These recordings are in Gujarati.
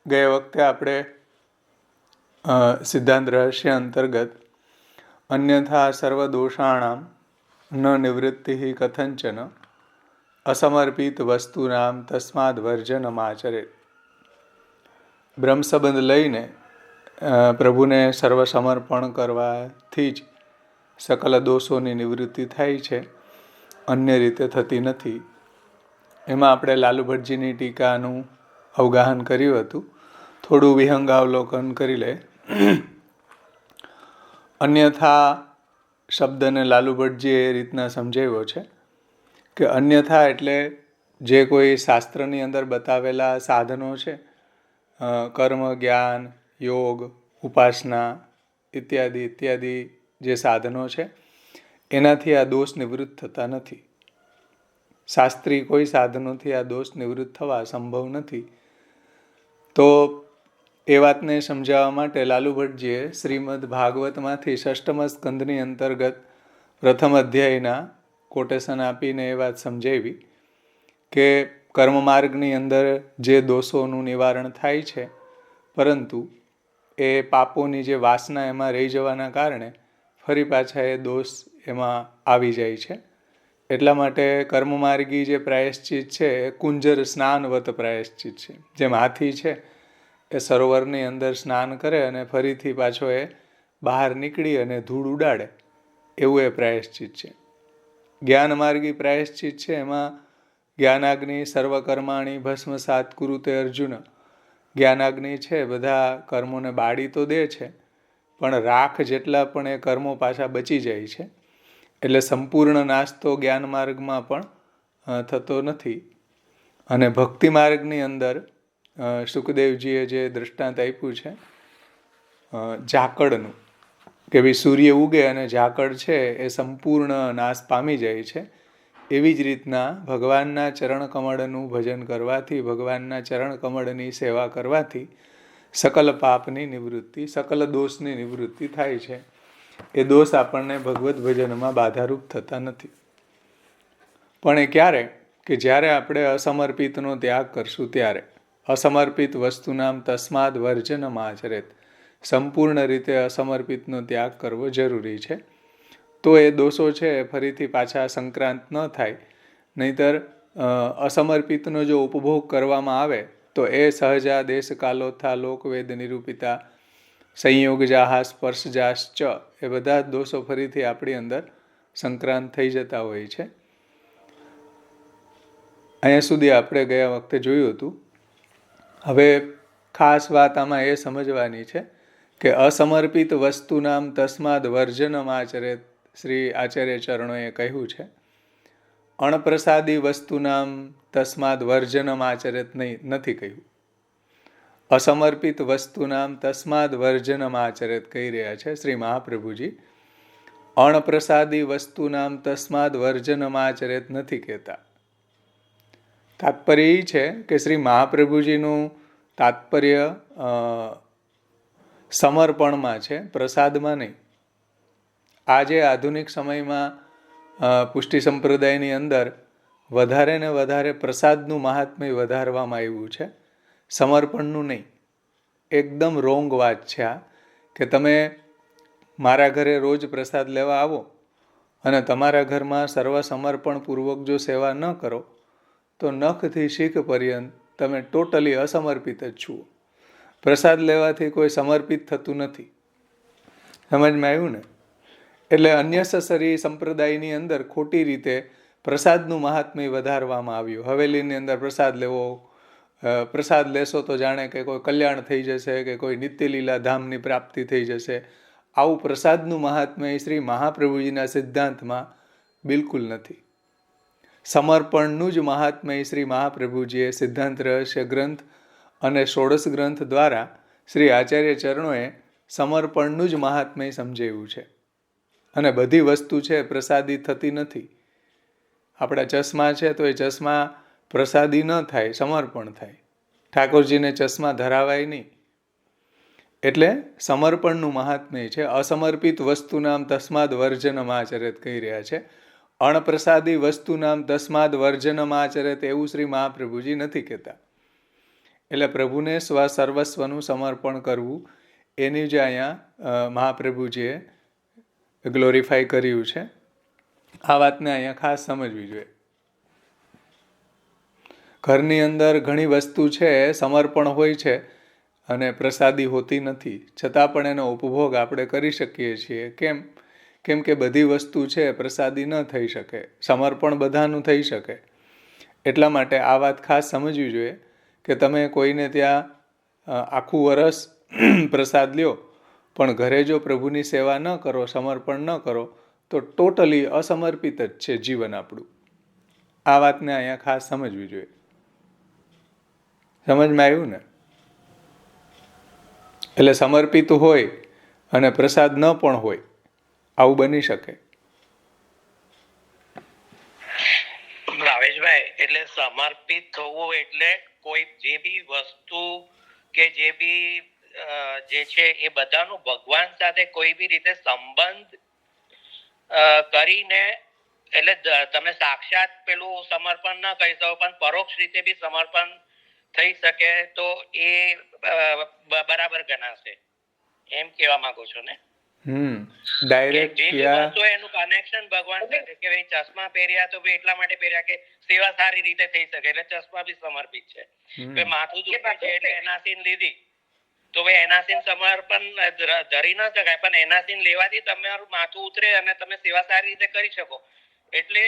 ગયા વખતે આપણે સિદ્ધાંત રહસ્ય અંતર્ગત અન્યથા સર્વદોષાણામ ન નિવૃત્તિ કથંચન અસમર્પિત વસ્તુનામ તસ્માદ વર્જનમાચરેત બ્રહ્મસંબંધ લઈને પ્રભુને સર્વ સમર્પણ કરવાથી જ સકલ દોષોની નિવૃત્તિ થાય છે, અન્ય રીતે થતી નથી. એમાં આપણે લાલુ ભટ્ટજીની ટીકાનું અવગાહન કર્યું હતું. થોડું વિહંગાવલોકન કરી લે. અન્યથા શબ્દને લાલુ ભટ્ટજીએ એ રીતના સમજાવ્યો છે કે અન્યથા એટલે જે કોઈ શાસ્ત્રની અંદર બતાવેલા સાધનો છે, કર્મ, જ્ઞાન, યોગ, ઉપાસના ઇત્યાદિ જે સાધનો છે, એનાથી આ દોષ નિવૃત્ત થતા નથી. શાસ્ત્રી કોઈ સાધનોથી આ દોષ નિવૃત્ત થવા સંભવ નથી. તો એ વાતને સમજાવવા માટે લાલુ ભટ્ટજીએ શ્રીમદ ભાગવતમાંથી 6મ સ્કંધની અંતર્ગત પ્રથમ અધ્યાયના કોટેશન આપીને એ વાત સમજાવી કે કર્મ માર્ગની અંદર જે દોષોનું નિવારણ થાય છે, પરંતુ એ પાપોની જે વાસના એમાં રહી જવાના કારણે ફરી પાછા એ દોષ એમાં આવી જાય છે. એટલા માટે કર્મમાર્ગી જે પ્રાયશ્ચિત છે એ કુંજર સ્નાનવત પ્રાયશ્ચિત છે. જેમ હાથી છે એ સરોવરની અંદર સ્નાન કરે અને ફરીથી પાછો એ બહાર નીકળી અને ધૂળ ઉડાડે, એવું એ પ્રાયશ્ચિત છે. જ્ઞાનમાર્ગી પ્રાયશ્ચિત છે, એમાં જ્ઞાનાગ્નિ સર્વકર્માણી ભસ્મસાત કુરુતે અર્જુન. જ્ઞાનાગ્નિ છે બધા કર્મોને બાળી તો દે છે, પણ રાખ જેટલા પણ એ કર્મો પાછા બચી જાય છે. એટલે સંપૂર્ણ નાશ તો જ્ઞાન માર્ગમાં પણ થતો નથી. અને ભક્તિ માર્ગની અંદર શુકદેવજીએ જે દૃષ્ટાંત આપ્યું છે ઝાકળનું, કે ભાઈ સૂર્ય ઉગે અને ઝાકળ છે એ સંપૂર્ણ નાશ પામી જાય છે. એવી જ રીતના ભગવાનના ચરણ કમળનું ભજન કરવાથી, ભગવાનના ચરણ કમળની સેવા કરવાથી સકલ પાપની નિવૃત્તિ, સકલ દોષની નિવૃત્તિ થાય છે. એ દોષ આપણને ભગવદ્ ભજનમાં બાધારૂપ થતા નથી. પણ એ ક્યારે? કે જ્યારે આપણે અસમર્પિતનો ત્યાગ કરશું ત્યારે. અસમર્પિત વસ્તુનામ તસ્માદ વર્જનમ આચરેત. સંપૂર્ણ રીતે અસમર્પિતનો ત્યાગ કરવો જરૂરી છે. તો એ દોષો છે ફરીથી પાછા સંક્રાંત ન થાય. નહીતર અસમર્પિતનો જો ઉપભોગ કરવામાં આવે તો એ સહજા દેશ કાલોથા લોકવેદ નિરૂપિતા સંયોગજાહ સ્પર્શજાશ્ચ, એ બધા દોષો ફરીથી આપણી અંદર સંક્રાંત થઈ જતા હોય છે. અહીંયા સુધી આપણે ગયા વખતે જોયું હતું. હવે ખાસ વાત આમાં એ સમજવાની છે કે અસમર્પિત વસ્તુનામ તસ્માદ વર્જનમ આચરેત. શ્રી આચાર્ય ચરણોએ કહ્યું છે. અણપ્રસાદી વસ્તુનામ તસ્માદ વર્જનમ આચરેત નથી કહ્યું. અસમર્પિત વસ્તુનામ તસ્માદ વર્જનમ આચરેત કહી રહ્યા છે શ્રી મહાપ્રભુજી. અણપ્રસાદી વસ્તુનામ તસ્માદ વર્જનમ આચરેત નથી કહેતા. તાત્પર્ય એ છે કે શ્રી મહાપ્રભુજીનું તાત્પર્ય સમર્પણમાં છે, પ્રસાદમાં નહીં. આજે આધુનિક સમયમાં પુષ્ટિ સંપ્રદાયની અંદર વધારે ને વધારે પ્રસાદનું મહાત્મ્ય વધારવામાં આવ્યું છે, સમર્પણનું નહીં. એકદમ રોંગ વાત છે આ, કે તમે મારા ઘરે રોજ પ્રસાદ લેવા આવો અને તમારા ઘરમાં સર્વ સમર્પણપૂર્વક જો સેવા ન કરો તો નખથી શીખ પર્યંત તમે ટોટલી અસમર્પિત જ છો. પ્રસાદ લેવાથી કોઈ સમર્પિત થતું નથી. સમજમાં આવ્યું ને? એટલે અન્યસરી સંપ્રદાયની અંદર ખોટી રીતે પ્રસાદનું મહાત્મ્ય વધારવામાં આવ્યું. હવેલીની અંદર પ્રસાદ લેવો, પ્રસાદ લેશો તો જાણે કે કોઈ કલ્યાણ થઈ જશે, કે કોઈ નિત્યલીલા ધામની પ્રાપ્તિ થઈ જશે. આવું પ્રસાદનું મહાત્મ્ય શ્રી મહાપ્રભુજીના સિદ્ધાંતમાં બિલકુલ નથી. સમર્પણનું જ મહાત્મ્ય શ્રી મહાપ્રભુજીએ સિદ્ધાંત રહસ્ય ગ્રંથ અને ષોડશ ગ્રંથ દ્વારા શ્રી આચાર્ય ચરણોએ સમર્પણનું જ મહાત્મ્ય સમજાવ્યું છે. અને બધી વસ્તુ છે પ્રસાદી થતી નથી. આપણા ચશ્મા છે તો એ ચશ્મા પ્રસાદી ન થાય, સમર્પણ થાય. ઠાકોરજીને ચશ્મા ધરાવાય નહીં. એટલે સમર્પણનું મહાત્મ્ય છે. અસમર્પિત વસ્તુનામ તસ્માદ વર્જનમ આચરેત કહી રહ્યા છે. અણપ્રસાદી વસ્તુનામ તસ્માદ વર્જનમ આચરેત એવું શ્રી મહાપ્રભુજી નથી કહેતા. એટલે પ્રભુને સર્વસ્વનું સમર્પણ કરવું એની જે અહીંયા મહાપ્રભુજીએ ગ્લોરીફાઈ કર્યું છે. આ વાતને અહીંયા ખાસ સમજવી જોઈએ. ઘરની અંદર ઘણી વસ્તુ છે સમર્પણ હોય છે અને પ્રસાદી હોતી નથી, છતાં પણ એનો ઉપભોગ આપણે કરી શકીએ છીએ. કેમ કે બધી વસ્તુ છે પ્રસાદી ન થઈ શકે, સમર્પણ બધાનું થઈ શકે. એટલા માટે આ વાત ખાસ સમજવી જોઈએ કે તમે કોઈને ત્યાં આખું વરસ પ્રસાદ લ્યો પણ ઘરે જો પ્રભુની સેવા ન કરો, સમર્પણ ન કરો તો ટોટલી અસમર્પિત જ છે જીવન આપણું. આ વાતને અહીંયા ખાસ સમજવી જોઈએ. સમજમાં આવ્યું ને? એટલે સમર્પિત હોય અને પ્રસાદ ન પણ હોય, આવું બની શકે. ભાવેશભાઈ, એટલે સમર્પિત થવું એટલે કોઈ જે બી વસ્તુ કે જે બી જે છે એ બધાનું ભગવાન સાથે કોઈ બી રીતે સંબંધ કરીને, એટલે તમે સાક્ષાત પેલું સમર્પણ ના કહી શકો પણ પરોક્ષ રીતે બી સમર્પણ થઈ શકે તો એ બરાબર ગણાશે, એમ કેવા માંગો છો ને? ડાયરેક્ટ એનું કનેક્શન ભગવાન સાથે કે ભાઈ ચશ્મા પહેર્યા તો એટલા માટે પહેર્યા કે સેવા સારી રીતે થઈ શકે, એટલે ચશ્મા બી સમર્પિત છે. માથું દુખે છે એટલે એનાસીન લીધી તો ભાઈ એનાસીન સમર્પણ ધરી ન શકાય, પણ એનાસીન લેવાથી તમારું માથું ઉતરે અને તમે સેવા સારી રીતે કરી શકો, એટલે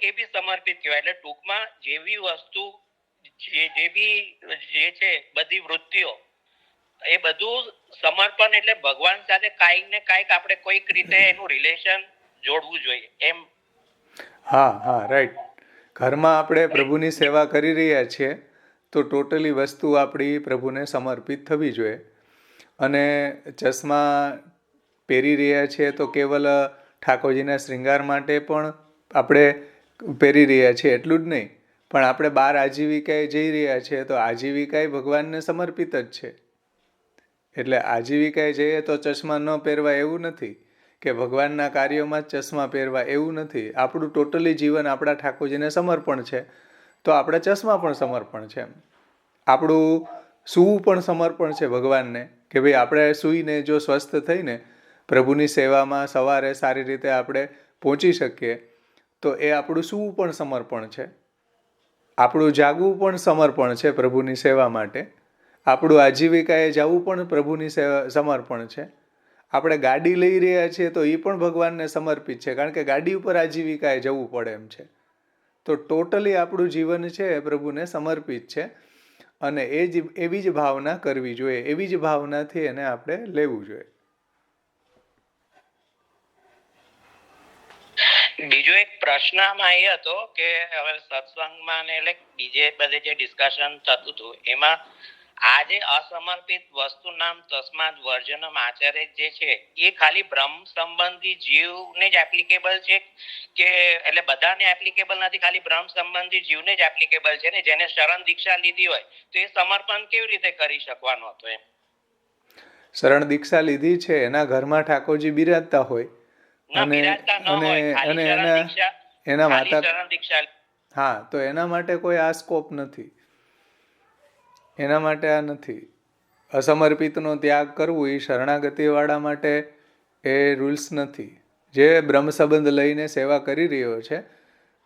એ બી સમર્પિત કહેવાય. એટલે ટૂંકમાં જેવી વસ્તુ જે બી જે છે બધી વૃત્તિઓ એ બધું સમર્પણ એટલે ભગવાન સાથે કાંઈક ને કાંઈક આપણે કોઈક રીતે એનું રિલેશન જોડવું જોઈએ એમ. હા, રાઈટ. ઘરમાં આપણે પ્રભુની સેવા કરી રહ્યા છીએ તો ટોટલી વસ્તુ આપણી પ્રભુને સમર્પિત થવી જોઈએ. અને ચશ્મા પહેરી રહ્યા છીએ તો કેવલ ઠાકોરજીના શ્રૃંગાર માટે પણ આપણે પહેરી રહ્યા છીએ એટલું જ નહીં, પણ આપણે બહાર આજીવિકાએ જઈ રહ્યા છીએ તો આજીવિકાએ ભગવાનને સમર્પિત જ છે. એટલે આજીવિકાએ જઈએ તો ચશ્મા ન પહેરવા એવું નથી, કે ભગવાનના કાર્યોમાં જ ચશ્મા પહેરવા એવું નથી. આપણું ટોટલી જીવન આપણા ઠાકોરજીને સમર્પણ છે તો આપણે ચશ્મા પણ સમર્પણ છે. આપણું સૂવું પણ સમર્પણ છે ભગવાનને, કે ભાઈ આપણે સૂઈને જો સ્વસ્થ થઈને પ્રભુની સેવામાં સવારે સારી રીતે આપણે પહોંચી શકીએ તો એ આપણું સૂવું પણ સમર્પણ છે. આપણું જાગવું પણ સમર્પણ છે પ્રભુની સેવા માટે. આપણું આજીવિકાએ જવું પણ પ્રભુની સમર્પણ છે. આપણે ગાડી લઈ રહ્યા છીએ તો એ પણ ભગવાનને સમર્પિત છે, કારણ કે ગાડી ઉપર આજીવિકાએ જવું પડે એમ છે. તો ટોટલી આપણું જીવન છે એ પ્રભુને સમર્પિત છે અને એવી જ ભાવના કરવી જોઈએ, એવી જ ભાવનાથી એને આપણે લેવું જોઈએ. બીજો એક પ્રશ્ન આમાં એ હતો કે હવે સત્સંગમાં ને એટલે બીજે બધે જે ડિસ્કશન થતું હતું એમાં આ જે અસમર્પિત વસ્તુ નામ તસ્માદ વર્જનમ આચરે જે છે એ ખાલી બ્રહ્મ સંબંધી જીવને જ એપ્લિકેબલ છે કે એટલે બધાને એપ્લિકેબલ નથી, ખાલી બ્રહ્મ સંબંધી જીવને જ એપ્લિકેબલ છે ને? જેને શરણ દીક્ષા લીધી હોય તો એ સમર્પણ કેવી રીતે કરી શકવાનો હતો એમ? શરણ દીક્ષા લીધી છે, એના ઘરમાં ઠાકોરજી બિરાજતા હોય અને એના માતા, હા, તો એના માટે કોઈ આ સ્કોપ નથી, એના માટે આ નથી. અસમર્પિતનો ત્યાગ કરવું એ શરણાગતિવાળા માટે એ રૂલ્સ નથી. જે બ્રહ્મ સંબંધ લઈને સેવા કરી રહ્યો છે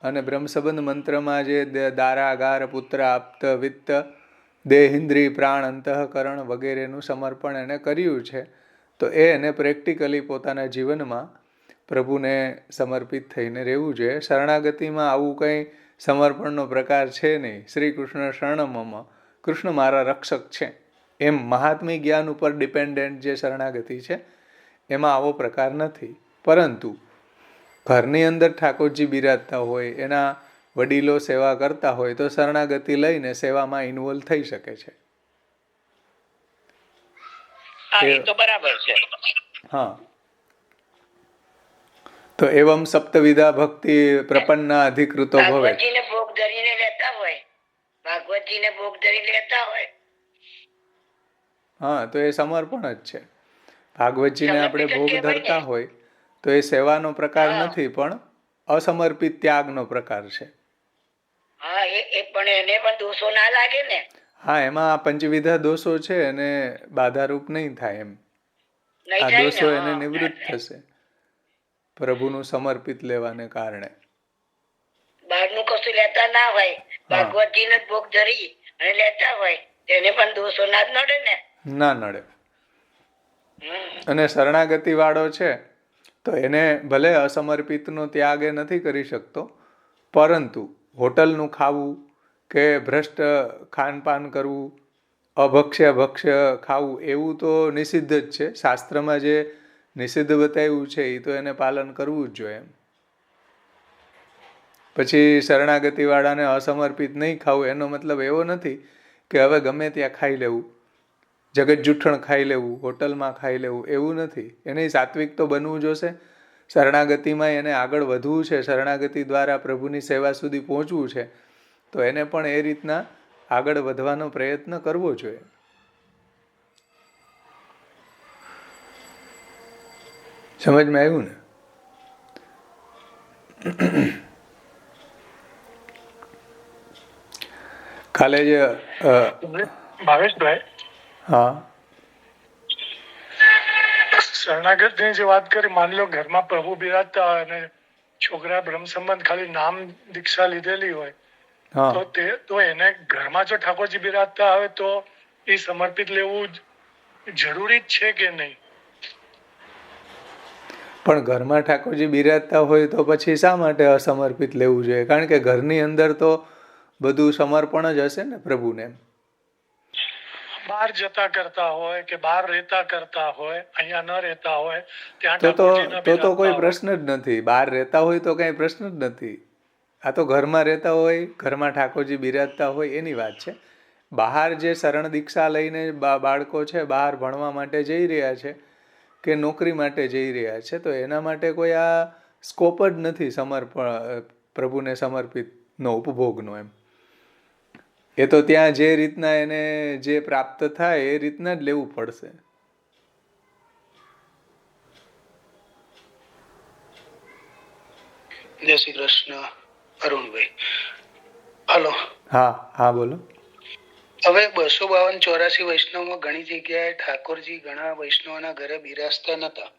અને બ્રહ્મ સંબંધ મંત્રમાં જે દારા ગાર પુત્ર આપ્ત વિત્ત દેહિન્દ્રિય પ્રાણ અંતઃકરણ વગેરેનું સમર્પણ એને કર્યું છે તો એને પ્રેક્ટિકલી પોતાના જીવનમાં પ્રભુને સમર્પિત થઈને રહેવું જોઈએ. શરણાગતિમાં આવું કંઈ સમર્પણનો પ્રકાર છે નહીં. શ્રી કૃષ્ણ શરણમમાં, કૃષ્ણ મારા રક્ષક છે એમ મહાત્મ્ય જ્ઞાન ઉપર ડિપેન્ડન્ટ જે શરણાગતિ છે એમાં આવો પ્રકાર નથી. પરંતુ ઘરની અંદર ઠાકોરજી બિરાજતા હોય, એના વડીલો સેવા કરતા હોય તો શરણાગતિ લઈને સેવામાં ઇન્વોલ્વ થઈ શકે છે. હા, તો એવમ સપ્તવિધા ભક્તિ પ્રપન્ના અધિકૃતો ભવે. ભાગવતજીને ભોગ ધરીને લેતા હોય, ભાગવતજીને ભોગ ધરી લેતા હોય, હા, તો એ સમર્પણ જ છે. ભાગવતજીને આપણે ભોગ ધરતા હોય તો એ સેવાનો પ્રકાર નથી, પણ અસમર્પિત ત્યાગનો પ્રકાર છે. હા, એ પણ એને પણ દોષો ના લાગે ને? હા, એમાં પંચવિધા દોષો છે અને બાધારૂપ નહીં થાય એમ. નહીં આ થાય ને? દોષો એને હા, નિવૃત્ત ના થાય. થશે પ્રભુનું સમર્પિત લેવાને કારણે. બહારનું કશું લેતા ના હોય, હા. ભગવતજીને જ ભોગ ધરી અને લેતા હોય તેને પણ દોષો ના જ નડે ને. ના નડે. હમ. અને શરણાગતિ વાળો છે તો એને ભલે અસમર્પિતનો ત્યાગ એ નથી કરી શકતો, પરંતુ હોટલનું ખાવું કે ભ્રષ્ટ ખાનપાન કરવું, અભક્ષ્ય ભક્ષ્ય ખાવું એવું તો નિષિદ્ધ જ છે. શાસ્ત્રમાં જે નિષિદ્ધ બતાવ્યું છે એ તો એને પાલન કરવું જ જોઈએ. પછી શરણાગતિવાળાને અસમર્પિત નહીં ખાવું એનો મતલબ એવો નથી કે હવે ગમે ત્યાં ખાઈ લેવું, જગત જૂઠણ ખાઈ લેવું, હોટલમાં ખાઈ લેવું, એવું નથી. એને સાત્વિક તો બનવું જોશે. શરણાગતિમાં એને આગળ વધવું છે, શરણાગતિ દ્વારા પ્રભુની સેવા સુધી પહોંચવું છે, તો એને પણ એ રીતના આગળ વધવાનો પ્રયત્ન કરવો જોઈએ. સમજમાં આવ્યું ને? કાલે જે ભાવેશભાઈ, હા શરણાગતની જે વાત કરી, માની લો ઘરમાં પ્રભુ બિરાજતા હોય અને છોકરા બ્રહ્મ સંબંધ ખાલી નામ દીક્ષા લીધેલી હોય, હા તો એને ઘરમાં જો ઠાકોરજી બિરાજતા હોય તો એ સમર્પિત લેવું જરૂરી જ છે કે નહીં? પણ ઘરમાં ઠાકોરજી બિરાજતા હોય તો પછી શા માટે અસમર્પિત લેવું જોઈએ? કારણ કે ઘરની અંદર તો બધું સમર્પણ જ હશે ને પ્રભુને. બહાર જતા કરતા હોય કે બહાર રહેતા કરતા હોય, અહીંયા ન રહેતા હોય, ત્યાં તો ઠાકોરજી ન તો બિરાજતા કોઈ હોય. પ્રશ્ન જ નથી. બહાર રહેતા હોય તો કંઈ પ્રશ્ન જ નથી. આ તો ઘરમાં રહેતા હોય, ઘરમાં ઠાકોરજી બિરાજતા હોય એની વાત છે. બહાર જે શરણ દીક્ષા લઈને બાળકો છે બહાર ભણવા માટે જઈ રહ્યા છે કે નોકરી માટે જઈ રહ્યા છે, તો એના માટે કોઈ આ સ્કોપ જ નથી પ્રભુને સમર્પિતનો ઉપભોગનો એમ. એ તો ત્યાં જે રીતના એને જે પ્રાપ્ત થાય એ રીતના જ લેવું પડશે. જય શ્રી કૃષ્ણ. અરુણભાઈ, હલો. હા હા બોલો. હવે 252-84 વૈષ્ણવમાં ઘણી જગ્યાએ ઠાકોરજી ઘણા વૈષ્ણવના ઘરે બિરાજતા નતા,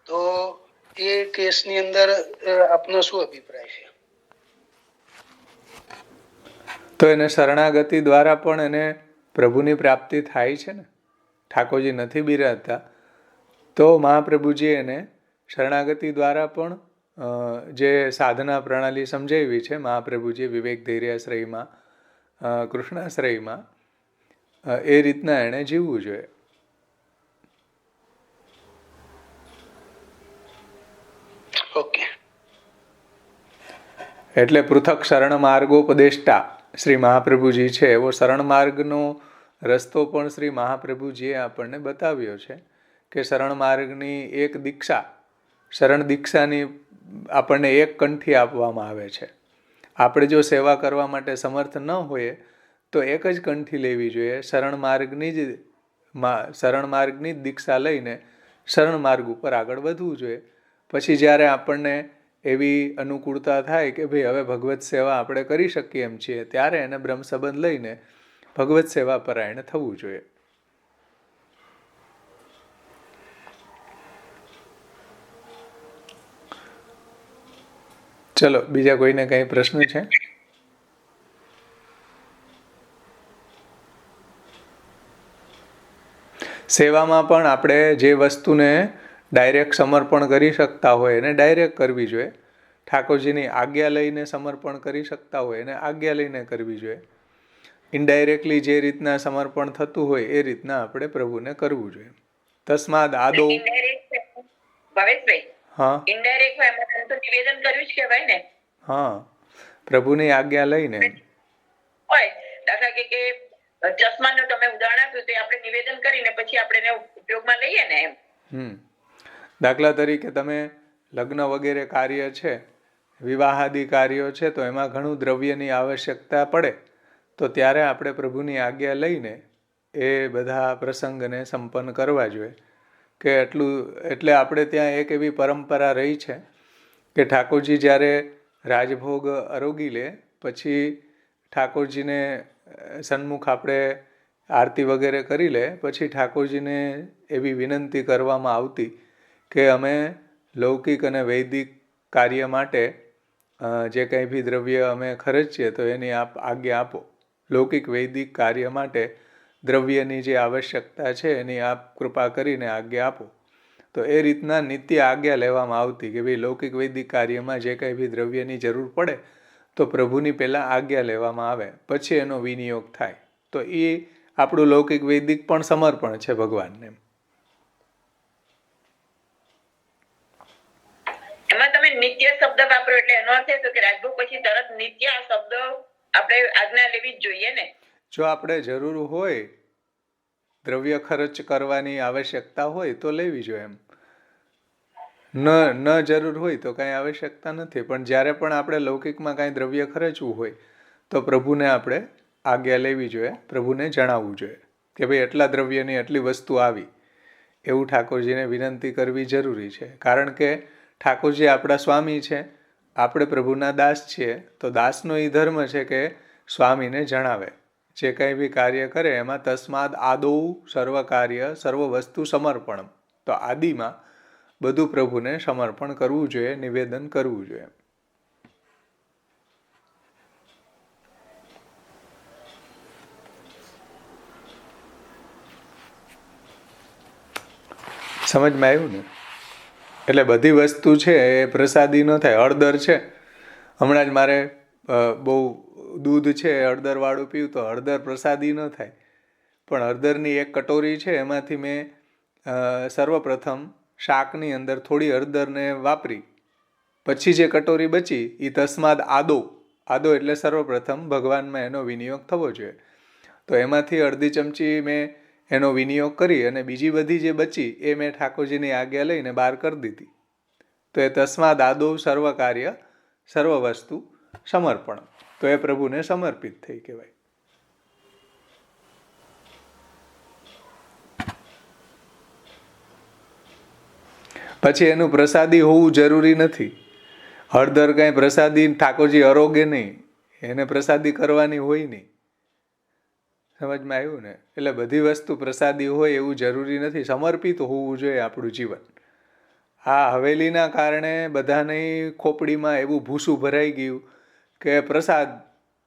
તો એ કેસની અંદર આપનો શું અભિપ્રાય છે? તો એને શરણાગતિ દ્વારા પણ એને પ્રભુની પ્રાપ્તિ થાય છે ને. ઠાકોરજી નથી બિરાજતા તો મહાપ્રભુજી એને શરણાગતિ દ્વારા પણ જે સાધના પ્રણાલી સમજાવી છે મહાપ્રભુજી વિવેક ધૈર્યાશ્રયમાં, કૃષ્ણાશ્રયમાં, એ રીતના એણે જીવવું જોઈએ. ઓકે. એટલે પૃથક શરણ માર્ગોપદેષ્ટા શ્રી મહાપ્રભુજી છે, એવો શરણ માર્ગનો રસ્તો પણ શ્રી મહાપ્રભુજીએ આપણને બતાવ્યો છે કે શરણ માર્ગની એક દીક્ષા, શરણ દીક્ષાની આપણને એક કંઠી આપવામાં આવે છે. આપણે જો સેવા કરવા માટે સમર્થ ન હોઈએ તો એક જ કંઠી લેવી જોઈએ. શરણ માર્ગની જ દીક્ષા લઈને શરણ માર્ગ ઉપર આગળ વધવું જોઈએ. પછી જ્યારે આપણને એવી અનુકૂળતા થાય કે ભાઈ હવે ભગવત સેવા આપણે કરી શકીએ એમ છીએ, ત્યારે એને બ્રહ્મ સંબંધ લઈને ભગવત સેવા પરાયણ થવું જોઈએ. ચલો, બીજા કોઈને કંઈ પ્રશ્ન છે? સેવામાં પણ આપણે જે વસ્તુને ડાયરેક્ટ સમર્પણ કરી શકતા હોય એને ડાયરેક્ટ કરવી જોઈએ. ઠાકોરજીની આજ્ઞા લઈને સમર્પણ કરી શકતા હોય એને આજ્ઞા લઈને કરવી જોઈએ. ઇનડાયરેક્ટલી જે રીતના સમર્પણ થતું હોય એ રીતના આપણે પ્રભુને કરવું જોઈએ. તસ્માદ આદો. ભાવેશભાઈ, હા ઇનડાયરેક્ટ એમાં તો નિવેદન કર્યું જ કહેવાય ને. હા, પ્રભુની આજ્ઞા લઈને હોય દાખલા કે ચશ્માનું તમે ઉદાહરણ આપ્યું તે આપણે નિવેદન કરીને પછી આપણે એને ઉપયોગમાં લઈએ ને એમ. દાખલા તરીકે તમે લગ્ન વગેરે કાર્ય છે, વિવાહાદી કાર્યો છે, તો એમાં ઘણું દ્રવ્યની આવશ્યકતા પડે, તો ત્યારે આપણે પ્રભુની આજ્ઞા લઈને એ બધા પ્રસંગને સંપન્ન કરવા જોઈએ. કે એટલે આપણે ત્યાં એક એવી પરંપરા રહી છે કે ઠાકોરજી જ્યારે રાજભોગ આરોગી લે પછી ઠાકોરજીને સન્મુખ આપણે આરતી વગેરે કરી લે પછી ઠાકોરજીને એવી વિનંતી કરવામાં આવતી કે અમે લૌકિક અને વૈદિક કાર્ય માટે જે કંઈ બી દ્રવ્ય અમે ખર્ચીએ તો એની આપ આજ્ઞા આપો. લૌકિક વૈદિક કાર્ય માટે દ્રવ્યની જે આવશ્યકતા છે એની આપ કૃપા કરીને આજ્ઞા આપો. તો એ રીતના નિત્ય આજ્ઞા લેવામાં આવતી કે ભાઈ લૌકિક વૈદિક કાર્યમાં જે કંઈ બી દ્રવ્યની જરૂર પડે તો પ્રભુની પહેલાં આજ્ઞા લેવામાં આવે પછી એનો વિનિયોગ થાય. તો એ આપણું લૌકિક વૈદિક પણ સમર્પણ છે ભગવાનને. એમાં તમે નિત્ય શબ્દ વાપરો એટલે એનો અર્થ એ કે રાજભોગ પછી તરત નિત્ય આ શબ્દ આપણે આજ્ઞા લેવી જ જોઈએ ને? જો આપણે જરૂર હોય દ્રવ્ય ખર્ચ કરવાની આવશ્યકતા હોય તો લેવી જોઈએ. એમ ન જરૂર હોય તો કાંઈ આવશ્યકતા નથી. પણ જ્યારે પણ આપણે લૌકિકમાં કાંઈ દ્રવ્ય ખર્ચવું હોય તો પ્રભુને આપણે આજ્ઞા લેવી જોઈએ, પ્રભુને જણાવવું જોઈએ કે ભાઈ એટલા દ્રવ્યની એટલી વસ્તુ આવી, એવું ઠાકોરજીને વિનંતી કરવી જરૂરી છે. કારણ કે ઠાકોરજી આપણા સ્વામી છે, આપણે પ્રભુના દાસ છીએ. તો દાસનો એ ધર્મ છે કે સ્વામીને જણાવે. જે કંઈ બી કાર્ય કરે એમાં તસ્માદ આદૌ સર્વ કાર્ય સર્વ વસ્તુ સમર્પણ. તો આદિમાં બધું પ્રભુને સમર્પણ કરવું જોઈએ, નિવેદન કરવું જોઈએ. સમજમાં આવ્યું ને? એટલે બધી વસ્તુ છે એ પ્રસાદી ન થાય. હળદર છે, હમણાં જ મારે બહુ દૂધ છે હળદરવાળું પીવું તો હળદર પ્રસાદી ન થાય. પણ હળદરની એક કટોરી છે એમાંથી મેં સર્વપ્રથમ શાકની અંદર થોડી હળદરને વાપરી, પછી જે કટોરી બચી એ તસ્માદ આદો એટલે સર્વપ્રથમ ભગવાનમાં એનો વિનિયોગ થવો જોઈએ. તો એમાંથી અડધી ચમચી મેં એનો વિનિયોગ કરી અને બીજી બધી જે બચી એ મેં ઠાકોરજીની આજ્ઞા લઈને બહાર કરી દીધી. તો એ તસ્માદ આદો સર્વ કાર્ય સર્વ વસ્તુ સમર્પણ. તો એ પ્રભુને સમર્પિત થઈ કહેવાય. પછી એનું પ્રસાદી હોવું જરૂરી નથી. હળદર કાંઈ પ્રસાદી ઠાકોરજી અરોગે નહીં, એને પ્રસાદી કરવાની હોય નહીં. સમજમાં આવ્યું ને? એટલે બધી વસ્તુ પ્રસાદી હોય એવું જરૂરી નથી. સમર્પિત હોવું જોઈએ આપણું જીવન. આ હવેલીના કારણે બધાની ખોપડીમાં એવું ભૂસું ભરાઈ ગયું કે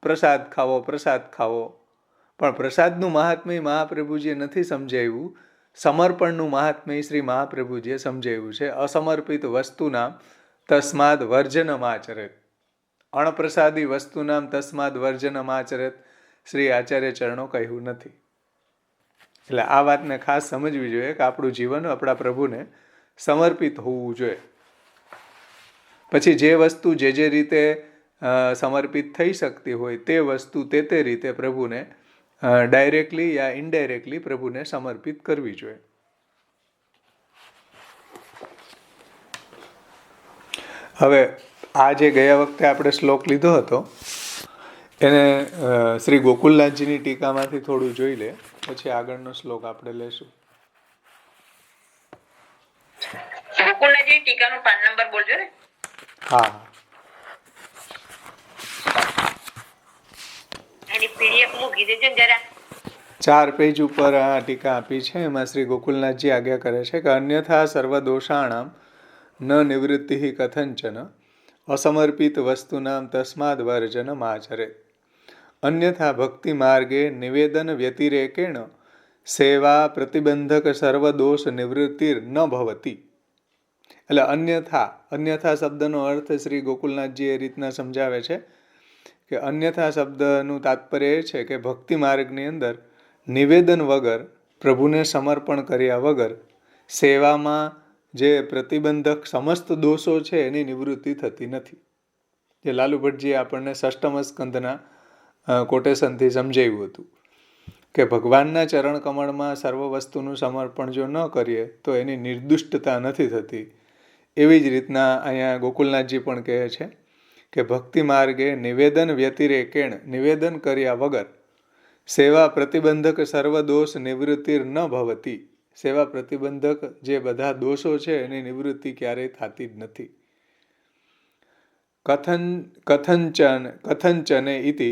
પ્રસાદ ખાવો. પણ પ્રસાદનું મહાત્મ્ય મહાપ્રભુજીએ નથી સમજાવ્યું. સમર્પણનું મહાત્મ્ય શ્રી મહાપ્રભુજીએ સમજાવ્યું છે. અસમર્પિત વસ્તુનામ તસ્માદ વર્જનમાચરેત. અણપ્રસાદી વસ્તુનામ તસ્માદ વર્જનમાચરેત શ્રી આચાર્ય ચરણો કહ્યું નથી. એટલે આ વાતને ખાસ સમજવી જોઈએ કે આપણું જીવન આપણા પ્રભુને સમર્પિત હોવું જોઈએ. પછી જે વસ્તુ જે રીતે સમર્પિત થઈ શકતી હોય તે વસ્તુ તે રીતે પ્રભુને ડાયરેક્ટલી યા ઇનડાયરેક્ટલી પ્રભુને સમર્પિત કરવી જોઈએ. હવે આ જે ગયા વખતે આપણે શ્લોક લીધો હતો એને શ્રી ગોકુલનાથજીની ટીકામાંથી થોડું જોઈ લે, પછી આગળનો શ્લોક આપણે લેશું. ગોકુલનાથજી ટીકાનો પાન નંબર બોલજો ને. હા, એની પીડીએફ મૂકી દેજો જરા. 4 પેજ ઉપર આ ટીકા આપી છે. એમાં શ્રી ગોકુલનાથજી આજ્ઞા કરે છે કે અન્યથા સર્વદોષાણામ ન નિવૃત્તિ કથંચન અસમર્પિત વસ્તુનામ તસ્માદ વર્જનમ આચરેત. અન્યથા ભક્તિ માર્ગે નિવેદન વ્યતિરેકેણ સેવા પ્રતિબંધક સર્વદોષ નિવૃત્તિર ન ભવતી. એટલે અન્યથા શબ્દનો અર્થ શ્રી ગોકુલનાથજી એ રીતના સમજાવે છે કે અન્યથા શબ્દનું તાત્પર્ય એ છે કે ભક્તિ માર્ગની અંદર નિવેદન વગર, પ્રભુને સમર્પણ કર્યા વગર સેવામાં જે પ્રતિબંધક સમસ્ત દોષો છે એની નિવૃત્તિ થતી નથી. જે લાલુ ભટ્ટજીએ આપણને ષષ્ઠમ સ્કંદના કોટેશનથી સમજાવ્યું હતું કે ભગવાનના ચરણ કમળમાં સર્વ વસ્તુનું સમર્પણ જો ન કરીએ તો એની નિર્દુષ્ટતા નથી થતી. એવી જ રીતના અહીંયા ગોકુલનાથજી પણ કહે છે કે ભક્તિ માર્ગે નિવેદન વ્યતિરેકેણ, નિવેદન કર્યા વગર સેવા પ્રતિબંધક સર્વ દોષ નિવૃત્તિર ન ભવતી. સેવા પ્રતિબંધક જે બધા દોષો છે એની નિવૃત્તિ ક્યારેય થતી જ નથી. કથંચને ઇતિ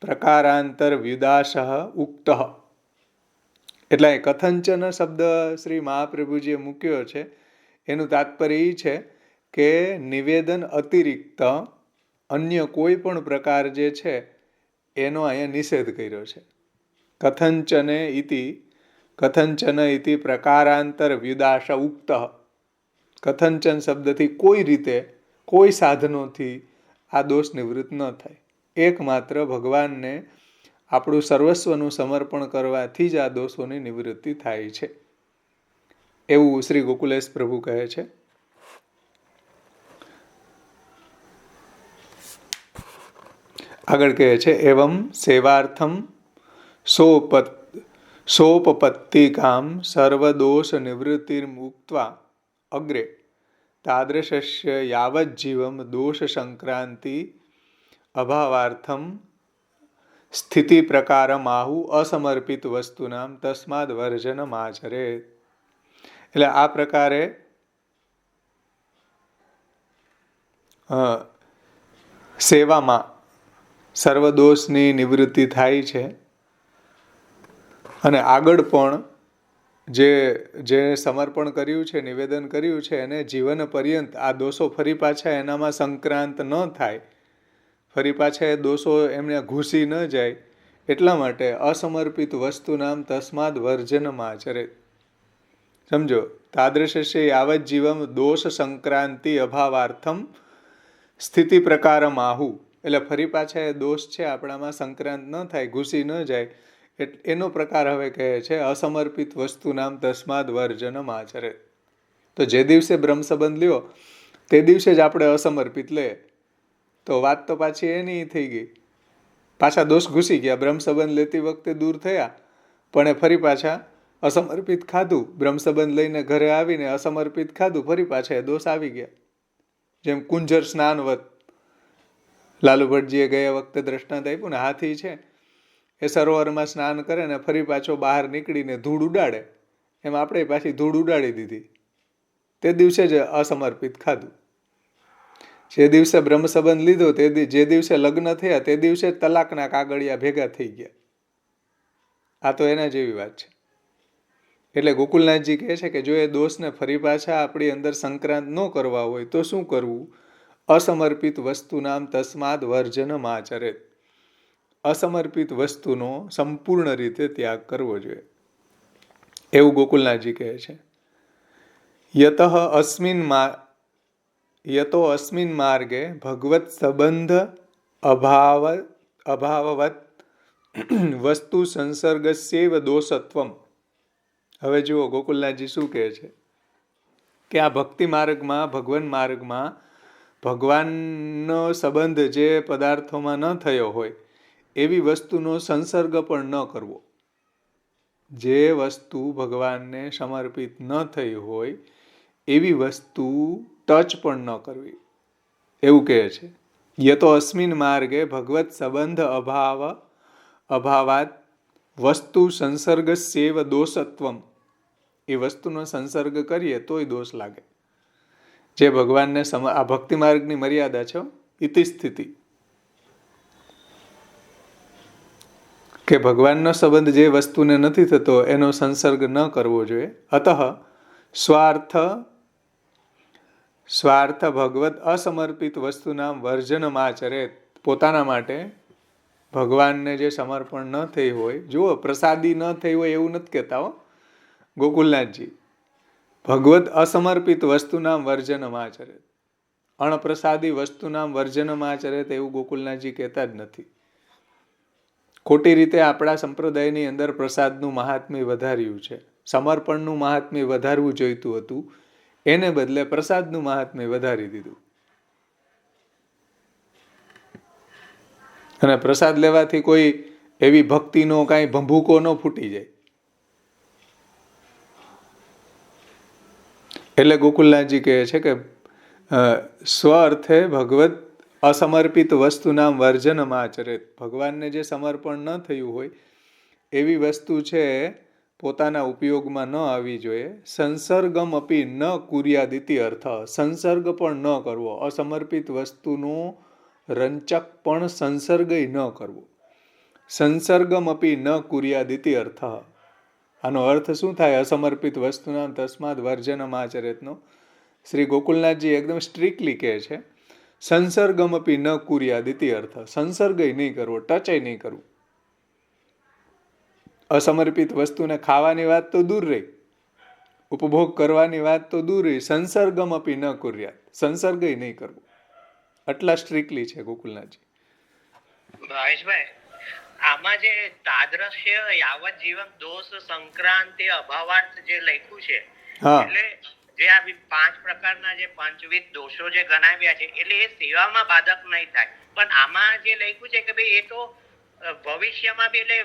પ્રકારાંતર વ્યુદાશ ઉક્ત. એટલે કથંચન શબ્દ શ્રી મહાપ્રભુજીએ મૂક્યો છે, એનું તાત્પર્ય એ છે કે નિવેદન અતિરિક્ત અન્ય કોઈ પણ પ્રકાર જે છે એનો અહીંયા નિષેધ કર્યો છે. કથંચન ઇતિ પ્રકારાંતર વ્યુદાશ ઉક્ત. કથંચન શબ્દથી કોઈ રીતે કોઈ સાધનોથી આ દોષ નિવૃત્ત ન થાય. એકમાત્ર ભગવાનને આપણું સર્વસ્વનું સમર્પણ કરવાથી જ આ દોષોની નિવૃત્તિ થાય છે, એવું શ્રી ગોકુલેશ પ્રભુ કહે છે. આગળ કહે છે, એવમ સેવાર્થમ સોપપત્તિકામ સર્વદોષ નિવૃત્તિર્મુક્ત્વા અગ્રે તાદૃશસ્ય યાવજ્જીવમ દોષ સંક્રાંતિ અભાવાર્થમ સ્થિતિ પ્રકારમાહુ અસમર્પિત વસ્તુનામ તસ્માદ વર્જનમ આચરેત. એટલે આ પ્રકારે સેવામાં સર્વદોષની નિવૃત્તિ થાય છે, અને આગળ પણ જે સમર્પણ કર્યું છે, નિવેદન કર્યું છે, એને જીવન પર્યંત આ દોષો ફરી પાછા એનામાં સંક્રાંત ન થાય, ફરી પાછા એ દોષો એમને ઘૂસી ન જાય, એટલા માટે અસમર્પિત વસ્તુનામ તસ્માદ વર્જનમ આચરેત. સમજો, તાદૃશસ્ય યાવત જીવમ દોષ સંક્રાંતિ અભાવાર્થમ સ્થિતિ પ્રકારમ આહુ. એટલે ફરી પાછા એ દોષ છે આપણામાં સંક્રાંત ન થાય, ઘૂસી ન જાય, એનો પ્રકાર હવે કહે છે અસમર્પિત વસ્તુ નામ તસ્માદ વર્જનમ આચરે. તો જે દિવસે બ્રહ્મ સંબંધ લ્યો તે દિવસે જ આપણે અસમર્પિત લઈએ, તો વાત તો પાછી એની થઈ ગઈ, પાછા દોષ ઘૂસી ગયા. બ્રહ્મ સંબંધ લેતી વખતે દૂર થયા, પણ એ ફરી પાછા અસમર્પિત ખાધું, બ્રહ્મ સંબંધ લઈને ઘરે આવીને અસમર્પિત ખાધું, ફરી પાછા એ દોષ આવી ગયા. જેમ કુંજર સ્નાનવત લાલુ ભટ્ટજીએ ગયા વખતે દ્રષ્ટાંત આપ્યું ને, હાથી છે એ સરોવરમાં સ્નાન કરે ને ફરી પાછો બહાર નીકળીને ધૂળ ઉડાડે, એમ આપણે પાછી ધૂળ ઉડાડી દીધી, તે દિવસે જ અસમર્પિત ખાધું. જે દિવસે બ્રહ્મ સંબંધ લીધો જે દિવસે લગ્ન થયા તે દિવસે જ તલાકના કાગળિયા ભેગા થઈ ગયા. આ તો એના જેવી વાત છે. એટલે ગોકુલનાથજી કહે છે કે જો એ દોષને ફરી પાછા આપણી અંદર સંક્રાંત ન કરવા હોય તો શું કરવું? અસમર્પિત વસ્તુ નામ તસ્માદ વર્જનમ આચરેત. અસમર્પિત વસ્તુનો સંપૂર્ણ રીતે ત્યાગ કરવો જોઈએ, એવું ગોકુલનાથજી કહે છે. યતો અસ્મિન માર્ગે ભગવત સંબંધ અભાવવત વસ્તુ સંસર્ગસ્યૈવ દોષત્વમ. હવે જુઓ ગોકુલનાથજી શું કહે છે કે આ ભક્તિ માર્ગમાં, ભગવાન માર્ગમાં ભગવાનનો સંબંધ જે પદાર્થોમાં ન થયો હોય એવી વસ્તુનો સંસર્ગ પણ ન કરવો. જે વસ્તુ ભગવાનને સમર્પિત ન થઈ હોય એવી વસ્તુ ટચ પણ ન કરવી, એવું કહે છે. યતો અસ્મિન માર્ગે ભગવત સંબંધ અભાવાત વસ્તુ સંસર્ગસ્યૈવ દોષત્વમ. એ વસ્તુનો સંસર્ગ કરીએ તોય દોષ લાગે. જે ભગવાનને આ ભક્તિ માર્ગની મર્યાદા છે, ઇતિ સ્થિતિ, કે ભગવાનનો સંબંધ જે વસ્તુને નથી થતો એનો સંસર્ગ ન કરવો જોઈએ. અતઃ સ્વાર્થ ભગવત અસમર્પિત વસ્તુના વર્જનમ આચરેત. પોતાના માટે ભગવાનને જે સમર્પણ ન થઈ હોય, જુઓ પ્રસાદી ન થઈ હોય એવું નથી કહેતા હો ગોકુલનાથજી, ભગવત અસમર્પિત વસ્તુના વર્જનમ આચરેત. અણપ્રસાદી વસ્તુના વર્જનમ આચરેત એવું ગોકુલનાથજી કહેતા જ નથી. ખોટી રીતે આપણા સંપ્રદાયની અંદર પ્રસાદનું મહાત્મ્ય વધાર્યું છે. સમર્પણનું મહાત્મ્ય વધારવું જોઈતું હતું, એને બદલે પ્રસાદનું મહાત્મ્ય વધારી દીધું. અને પ્રસાદ લેવાથી કોઈ એવી ભક્તિનો કાંઈ ભંભૂકો ન ફૂટી જાય. એટલે ગોકુલનાથજી કહે છે કે સ્વ અર્થે ભગવત અસમર્પિત વસ્તુના વર્જનમ આચરેત. ભગવાનને જે સમર્પણ ન થયું હોય એવી વસ્તુ છે પોતાના ઉપયોગમાં ન આવી જોઈએ. સંસર્ગમ અપી ન કુર્યાદિતિ અર્થ. સંસર્ગ પણ ન કરવો, અસમર્પિત વસ્તુનો રંચક પણ સંસર્ગ ન કરવો. સંસર્ગમપી ન કુર્યાદિતિ અર્થ. આનો અર્થ શું થાય? અસમર્પિત વસ્તુના તસ્માદ વર્જનમાચરેતનો શ્રી ગોકુલનાથજી એકદમ સ્ટ્રિક્ટલી કહે છે સંસર્ગમપી ન કુર્યાદિતિ અર્થ. સંસર્ગ નહીં કરવો, ટચ નહીં કરવું. અસમર્પિત વસ્તુને ખાવાની વાત તો દૂર રહી, ઉપભોગ કરવાની વાત તો દૂર રહી, સંસર્ગમપી ન કુર્યાત, સંસર્ગ નહીં કરવું. આટલા સ્ટ્રિક્ટલી છે ગોકુલનાથજી. ભાવેશભાઈ, આમાં જે તાદ્રશ્ય યાવત જીવન દોષ સંક્રાંતિ અભાવાર્થ જે લખ્યું છે, હા, એટલે જે આ 5 પ્રકારના જે પંચવિધ દોષો જે ગણાવ્યા છે, એટલે એ સેવામાં બાધક નહીં થાય. પણ આમાં જે લખ્યું છે કે ભાઈ એ તો ભવિષ્યમાં બી એટલે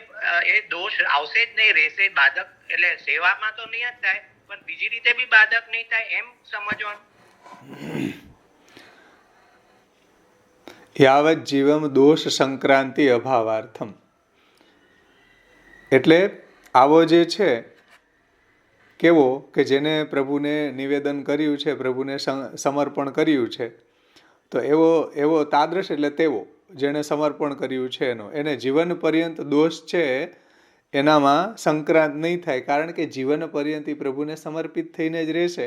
એ દોષ આવશે જ નહીં, રહેશે બાધક, એટલે સેવામાં તો નહીં જ થાય પણ બીજી રીતે બી બાધક નહીં થાય, એમ સમજવાનું. યાવત જીવમ દોષ સંક્રાંતિ અભાવાર્થમ. એટલે આવો જે છે કેવો કે જેને પ્રભુને નિવેદન કર્યું છે, પ્રભુને સમર્પણ કર્યું છે, તો એવો તાદ્રશ એટલે તેવો જેને સમર્પણ કર્યું છે એને જીવન પર્યંત દોષ છે એનામાં સંક્રાંત નહીં થાય, કારણ કે જીવન પર્યંત પ્રભુને સમર્પિત થઈને જ રહેશે.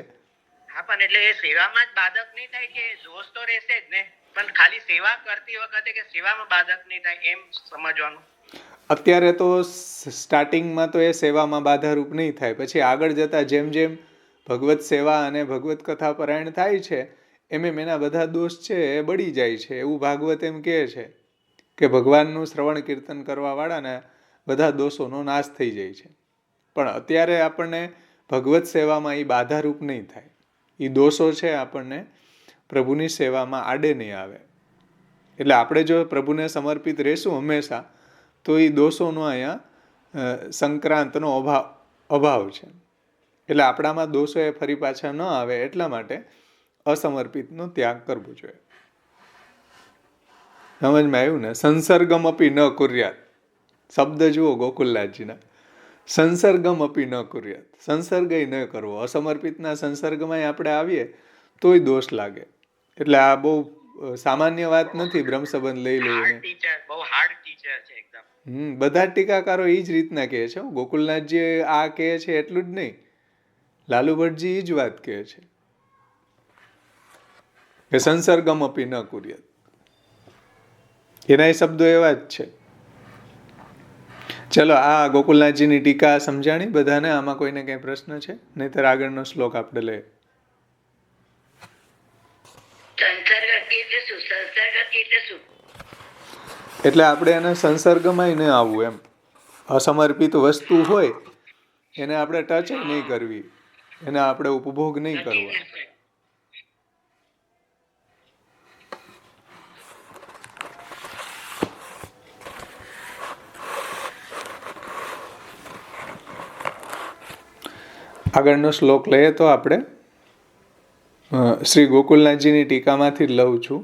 હા, પણ એટલે એ સેવામાં જ બાધક નહીં થાય કે દોષ તો રહેશે જ ને, પણ ખાલી સેવા કરતી વખતે કે સેવામાં બાધક નહીં થાય, એમ સમજવાનું. અત્યારે તો સ્ટાર્ટિંગમાં તો એ સેવામાં બાધારૂપ નહીં થાય, પછી આગળ જતાં જેમ જેમ ભગવત સેવા અને ભગવત કથા પરાયણ થાય છે એમ એના બધા દોષ છે એ બળી જાય છે. એવું ભાગવત એમ કહે છે કે ભગવાનનું શ્રવણ કીર્તન કરવાવાળાને બધા દોષોનો નાશ થઈ જાય છે. પણ અત્યારે આપણને ભગવત સેવામાં એ બાધારૂપ નહીં થાય. એ દોષો છે આપણને પ્રભુની સેવામાં આડે નહીં આવે. એટલે આપણે જો પ્રભુને સમર્પિત રહેશું હંમેશા, તો એ દોષોનો અહીંયા સંક્રાંતનો અભાવ છે. એટલે આપણામાં દોષો એ ફરી પાછા ન આવે એટલા માટે અસમર્પિતનો ત્યાગ કરવો જોઈએ. સમજમાં આવ્યું ને? સંસર્ગમ અપી ન કુર્યાત. શબ્દ જુઓ ગોકુલનાથજીના, સંસર્ગમ અપી ન કુર્યાત. સંસર્ગ ન કરવો. અસમર્પિતના સંસર્ગમાં આપણે આવીએ તોય દોષ લાગે. એટલે આ બહુ સામાન્ય વાત નથી. બ્રહ્મસંબંધ લઈ લઈને બહુ હાર્ડ ટીચર છે એકદમ. બધા ટીકાકારો એ જ રીતના કહે છે. ગોકુલનાથજી આ કહે છે એટલું જ નહીં, લાલુ ભટ્ટજી એ જ વાત કહે છે કે સંસર્ગમ અપી ન કુર્યાત. એના શબ્દો એવા જ છે. ચલો, આ ગોકુલનાથજીની ટીકા સમજાણી બધાને? આમાં કોઈને કઈ પ્રશ્ન છે? નહીતર આગળનો શ્લોક આપણે લઈએ. એટલે આપણે એને સંસર્ગમાં ન આવવું એમ. અસમર્પિત વસ્તુ હોય એને આપણે ટચ નહીં કરવી, એને આપણે ઉપભોગ નહીં કરવો. આગળનો શ્લોક લઈએ તો આપણે શ્રી ગોકુલનાથજીની ટીકામાંથી જ લઉં છું.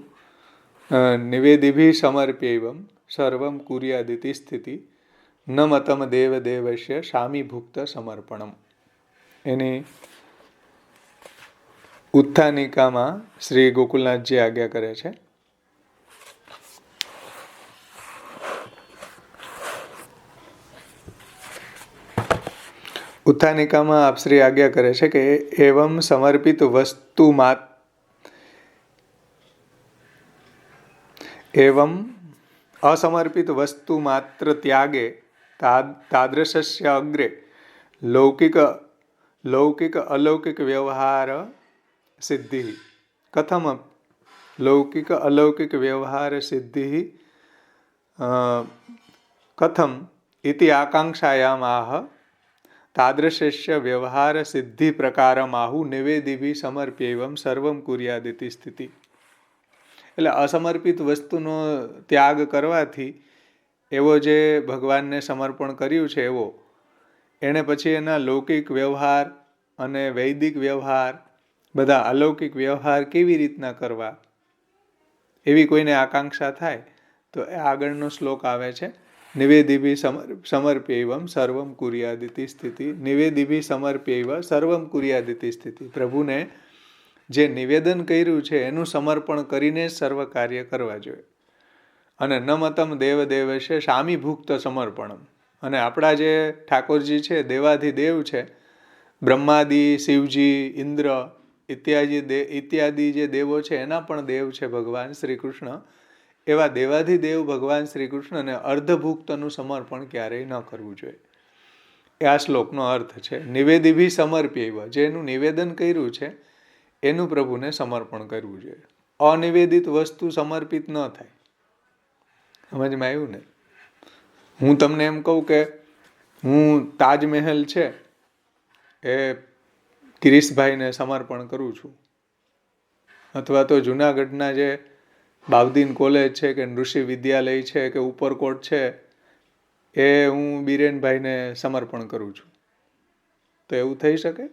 નિવેદિભિ સમર્પ્યૈવમ સર્વમ કુર્યાદિતિ સ્થિતિ ન મતમ દેવ દેવસ્ય શામી ભુક્ત સમર્પણમ. એની ઉત્થાનિકામાં શ્રી ગોકુલનાથજી આજ્ઞા કરે છે. ઉત્થાનિકામાં આપશ્રી આજ્ઞા કરે છે કે એવમ સમર્પિત વસ્તુ એવમ અસમર્પિત વસ્તુ માત્ર ત્યાગે તાદૃશસ્ય અગ્રે લૌકિક અલૌકિક વ્યવહાર સિદ્ધિ. કથમ લૌકિક અલૌકિક વ્યવહાર સિદ્ધિ કથમ ઇતિ આકાંક્ષાયામ આહ તાદૃશસ્ય વ્યવહાર સિદ્ધિ પ્રકારમાહુ નિવેદિભિ સમર્પ્યૈવમ સર્વમ કુર્યાદિતિ સ્થિતિ. એટલે અસમર્પિત વસ્તુનો ત્યાગ કરવાથી એવો જે ભગવાનને સમર્પણ કર્યું છે એવો એણે પછી એના લૌકિક વ્યવહાર અને વૈદિક વ્યવહાર બધા અલૌકિક વ્યવહાર કેવી રીતના કરવા એવી કોઈને આકાંક્ષા થાય તો એ આગળનો શ્લોક આવે છે. નિવેદિભિ સમર્પ્યૈવમ સર્વમ કુર્યાદિતિ સ્થિતિ. નિવેદિભિ સમર્પ્યૈવ સર્વમ કુર્યાદિતિ સ્થિતિ. પ્રભુને જે નિવેદન કર્યું છે એનું સમર્પણ કરીને સર્વ કાર્ય કરવા જોઈએ. અને નમતમ દેવ દેવશે શામીભુક્ત સમર્પણમ. અને આપણા જે ઠાકોરજી છે દેવાધિદેવ છે, બ્રહ્માદિ, શિવજી, ઇન્દ્ર ઇત્યાદિ જે દેવો છે એના પણ દેવ છે ભગવાન શ્રી કૃષ્ણ. એવા દેવાધિદેવ ભગવાન શ્રી કૃષ્ણને અર્ધભુક્તનું સમર્પણ ક્યારેય ન કરવું જોઈએ. એ આ શ્લોકનો અર્થ છે. નિવેદિભી સમર્પ્યૈવ, જેનું નિવેદન કર્યું છે એનું પ્રભુને સમર્પણ કરવું જોઈએ. અનિવેદિત વસ્તુ સમર્પિત ન થાય. સમજમાં આવ્યું ને? હું તમને એમ કહું કે હું તાજમહેલ છે એ ગિરીશભાઈને સમર્પણ કરું છું, અથવા તો જુનાગઢના જે બાવદીન કોલેજ છે કે ઋષિ વિદ્યાલય છે કે ઉપરકોટ છે એ હું બિરેનભાઈને સમર્પણ કરું છું, તો એવું થઈ શકે?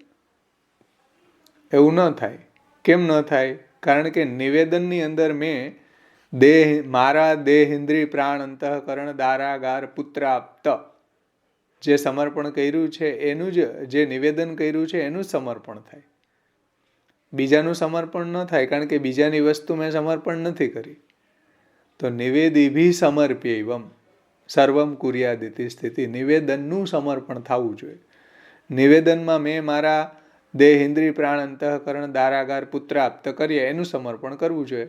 એવું ન થાય. કેમ ન થાય? કારણ કે નિવેદનની અંદર મેં મારા દેહ ઇન્દ્રિય પ્રાણ અંતઃકરણ દારાગાર પુત્ર આપ્ત જે સમર્પણ કર્યું છે એનું જે નિવેદન કર્યું છે એનું સમર્પણ થાય. બીજાનું સમર્પણ ન થાય, કારણ કે બીજાની વસ્તુ મેં સમર્પણ નથી કરી. તો નિવેદિભી સમર્પ્યૈવમ સર્વમ કુર્યાદિતિ સ્થિતિ. નિવેદનનું સમર્પણ થવું જોઈએ. નિવેદનમાં મેં મારા દેહ ઇન્દ્રિય પ્રાણ અંતઃકરણ દારાગાર પુત્ર આપ્ત કરીએ એનું સમર્પણ કરવું જોઈએ.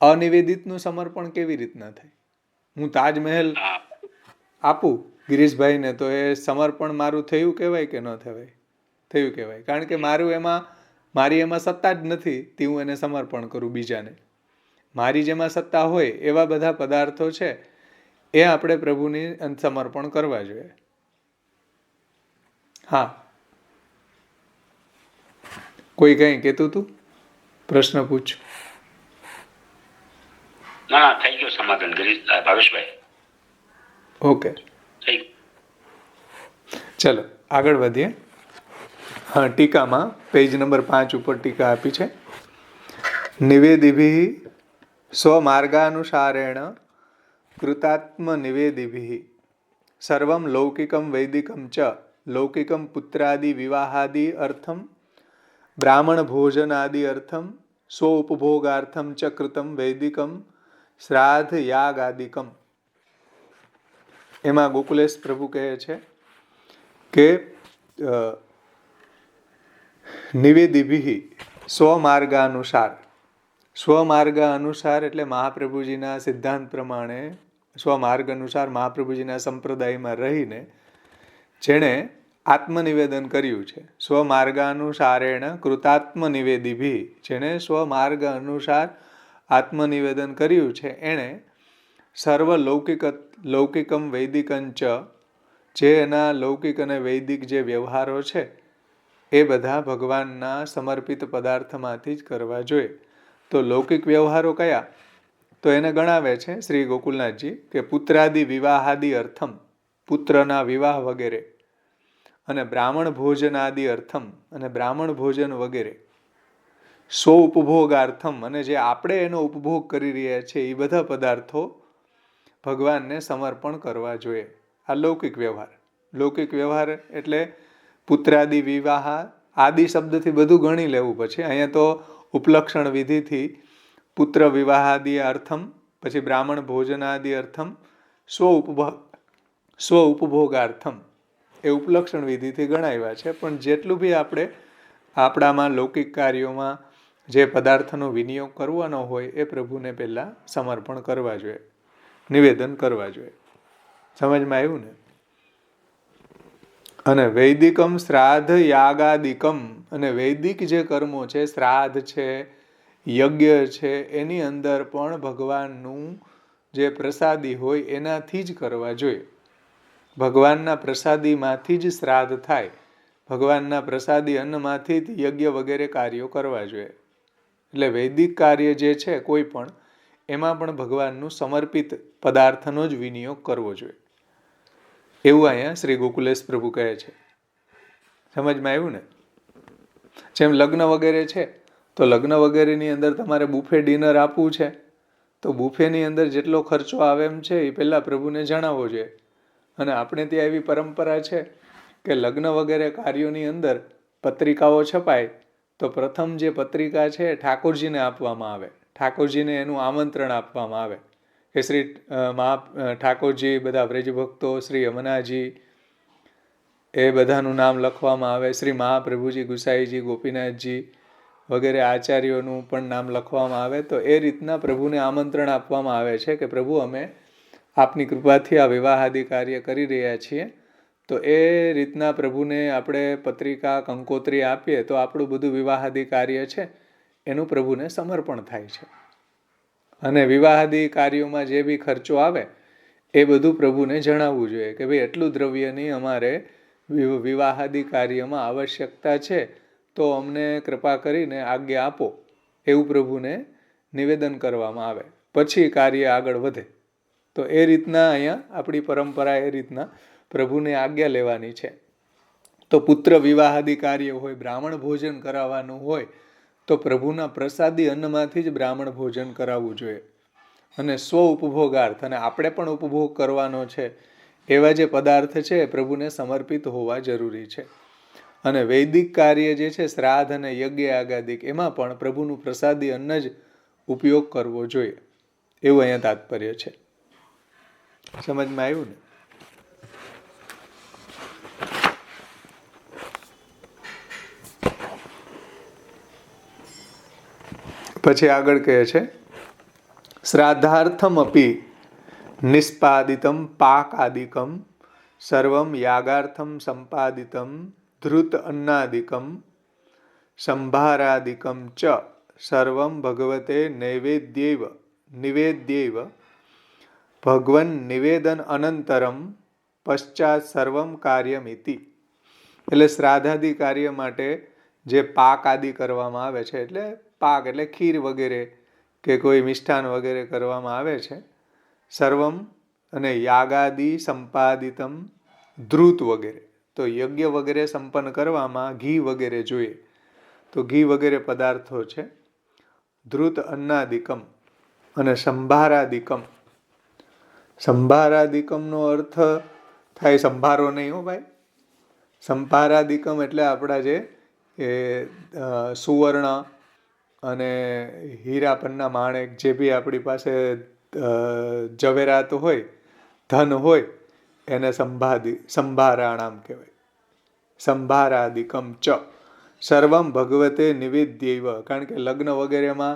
અનિવેદિતનું સમર્પણ કેવી રીતના થાય? હું તાજમહેલ આપું ગિરીશભાઈને તો એ સમર્પણ મારું થયું કહેવાય કે ન થવાય? થયું કહેવાય. કારણ કે મારી એમાં સત્તા જ નથી તે હું એને સમર્પણ કરું બીજાને. મારી જેમાં સત્તા હોય એવા બધા પદાર્થો છે એ આપણે પ્રભુની સમર્પણ કરવા જોઈએ. હા, કોઈ કંઈ કહેતું તું? પ્રશ્ન પૂછ. ના, થઈ ગયું સમાધાન ભાવેશભાઈ. ઓકે, ચલો આગળ વધીએ. હા, ટીકામાં પેજ નંબર 5 ઉપર ટીકા આપી છે. નિવેદિભિ સ્વમાર્ગાનુસારેણ કૃતાત્મ નિવેદિભિ સર્વમ લૌકિકમ વૈદિકમ ચ લૌકિકમ પુત્રાદિ વિવાહાદિ અર્થમ બ્રાહ્મણ ભોજનાદિ અર્થમ સ્વઉપભોગાર્થમ ચ કૃતમ વૈદિકમ શ્રાદ્ધ યાગાદિકમ. એમાં ગોકુલેશ પ્રભુ કહે છે કે નિવેદિભિ સ્વમાર્ગાનુસાર. સ્વમાર્ગ અનુસાર એટલે મહાપ્રભુજીના સિદ્ધાંત પ્રમાણે સ્વમાર્ગ અનુસાર મહાપ્રભુજીના સંપ્રદાયમાં રહીને જેણે આત્મનિવેદન કર્યું છે. સ્વમાર્ગાનુસારેણ કૃતાત્મનિવેદિભિ, જેણે સ્વમાર્ગ અનુસાર આત્મનિવેદન કર્યું છે એણે સર્વ લૌકિકમ વૈદિકંચ, જે એના લૌકિક અને વૈદિક જે વ્યવહારો છે એ બધા ભગવાનના સમર્પિત પદાર્થમાંથી જ કરવા જોઈએ. તો લૌકિક વ્યવહારો કયા? તો એને ગણાવે છે શ્રી ગોકુલનાથજી કે પુત્રાદિ વિવાહાદિ અર્થમ, પુત્રના વિવાહ વગેરે, અને બ્રાહ્મણ ભોજનાદિ અર્થમ, અને બ્રાહ્મણ ભોજન વગેરે, સ્વ ઉપભોગાર્થમ, અને જે આપણે એનો ઉપભોગ કરી રહ્યા છીએ એ બધા પદાર્થો ભગવાનને સમર્પણ કરવા જોઈએ. આ લૌકિક વ્યવહાર. લૌકિક વ્યવહાર એટલે પુત્રાદિ વિવાહ, આદિ શબ્દથી બધું ગણી લેવું. પછી અહીંયા તો ઉપલક્ષણ વિધિથી પુત્ર વિવાહાદિ અર્થમ, પછી બ્રાહ્મણ ભોજનાદિ અર્થમ, સ્વ ઉપભોગાર્થમ એ ઉપલક્ષણ વિધિથી ગણાવ્યા છે. પણ જેટલું બી આપણે આપણામાં લૌકિક કાર્યોમાં જે પદાર્થનો વિનિયોગ કરવાનો હોય એ પ્રભુને પહેલાં સમર્પણ કરવા જોઈએ, નિવેદન કરવા જોઈએ. સમજમાં આવ્યું ને? અને વૈદિકમ શ્રાદ્ધ યાગાદિકમ, અને વૈદિક જે કર્મો છે, શ્રાદ્ધ છે, યજ્ઞ છે, એની અંદર પણ ભગવાનનું જે પ્રસાદી હોય એનાથી જ કરવા જોઈએ. ભગવાનના પ્રસાદીમાંથી જ શ્રાદ્ધ થાય, ભગવાનના પ્રસાદી અન્નમાંથી જ યજ્ઞ વગેરે કાર્યો કરવા જોઈએ. એટલે વૈદિક કાર્ય જે છે કોઈ પણ, એમાં પણ ભગવાનનું સમર્પિત પદાર્થનો જ વિનિયોગ કરવો જોઈએ. એવું અહીંયા શ્રી ગોકુલેશ પ્રભુ કહે છે. સમજમાં આવ્યું ને? જેમ લગ્ન વગેરે છે, તો લગ્ન વગેરેની અંદર તમારે બુફે ડિનર આપવું છે, તો બુફેની અંદર જેટલો ખર્ચો આવે એમ છે એ પહેલાં પ્રભુને જણાવવો જોઈએ. અને આપણે ત્યાં એવી પરંપરા છે કે લગ્ન વગેરે કાર્યોની અંદર પત્રિકાઓ છપાય તો પ્રથમ જે પત્રિકા છે ઠાકોરજીને આપવામાં આવે, ઠાકોરજીને એનું આમંત્રણ આપવામાં આવે એ શ્રી ઠાકોરજી, બધા વ્રજભક્તો, શ્રી યમુનાજી, એ બધાનું નામ લખવામાં આવે. શ્રી મહાપ્રભુજી, ગુસાઈજી, ગોપીનાથજી વગેરે આચાર્યોનું પણ નામ લખવામાં આવે. તો એ રીતના પ્રભુને આમંત્રણ આપવામાં આવે છે કે પ્રભુ, અમે આપની કૃપાથી આ વિવાહાદિ કાર્ય કરી રહ્યા છીએ. તો એ રીતના પ્રભુને આપણે પત્રિકા, કંકોત્રી આપીએ તો આપણું બધું વિવાહાદિ કાર્ય છે એનું પ્રભુને સમર્પણ થાય છે. અને વિવાહાદિ કાર્યોમાં જે બી ખર્ચો આવે એ બધું પ્રભુને જણાવવું જોઈએ કે ભાઈ એટલું દ્રવ્યની અમારે વિવાહાદિ કાર્યમાં આવશ્યકતા છે, તો અમને કૃપા કરીને આજ્ઞા આપો, એવું પ્રભુને નિવેદન કરવામાં આવે. પછી કાર્ય આગળ વધે. તો એ રીતના અહીંયા આપણી પરંપરા એ રીતના પ્રભુને આજ્ઞા લેવાની છે. તો પુત્ર વિવાહાદિ કાર્ય હોય, બ્રાહ્મણ ભોજન કરાવવાનું હોય, તો પ્રભુના પ્રસાદી અન્નમાંથી જ બ્રાહ્મણ ભોજન કરાવવું જોઈએ. અને સ્વ ઉપભોગાર્થ, અને આપણે પણ ઉપભોગ કરવાનો છે એવા જે પદાર્થ છે એ પ્રભુને સમર્પિત હોવા જરૂરી છે. અને વૈદિક કાર્ય જે છે, શ્રાદ્ધ અને યજ્ઞ આગાદિક, એમાં પણ પ્રભુનું પ્રસાદી અન્ન જ ઉપયોગ કરવો જોઈએ, એવું અહીંયા તાત્પર્ય છે. સમજમાં આવ્યું ને? પછી આગળ કહે છે, શ્રાદ્ધાર્થમ અપી નિષ્પાદિતમ પાકાદિકમ સર્વમ યાગાર્થમ સંપાદિતમ ધૃત અન્નાદિકમ સંભારાદિકમ ચ સર્વમ ભગવતે નિવેદ્યૈવ ભગવન નિવેદન અનંતરમ પશ્ચાત સર્વમ કાર્યમિતિ. એટલે શ્રાદ્ધાદિ કાર્ય માટે જે પાક આદિ કરવામાં આવે છે, એટલે પાક એટલે ખીર વગેરે કે કોઈ મિષ્ટાન વગેરે કરવામાં આવે છે. સર્વમ અને યાગાદિ સંપાદિતમ ધૃત વગેરે, તો યજ્ઞ વગેરે સંપન્ન કરવામાં ઘી વગેરે જોઈએ, તો ઘી વગેરે પદાર્થો છે. ધૃત અન્નાદિકમ અને સંભારાદિકમ. સંભારાદિકમનો અર્થ થાય સંભારો નહીં હો ભાઈ. સંભારાદિકમ એટલે આપણા જે સુવર્ણ અને હીરા પન્ના માણેક, જે બી આપણી પાસે જવેરાત હોય, ધન હોય, એને સંભારાણામ કહેવાય. સંભારાદિકમ ચ સર્વમ ભગવતે નિવેદ્યૈવ. કારણ કે લગ્ન વગેરેમાં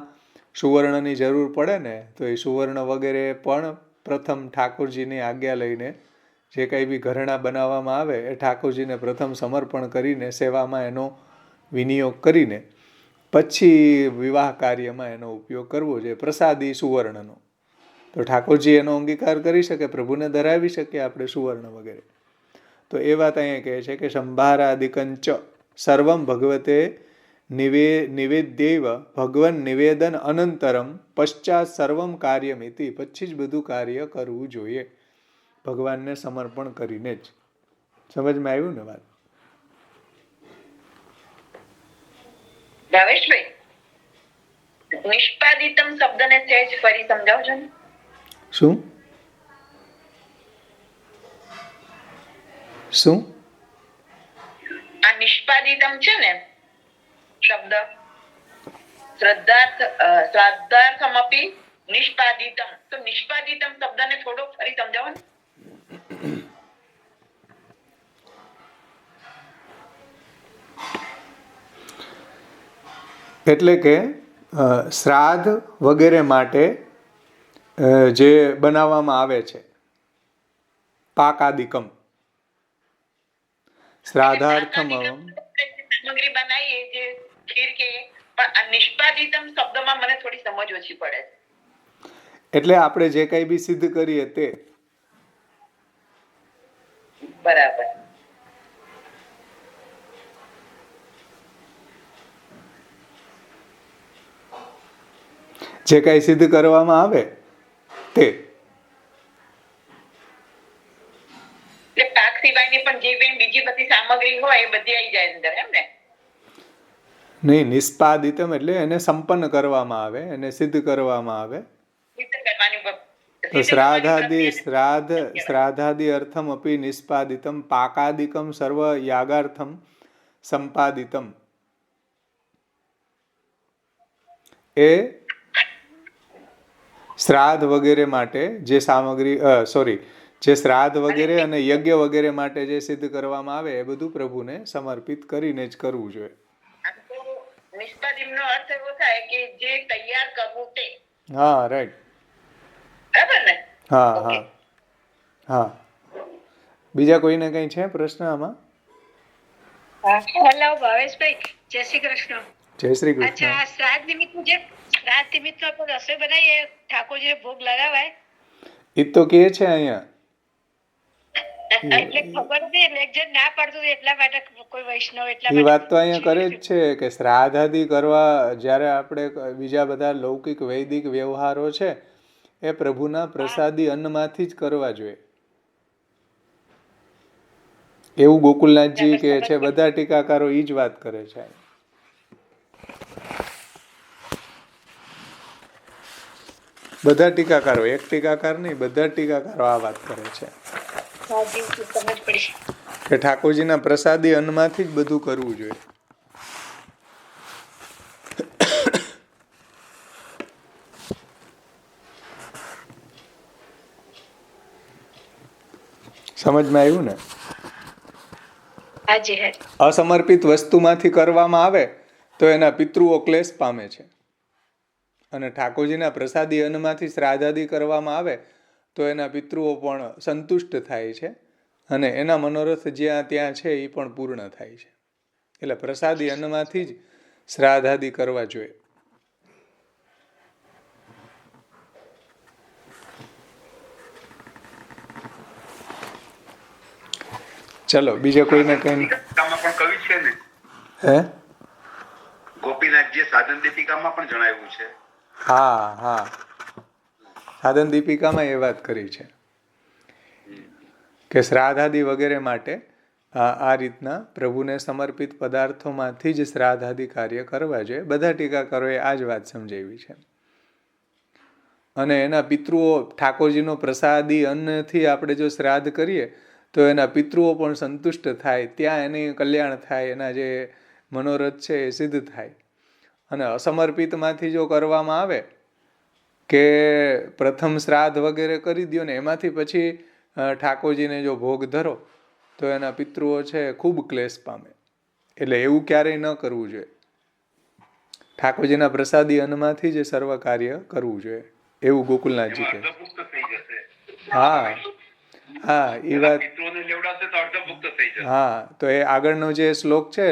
સુવર્ણની જરૂર પડે ને, તો એ સુવર્ણ વગેરે પણ પ્રથમ ઠાકોરજીની આજ્ઞા લઈને જે કંઈ બી ઘરેણાં બનાવવામાં આવે એ ઠાકોરજીને પ્રથમ સમર્પણ કરીને, સેવામાં એનો વિનિયોગ કરીને પછી વિવાહ કાર્યમાં એનો ઉપયોગ કરવો જોઈએ, પ્રસાદી સુવર્ણનો. તો ઠાકોરજી એનો અંગીકાર કરી શકે, પ્રભુને ધરાવી શકીએ આપણે સુવર્ણ વગેરે. તો એ વાત અહીંયા કહે છે કે સંભારાદિકંચ સર્વમ ભગવતે નિવેદ્યૈવ ભગવન નિવેદન અનંતરમ પશ્ચાત સર્વમ કાર્યમિતિ. પછી જ બધું કાર્ય કરવું જોઈએ, ભગવાનને સમર્પણ કરીને જ. સમજમાં આવ્યું ને વાત? ભાવેશભાઈ, નિષ્પાદિતમ શબ્દને સહેજ ફરી સમજાવજો ને. શું શું આ નિષ્પાદિતમ છે ને શબ્દ, શ્રાદ્ધાર્થમપી નિષ્પાદિતમ, તો નિષ્પાદિતમ શબ્દને થોડો ફરી સમજાવો ને. એટલે કે શ્રાદ્ધ વગેરે માટે જે બનાવવામાં આવે છે પાકાદિકમ, શ્રાદ્ધાર્થમ સામગ્રી બનાવીએ જે ખીર કે, પણ આ નિષ્પાદિતમ શબ્દમાં મને થોડી સમજ ઓછી પડે. એટલે આપણે જે કઈ બી સિદ્ધ કરીએ તે. બરાબર. જે કઈ સિદ્ધ કરવામાં આવે તે. એટલે પાક સિવાયની પણ જે બીજી બધી સામગ્રી હોય એ બધી આવી જાય અંદર, એમ ને? નહીં, નિષ્પાદિતમ એટલે એને સંપન્ન કરવામાં આવે, એને સિદ્ધ કરવામાં આવે. તો શ્રાદ્ધાદિ અર્થમ અપી નિષ્પાદિતમ પાકાદિકમ સર્વ યાગાર્થમ સંપાદિતમ. એ શ્રાદ્ધ વગેરે માટે જે સામગ્રી જે શ્રાદ્ધ વગેરે અને યજ્ઞ વગેરે માટે જે સિદ્ધ કરવામાં આવે એ બધું પ્રભુને સમર્પિત કરીને જ કરવું જોઈએ. નિષ્પાદીનો અર્થ એવો થાય કે જે તૈયાર કરવું તે. હા, રાઈટ. બરાબર ને? હા હા હા. બીજા કોઈને કઈ છે પ્રશ્ન આમાં? હેલો ભાવેશભાઈ, જય શ્રી કૃષ્ણ. જય શ્રી કૃષ્ણ. અચ્છા, શ્રાદ્ધ નિમિત્તનું આપણે રસોઈ બનાવીએ, ઠાકોરજીને ભોગ લગાવાય, એ તો કે છે અહીંયા. એટલે ખબર નથી, એટલે એક જણ ના પાડતું એટલા માટે કોઈ વૈષ્ણવ એટલા એ વાત તો અહીંયા કરે જ છે કે શ્રાદ્ધ આદિ કરવા જ્યારે આપણે બીજા બધા લૌકિક વૈદિક વ્યવહારો છે એ પ્રભુના પ્રસાદી અન્નમાંથી જ કરવા જોઈએ એવું ગોકુલનાથજી કહે છે. બધા ટીકાકારો એ જ વાત કરે છે. બધા ટીકાકારો, એક ટીકાકાર નહીં, બધા ટીકાકારો આ વાત કરે છે કે ઠાકોરજીના પ્રસાદી અન્નમાંથી જ બધું કરવું જોઈએ. સમજમાં આવ્યું ને? અસમર્પિત વસ્તુમાંથી કરવામાં આવે તો એના પિતૃઓ ક્લેશ પામે છે, અને ઠાકોરજીના પ્રસાદી અન્નમાંથી શ્રાદ્ધાદિ કરવામાં આવે તો એના પિતૃઓ પણ સંતુષ્ટ થાય છે અને એના મનોરથ જ્યાં ત્યાં છે એ પણ પૂર્ણ થાય છે. એટલે પ્રસાદી અન્નમાંથી જ શ્રાદ્ધાદિ કરવા જોઈએ. ચલો, બીજા કોઈને કઈ? પણ કવિ છે ને, હે, ગોપીનાથજી સાધન દીપિકામાં પણ જણાવ્યું છે. હા હા, સાધન દીપિકામાં એ વાત કરી છે કે શ્રાદ્ધાદિ વગેરે માટે આ રીતના પ્રભુને સમર્પિત પદાર્થોમાંથી જ શ્રાદ્ધાદિ કાર્ય કરવા જોઈએ. બધા ટીકાકારોએ આ જ વાત સમજાવી છે. અને એના પિતૃઓ ઠાકોરજીનો પ્રસાદી અન્નથી આપણે જો શ્રાદ્ધ કરીએ તો એના પિતૃઓ પણ સંતુષ્ટ થાય, ત્યાં એની કલ્યાણ થાય, એના જે મનોરથ છે એ સિદ્ધ થાય. અને અસમર્પિતમાંથી જો કરવામાં આવે કે પ્રથમ શ્રાદ્ધ વગેરે કરી દો ને એમાંથી પછી ઠાકોરજીને જો ભોગ ધરો તો એના પિતૃઓ છે ખૂબ ક્લેશ પામે. એટલે એવું ક્યારેય ન કરવું જોઈએ. ઠાકોરજીના પ્રસાદી અન્નમાંથી જ સર્વ કાર્ય કરવું જોઈએ એવું ગોકુલનાથજી કહે. હા હા, એ વાત. હા, તો એ આગળનો જે શ્લોક છે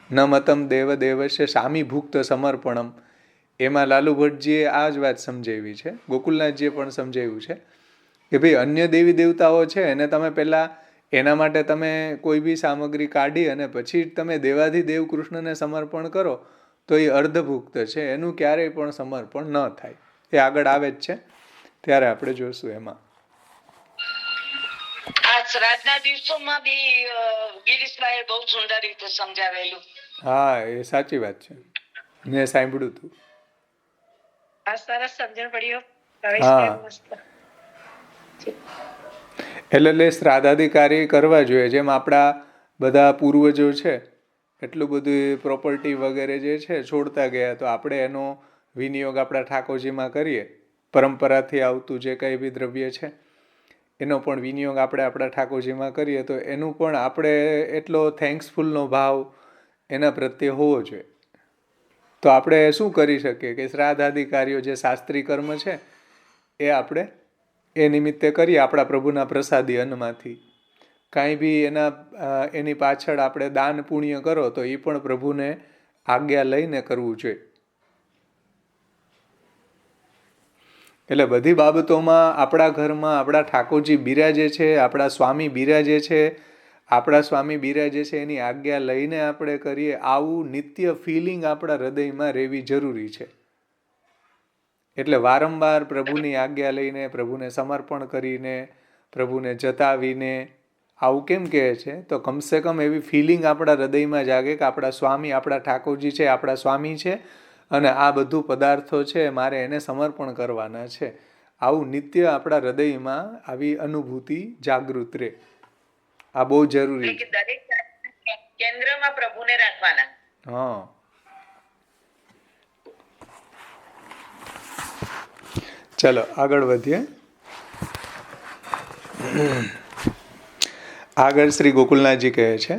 ન મતમ દેવ દેવસ્ય સામી ભુક્ત સમર્પણમ, એમાં લાલુ ભટ્ટજીએ આ જ વાત સમજાવી છે. ગોકુલનાથજીએ પણ સમજાવ્યું છે કે ભાઈ અન્ય દેવી દેવતાઓ છે એને તમે પહેલાં એના માટે તમે કોઈ બી સામગ્રી કાઢી અને પછી તમે દેવાધિદેવ કૃષ્ણને સમર્પણ કરો તો એ અર્ધભુક્ત છે, એનું ક્યારેય પણ સમર્પણ ન થાય. એ આગળ આવે જ છે, ત્યારે આપણે જોશું એમાં. શ્રાદ્ધના દિવસોમાં બી ગિરીશભાઈએ બહુ સુંદર રીતે સમજાવેલું. હા, એ સાચી વાત છે, મેં સાંભળ્યું હતું. આ સરસ સમજણ પડ્યો. હા, એટલે શ્રાદ્ધાદિ કાર્ય કરવા જોઈએ. જેમ આપણા બધા પૂર્વજો છે એટલું બધું પ્રોપર્ટી વગેરે જે છે છોડતા ગયા, તો આપણે એનો વિનિયોગ આપણા ઠાકોરજીમાં કરીએ. પરંપરાથી આવતું જે કંઈ બી દ્રવ્ય છે એનો પણ વિનિયોગ આપણે આપણા ઠાકોરજીમાં કરીએ તો એનું પણ આપણે એટલો થેન્ક્સફુલનો ભાવ એના પ્રત્યે હોવો જોઈએ. તો આપણે શું કરી શકીએ કે શ્રાદ્ધાદિ કાર્યો જે શાસ્ત્રી કર્મ છે એ આપણે એ નિમિત્તે કરીએ આપણા પ્રભુના પ્રસાદી અન્નમાંથી. કાંઈ બી એની પાછળ આપણે દાન પુણ્ય કરો તો એ પણ પ્રભુને આજ્ઞા લઈને કરવું જોઈએ. એટલે બધી બાબતોમાં આપણા ઘરમાં આપણા ઠાકોરજી બિરાજે છે, આપણા સ્વામી બિરાજે છે, આપણા સ્વામી બિરાજે છે એની આજ્ઞા લઈને આપણે કરીએ. આવું નિત્ય ફિલિંગ આપણા હૃદયમાં રહેવી જરૂરી છે. એટલે વારંવાર પ્રભુની આજ્ઞા લઈને, પ્રભુને સમર્પણ કરીને, પ્રભુને જતાવીને આવું કેમ કહે છે તો કમસે કમ એવી ફિલિંગ આપણા હૃદયમાં જાગે કે આપણા સ્વામી, આપણા ઠાકોરજી છે, આપણા સ્વામી છે અને આ બધું પદાર્થો છે મારે એને સમર્પણ કરવાના છે. આવું નિત્ય આપણા હૃદયમાં આવી અનુભૂતિ જાગૃત રહે. આ બહુ જરૂરી છે. દરેક કેન્દ્રમાં પ્રભુને રાખવાના. હા, ચલો આગળ વધીએ. આગળ શ્રી ગોકુલનાથજી કહે છે,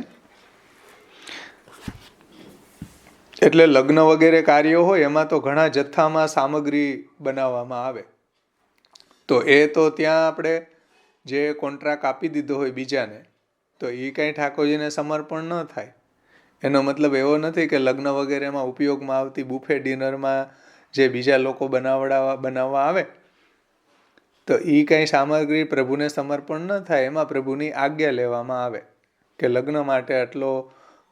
એટલે લગ્ન વગેરે કાર્યો હોય એમાં તો ઘણા જથ્થામાં સામગ્રી બનાવવામાં આવે. તો એ તો ત્યાં આપણે જે કોન્ટ્રાક્ટ આપી દીધો હોય બીજાને, તો એ કંઈ ઠાકોરજીને સમર્પણ ન થાય. એનો મતલબ એવો નથી કે લગ્ન વગેરેમાં ઉપયોગમાં આવતી બુફે ડિનરમાં જે બીજા લોકો બનાવવા આવે, તો એ કંઈ સામગ્રી પ્રભુને સમર્પણ ન થાય. એમાં પ્રભુની આજ્ઞા લેવામાં આવે કે લગ્ન માટે આટલો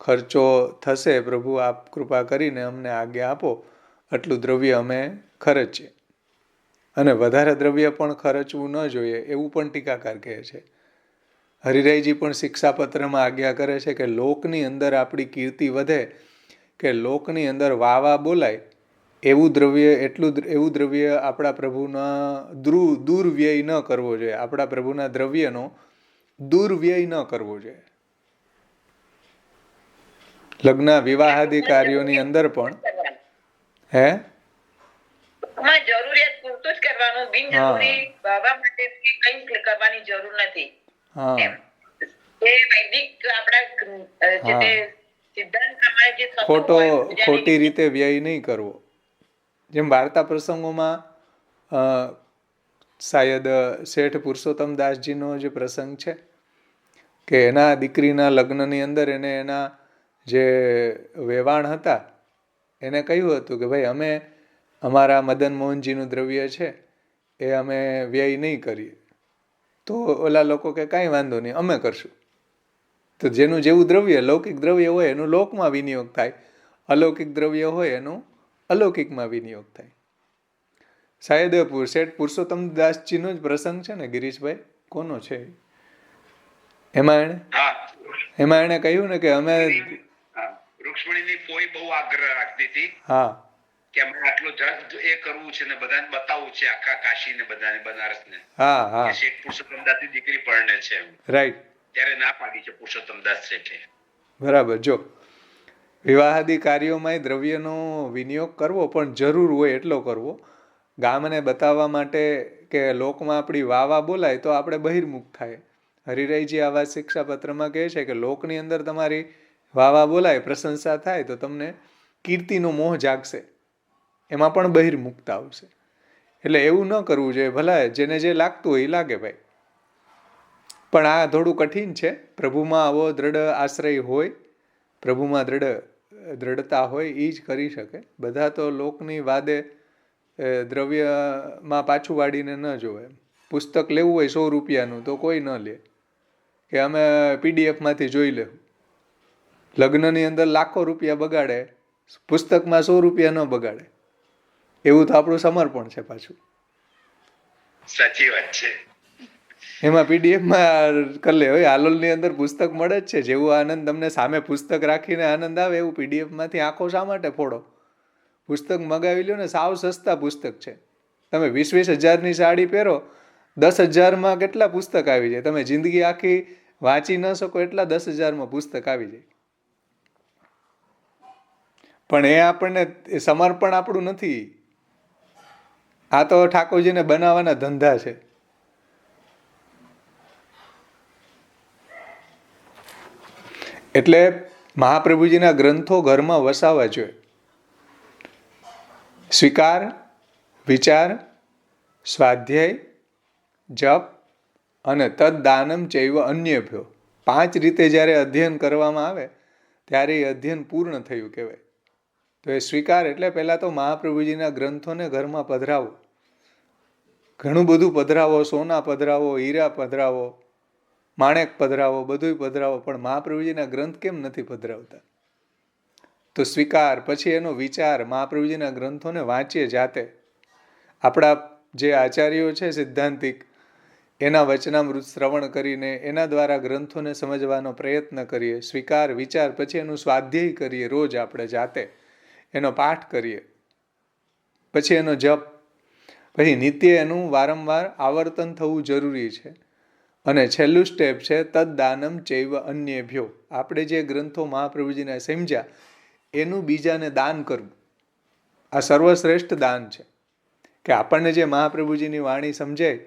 ખર્ચો થશે, પ્રભુ આપ કૃપા કરીને અમને આજ્ઞા આપો, આટલું દ્રવ્ય અમે ખર્ચીએ. અને વધારે દ્રવ્ય પણ ખર્ચવું ન જોઈએ એવું પણ ટીકાકાર કહે છે. હરિરાયજી પણ શિક્ષાપત્રમાં આજ્ઞા કરે છે કે લોકની અંદર આપણી કીર્તિ વધે, કે લોકની અંદર વાવા બોલાય એવું દ્રવ્ય આપણા પ્રભુના દુર્વ્યય ન કરવો જોઈએ. આપણા પ્રભુના દ્રવ્યનો દુર્વ્યય ન કરવો જોઈએ. લગ્ન વિવાહાદી કાર્યોની અંદર પણ જરૂરિયાત પૂરતું જ કરવાનું, બિનજરૂરી બાબા માટે કંઈ કરવાની જરૂર નથી. એ વૈદિક આપણા જે સિદ્ધાંત પ્રમાણે જે ખોટી રીતે વ્યય નહીં કરવો. જેમ વાર્તા પ્રસંગોમાં શાયદ શેઠ પુરુષોત્તમ દાસજીનો જે પ્રસંગ છે કે એના દીકરીના લગ્નની અંદર એને એના જે વેવાણ હતા એને કહ્યું હતું કે ભાઈ અમે અમારા મદન મોહનજીનું દ્રવ્ય છે એ અમે વ્યય નહીં કરીએ. તો ઓલા લોકો કે કાંઈ વાંધો નહીં, અમે કરશું. તો જેનું જેવું દ્રવ્ય, લૌકિક દ્રવ્ય હોય એનું લોકમાં વિનિયોગ થાય, અલૌકિક દ્રવ્ય હોય એનું અલૌકિકમાં વિનિયોગ થાય. શાયદ શેઠ પુરુષોત્તમ દાસજીનો જ પ્રસંગ છે ને ગિરીશભાઈ, કોનો છે એમાં એણે કહ્યું ને કે અમે રૂક્ષ્મણીની ફોઈ બહુ આગ્રહ રાખતી હતી કે અમે આટલો જજ એ કરવું છે ને બધાને બતાવવું છે, આખા કાશી ને બધાને બનારસ ને. શેઠ પુરુષોત્તમ દાસની દીકરી પરણે છે, રાઈટ, ત્યારે ના પાડી છે પુરુષોત્તમ દાસ શેઠે. બરાબર. જો વિવાહાદી કાર્યોમાં દ્રવ્યનો વિનિયોગ કરવો, પણ જરૂર હોય એટલો કરવો. ગામને બતાવવા માટે કે લોકમાં આપણી વાવા બોલાય તો આપણે બહિર્મુખ થાય. હરિરાયજી આવા શિક્ષાપત્રમાં કહે છે કે લોકની અંદર તમારી વાવા બોલાય, પ્રશંસા થાય તો તમને કીર્તિનો મોહ જાગશે, એમાં પણ બહિર્મુખતા આવશે. એટલે એવું ન કરવું જોઈએ. ભલા જેને જે લાગતું હોય એ લાગે ભાઈ, પણ આ થોડું કઠિન છે. પ્રભુમાં આવો દ્રઢ આશ્રય હોય, પ્રભુમાં દ્રઢતા હોય એ જ કરી શકે. બધા તો લોકની વાદે દ્રવ્યમાં પાછું વાળીને ન જોવે. પુસ્તક લેવું હોય 100 રૂપિયાનું તો કોઈ ન લે કે અમે પીડીએફમાંથી જોઈ લેવું. લગ્નની અંદર લાખો રૂપિયા બગાડે, પુસ્તકમાં 100 રૂપિયા ન બગાડે. એવું તો આપણું સમર્પણ છે પાછું. સાચી વાત છે. એમાં પીડીએફમાં કરી લે. હવે હાલોલની અંદર પુસ્તક મળે જ છે. જેવું આનંદ તમને સામે પુસ્તક રાખીને આનંદ આવે એવું પીડીએફમાંથી આંખો શા માટે ફોડો? પુસ્તક મગાવી લ્યો ને, સાવ સસ્તા પુસ્તક છે. તમે 20-20 હજારની સાડી પહેરો, 10,000માં કેટલા પુસ્તક આવી જાય? તમે જિંદગી આખી વાંચી ન શકો એટલા 10,000માં પુસ્તક આવી જાય. પણ એ આપણને સમર્પણ આપણું નથી. આ તો ઠાકોરજીને બનાવવાના ધંધા છે. એટલે મહાપ્રભુજીના ગ્રંથો ઘરમાં વસાવવા જોઈએ. સ્વીકાર, વિચાર, સ્વાધ્યાય, જપ અને તદ્દાનમ ચૈવ અન્યભ્યો, 5 રીતે જ્યારે અધ્યયન કરવામાં આવે ત્યારે એ અધ્યયન પૂર્ણ થયું કહેવાય. તો એ સ્વીકાર એટલે પહેલાં તો મહાપ્રભુજીના ગ્રંથોને ઘરમાં પધરાવો. ઘણું બધું પધરાવો, સોના પધરાવો, હીરા પધરાવો, માણેક પધરાવો, બધું પધરાવો, પણ મહાપ્રભુજીના ગ્રંથ કેમ નથી પધરાવતા? તો સ્વીકાર. પછી એનો વિચાર, મહાપ્રભુજીના ગ્રંથોને વાંચીએ જાતે. આપણા જે આચાર્યો છે સિદ્ધાંતિક, એના વચનામૃત શ્રવણ કરીને એના દ્વારા ગ્રંથોને સમજવાનો પ્રયત્ન કરીએ. સ્વીકાર, વિચાર, પછી એનું સ્વાધ્યાય કરીએ. રોજ આપણે જાતે એનો પાઠ કરીએ. પછી એનો જપ, પછી નિત્ય એનું વારંવાર આવર્તન થવું જરૂરી છે. અને છેલ્લું સ્ટેપ છે તદ્દાનમ ચૈવ અન્યભ્યો. આપણે જે ગ્રંથો મહાપ્રભુજીને સમજ્યા એનું બીજાને દાન કરવું. આ સર્વશ્રેષ્ઠ દાન છે. કે આપણને જે મહાપ્રભુજીની વાણી સમજાય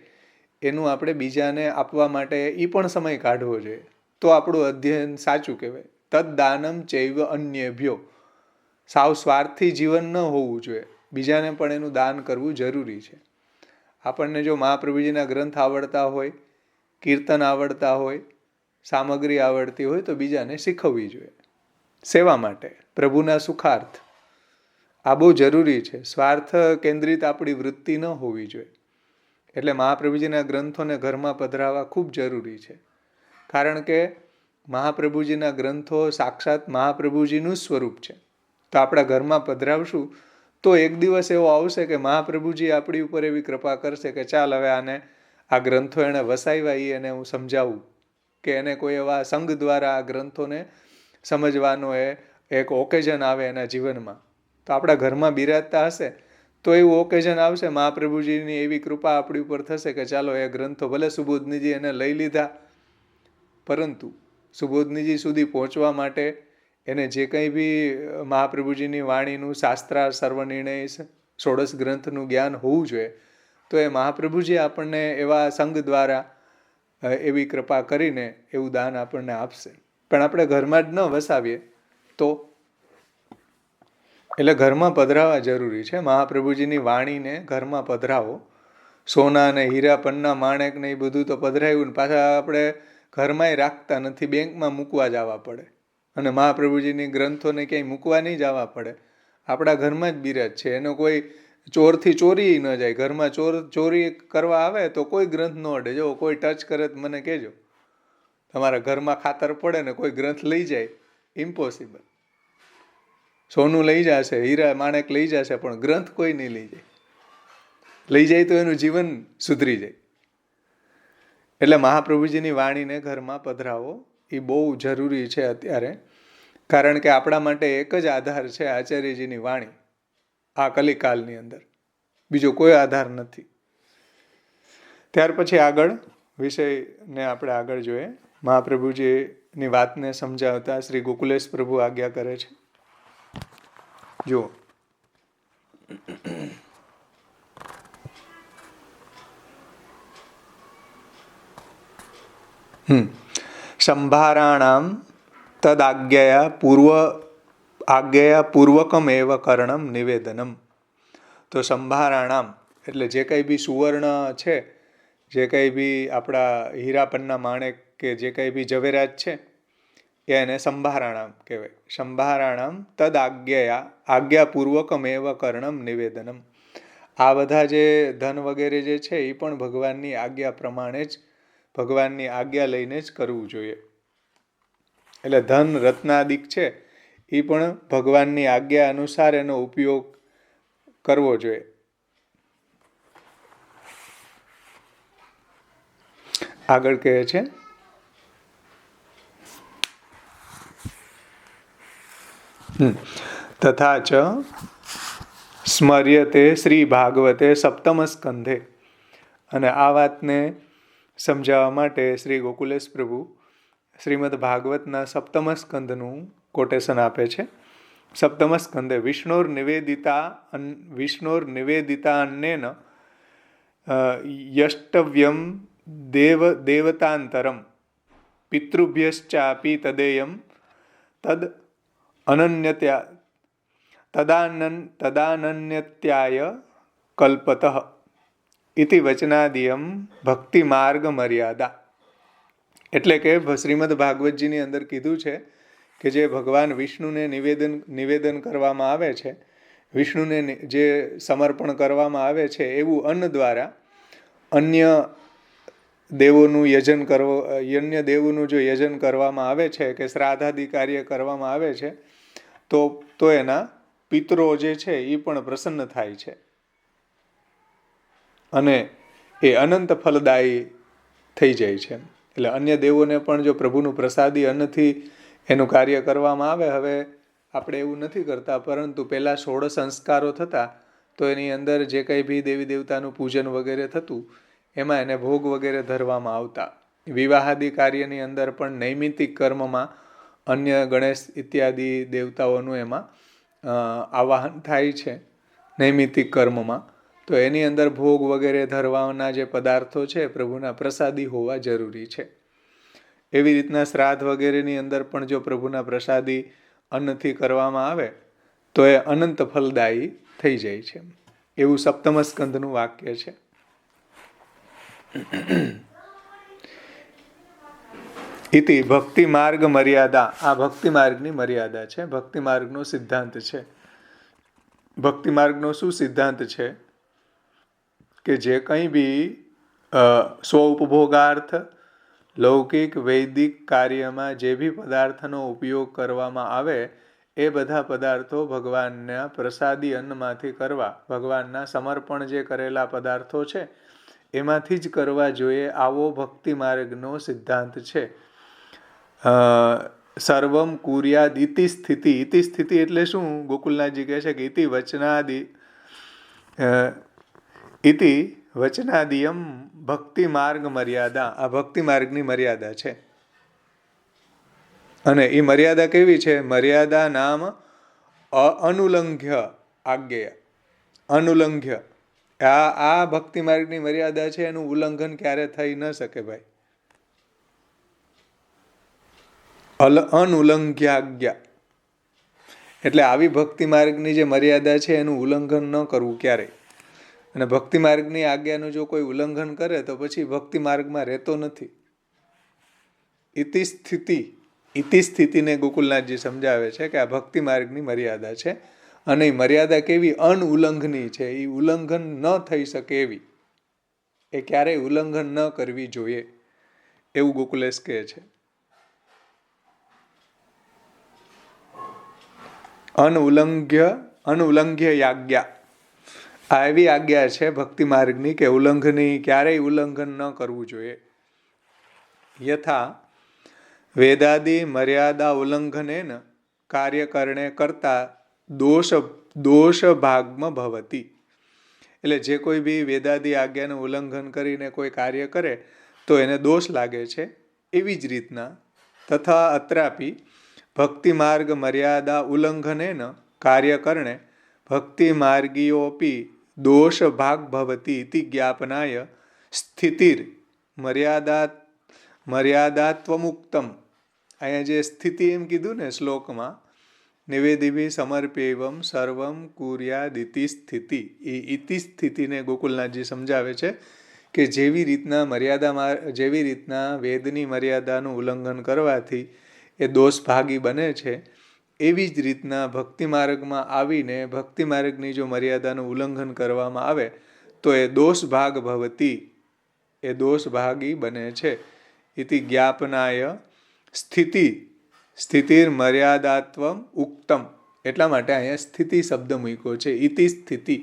એનું આપણે બીજાને આપવા માટે એ પણ સમય કાઢવો જોઈએ. તો આપણું અધ્યયન સાચું કહેવાય. તદ દાનમ ચૈવ અન્યભ્યો. સાવ સ્વાર્થી જીવન ન હોવું જોઈએ, બીજાને પણ એનું દાન કરવું જરૂરી છે. આપણને જો મહાપ્રભુજીના ગ્રંથ આવડતા હોય, કીર્તન આવડતા હોય, સામગ્રી આવડતી હોય તો બીજાને શીખવવી જોઈએ સેવા માટે, પ્રભુના સુખાર્થ. આ બહુ જરૂરી છે. સ્વાર્થ કેન્દ્રિત આપણી વૃત્તિ ન હોવી જોઈએ. એટલે મહાપ્રભુજીના ગ્રંથોને ઘરમાં પધરાવવા ખૂબ જરૂરી છે. કારણ કે મહાપ્રભુજીના ગ્રંથો સાક્ષાત મહાપ્રભુજીનું જ સ્વરૂપ છે. તો આપણા ઘરમાં પધરાવશું તો એક દિવસ એવો આવશે કે મહાપ્રભુજી આપણી ઉપર એવી કૃપા કરશે કે ચાલ હવે આને આ ગ્રંથો એણે વસાવ્યા એને હું સમજાવું, કે એને કોઈ એવા સંઘ દ્વારા આ ગ્રંથોને સમજવાનો એક ઓકેઝન આવે એના જીવનમાં. તો આપણા ઘરમાં બિરાજતા હશે તો એવું ઓકેઝન આવશે, મહાપ્રભુજીની એવી કૃપા આપણી ઉપર થશે કે ચાલો એ ગ્રંથો, ભલે સુબોધનીજી એને લઈ લીધા, પરંતુ સુબોધનીજી સુધી પહોંચવા માટે એને જે કંઈ બી મહાપ્રભુજીની વાણીનું શાસ્ત્રાર્થ, સર્વનિર્ણય, ષોડશ ગ્રંથનું જ્ઞાન હોવું જોઈએ. તો એ મહાપ્રભુજી આપણને એવા સંઘ દ્વારા એવી કૃપા કરીને એવું દાન આપણને આપશે. પણ આપણે ઘરમાં જ ન વસાવીએ તો, એટલે ઘરમાં પધરાવવા જરૂરી છે. મહાપ્રભુજીની વાણીને ઘરમાં પધરાવો. સોના ને હીરા પન્ના માણેક ને એ બધું તો પધરાવ્યું ને પાછા આપણે ઘરમાંય રાખતા નથી, બેંકમાં મૂકવા જવા પડે. અને મહાપ્રભુજીની ગ્રંથોને ક્યાંય મૂકવા નહીં જવા પડે, આપણા ઘરમાં જ બિરાજ છે. એનો કોઈ ચોરથી ચોરી ન જાય. ઘરમાં ચોરી કરવા આવે તો કોઈ ગ્રંથ ન અડે. જો કોઈ ટચ કરે તો મને કહેજો. તમારા ઘરમાં ખાતર પડે ને કોઈ ગ્રંથ લઈ જાય, ઇમ્પોસિબલ. સોનું લઈ જશે, હીરા માણેક લઈ જશે, પણ ગ્રંથ કોઈ નહીં લઈ જાય. લઈ જાય તો એનું જીવન સુધરી જાય. એટલે મહાપ્રભુજીની વાણીને ઘરમાં પધરાવો એ બહુ જરૂરી છે અત્યારે. કારણ કે આપણા માટે એક જ આધાર છે આચાર્યજીની વાણી આ કલિકાલની અંદર, બીજો કોઈ આધાર નથી. ત્યાર પછી આગળ વિષયને આપણે આગળ જોઈએ. મહાપ્રભુજીની વાતને સમજાવતા શ્રી ગોકુલેશ પ્રભુ આજ્ઞા કરે છે. જુઓ, સંભારાણામ તદ આજ્ઞયા પૂર્વકમ એવ કરણમ નિવેદનમ. તો સંભારાણામ એટલે જે કંઈ બી સુવર્ણ છે, જે કંઈ બી આપણા હીરા પન્ના માણેક કે જે કંઈ બી ઝવેરાત છે એને સંભારાણામ કહેવાય. સંભારાણામ તદ આજ્ઞાપૂર્વકમ એવ કર્ણમ નિવેદનમ. આ બધા જે ધન વગેરે જે છે એ પણ ભગવાનની આજ્ઞા પ્રમાણે જ, ભગવાનની આજ્ઞા લઈને જ કરવું જોઈએ. એટલે ધન રત્નાદિક છે એ પણ ભગવાનની આજ્ઞા અનુસાર એનો ઉપયોગ કરવો જોઈએ. આગળ કહે છે, તથા ચ સ્મર્યતે શ્રી ભાગવતે સપ્તમ સ્કંધે. અને આ વાતને સમજાવવા માટે શ્રી ગોકુલેશ પ્રભુ શ્રીમદ ભાગવતના સપ્તમ સ્કંધનું કોટેશન આપે છે. સપ્તમ સ્કંધે વિષ્ણોર્નિવેદિતા અન્નેન યષ્ટવ્યમ દેવતાંતરમ પિતૃભ્યશ્ચાપી તદેયમ તદ તદાનન્યત્યાય કલ્પતઃ ઇતિ વચનાદિયમ ભક્તિ માર્ગ મર્યાદા. એટલે કે શ્રીમદ ભાગવતજીની અંદર કીધું છે કે જે ભગવાન વિષ્ણુને નિવેદન કરવામાં આવે છે, વિષ્ણુને જે સમર્પણ કરવામાં આવે છે એવું અન્ન દ્વારા અન્ય દેવોનું જો યજન કરવામાં આવે છે કે શ્રાદ્ધાદિ કાર્ય કરવામાં આવે છે તો એના પિતરો જે છે એ પણ પ્રસન્ન થાય છે અને એ અનંત ફલદાયી થઈ જાય છે. એટલે અન્ય દેવોને પણ જો પ્રભુનું પ્રસાદી અન્નથી એનું કાર્ય કરવામાં આવે. હવે આપણે એવું નથી કરતા, પરંતુ પહેલાં 16 સંસ્કારો થતા તો એની અંદર જે કંઈ બી દેવી દેવતાનું પૂજન વગેરે થતું એમાં એને ભોગ વગેરે ધરવામાં આવતા. વિવાહાદિ કાર્યની અંદર પણ નૈમિતિક કર્મમાં અન્ય ગણેશ ઇત્યાદિ દેવતાઓનું એમાં આવાહન થાય છે નૈમિતિક કર્મમાં. તો એની અંદર ભોગ વગેરે ધરવાના જે પદાર્થો છે પ્રભુના પ્રસાદી હોવા જરૂરી છે. એવી રીતના શ્રાદ્ધ વગેરેની અંદર પણ જો પ્રભુના પ્રસાદી અન્નથી કરવામાં આવે તો એ અનંત ફલદાયી થઈ જાય છે. એવું સપ્તમ સ્કંધનું વાક્ય છે. ઇતિ ભક્તિ માર્ગ મર્યાદા. આ ભક્તિ માર્ગની મર્યાદા છે, ભક્તિ માર્ગનો સિદ્ધાંત છે. ભક્તિ માર્ગનો શું સિદ્ધાંત છે કે જે કંઈ બી સ્વ ઉપભોગાર્થ લૌકિક વૈદિક કાર્યમાં જે બી પદાર્થનો ઉપયોગ કરવામાં આવે એ બધા પદાર્થો ભગવાનના પ્રસાદી અન્નમાંથી કરવા, ભગવાનના સમર્પણ જે કરેલા પદાર્થો છે એમાંથી જ કરવા જોઈએ. આવો ભક્તિ માર્ગનો સિદ્ધાંત છે. સર્વમ કુર્યાદ ઇતિ સ્થિતિ. ઇતિ સ્થિતિ એટલે શું? ગોકુલનાથજી કહે છે કે ઇતિ વચનાદિ ઇતિ વચનાદિયમ ભક્તિ માર્ગ મર્યાદા. આ ભક્તિ માર્ગની મર્યાદા છે. અને એ મર્યાદા કેવી છે? મર્યાદા નામ અનુલંઘ્ય આજ્ઞેય. અનુલંઘ્ય આ ભક્તિ માર્ગની મર્યાદા છે, એનું ઉલ્લંઘન ક્યારે થઈ ન શકે ભાઈ. અનુલંઘ્યાજ્ઞા એટલે આવી ભક્તિ માર્ગની જે મર્યાદા છે એનું ઉલ્લંઘન ન કરવું ક્યારેય. અને ભક્તિ માર્ગની આજ્ઞાનું જો કોઈ ઉલ્લંઘન કરે તો પછી ભક્તિ માર્ગમાં રહેતો નથી. ઇતિ સ્થિતિ. ઇતિ સ્થિતિને ગોકુલનાથજી સમજાવે છે કે આ ભક્તિ માર્ગની મર્યાદા છે. અને એ મર્યાદા કેવી? અનઉલ્લંઘની છે. એ ઉલ્લંઘન ન થઈ શકે એવી, એ ક્યારેય ઉલ્લંઘન ન કરવી જોઈએ એવું ગોકુલેશ કહે છે. અનુલ્લંઘ્ય યાજ્ઞા. આ એવી આજ્ઞા છે ભક્તિ માર્ગની કે ઉલ્લંઘની, ક્યારેય ઉલ્લંઘન ન કરવું જોઈએ. યથા વેદાદિ મર્યાદા ઉલ્લંઘનેન કાર્યકરણે કરતા દોષ ભાગમાં ભવતી. એટલે જે કોઈ બી વેદાદિ આજ્ઞાનું ઉલ્લંઘન કરીને કોઈ કાર્ય કરે તો એને દોષ લાગે છે. એવી જ રીતના તથા અત્રાપી ભક્તિ માર્ગ મર્યાદા ઉલ્લંઘનેન કાર્યકરણે ભક્તિ માર્ગીયોપી દોષ ભાગ ભવતી ઇતિ જ્ઞાપનાય સ્થિતિર મર્યાદાત્વમુક્તમ. અહીંયા જે સ્થિતિ એમ કીધું ને શ્લોકમાં, નિવેદિભી સમર્પ્યેવમ સર્વમ કુર્યાદિતિ સ્થિતિ. એ ઇતિ સ્થિતિને ગોકુલનાથજી સમજાવે છે કે જેવી રીતના વેદની મર્યાદાનું ઉલ્લંઘન કરવાથી એ દોષ ભાગી બને છે, એવી જ રીતના ભક્તિ માર્ગમાં આવીને ભક્તિ માર્ગની જો મર્યાદાનું ઉલ્લંઘન કરવામાં આવે તો એ દોષ ભાગ ભવતી, એ દોષ ભાગી બને છે. ઇતિ જ્ઞાપનાય સ્થિતિર મર્યાદાત્વમ ઉક્તમ. એટલા માટે અહીંયા સ્થિતિ શબ્દ મૂક્યો છે. ઇતિ સ્થિતિ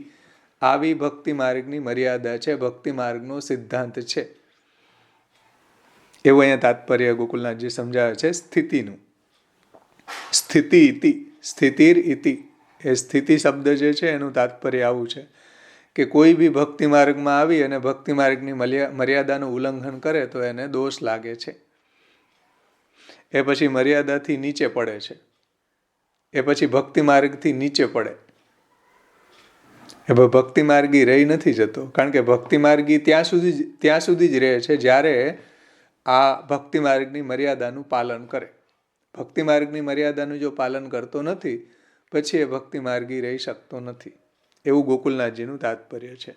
આવી ભક્તિ માર્ગની મર્યાદા છે, ભક્તિ માર્ગનો સિદ્ધાંત છે. એવું અહીંયા તાત્પર્ય ગોકુલનાથજી સમજાવે છે સ્થિતિનું. સ્થિતિ ઇતિ, સ્થિતિર ઇતિ, એ સ્થિતિ શબ્દ જે છે એનું તાત્પર્ય આવું છે કે કોઈ બી ભક્તિ માર્ગમાં આવી અને ભક્તિ માર્ગની મર્યાદાનું ઉલ્લંઘન કરે તો એને દોષ લાગે છે. એ પછી મર્યાદાથી નીચે પડે છે, એ પછી ભક્તિ માર્ગથી નીચે પડે. એ ભક્તિ માર્ગી રહી નથી જતો, કારણ કે ભક્તિ માર્ગી ત્યાં સુધી જ રહે છે જ્યારે આ ભક્તિ માર્ગની મર્યાદાનું પાલન કરે. ભક્તિ માર્ગની મર્યાદાનું જો પાલન કરતો નથી પછી એ ભક્તિ માર્ગી રહી શકતો નથી. એવું ગોકુલનાથજીનું તાત્પર્ય છે.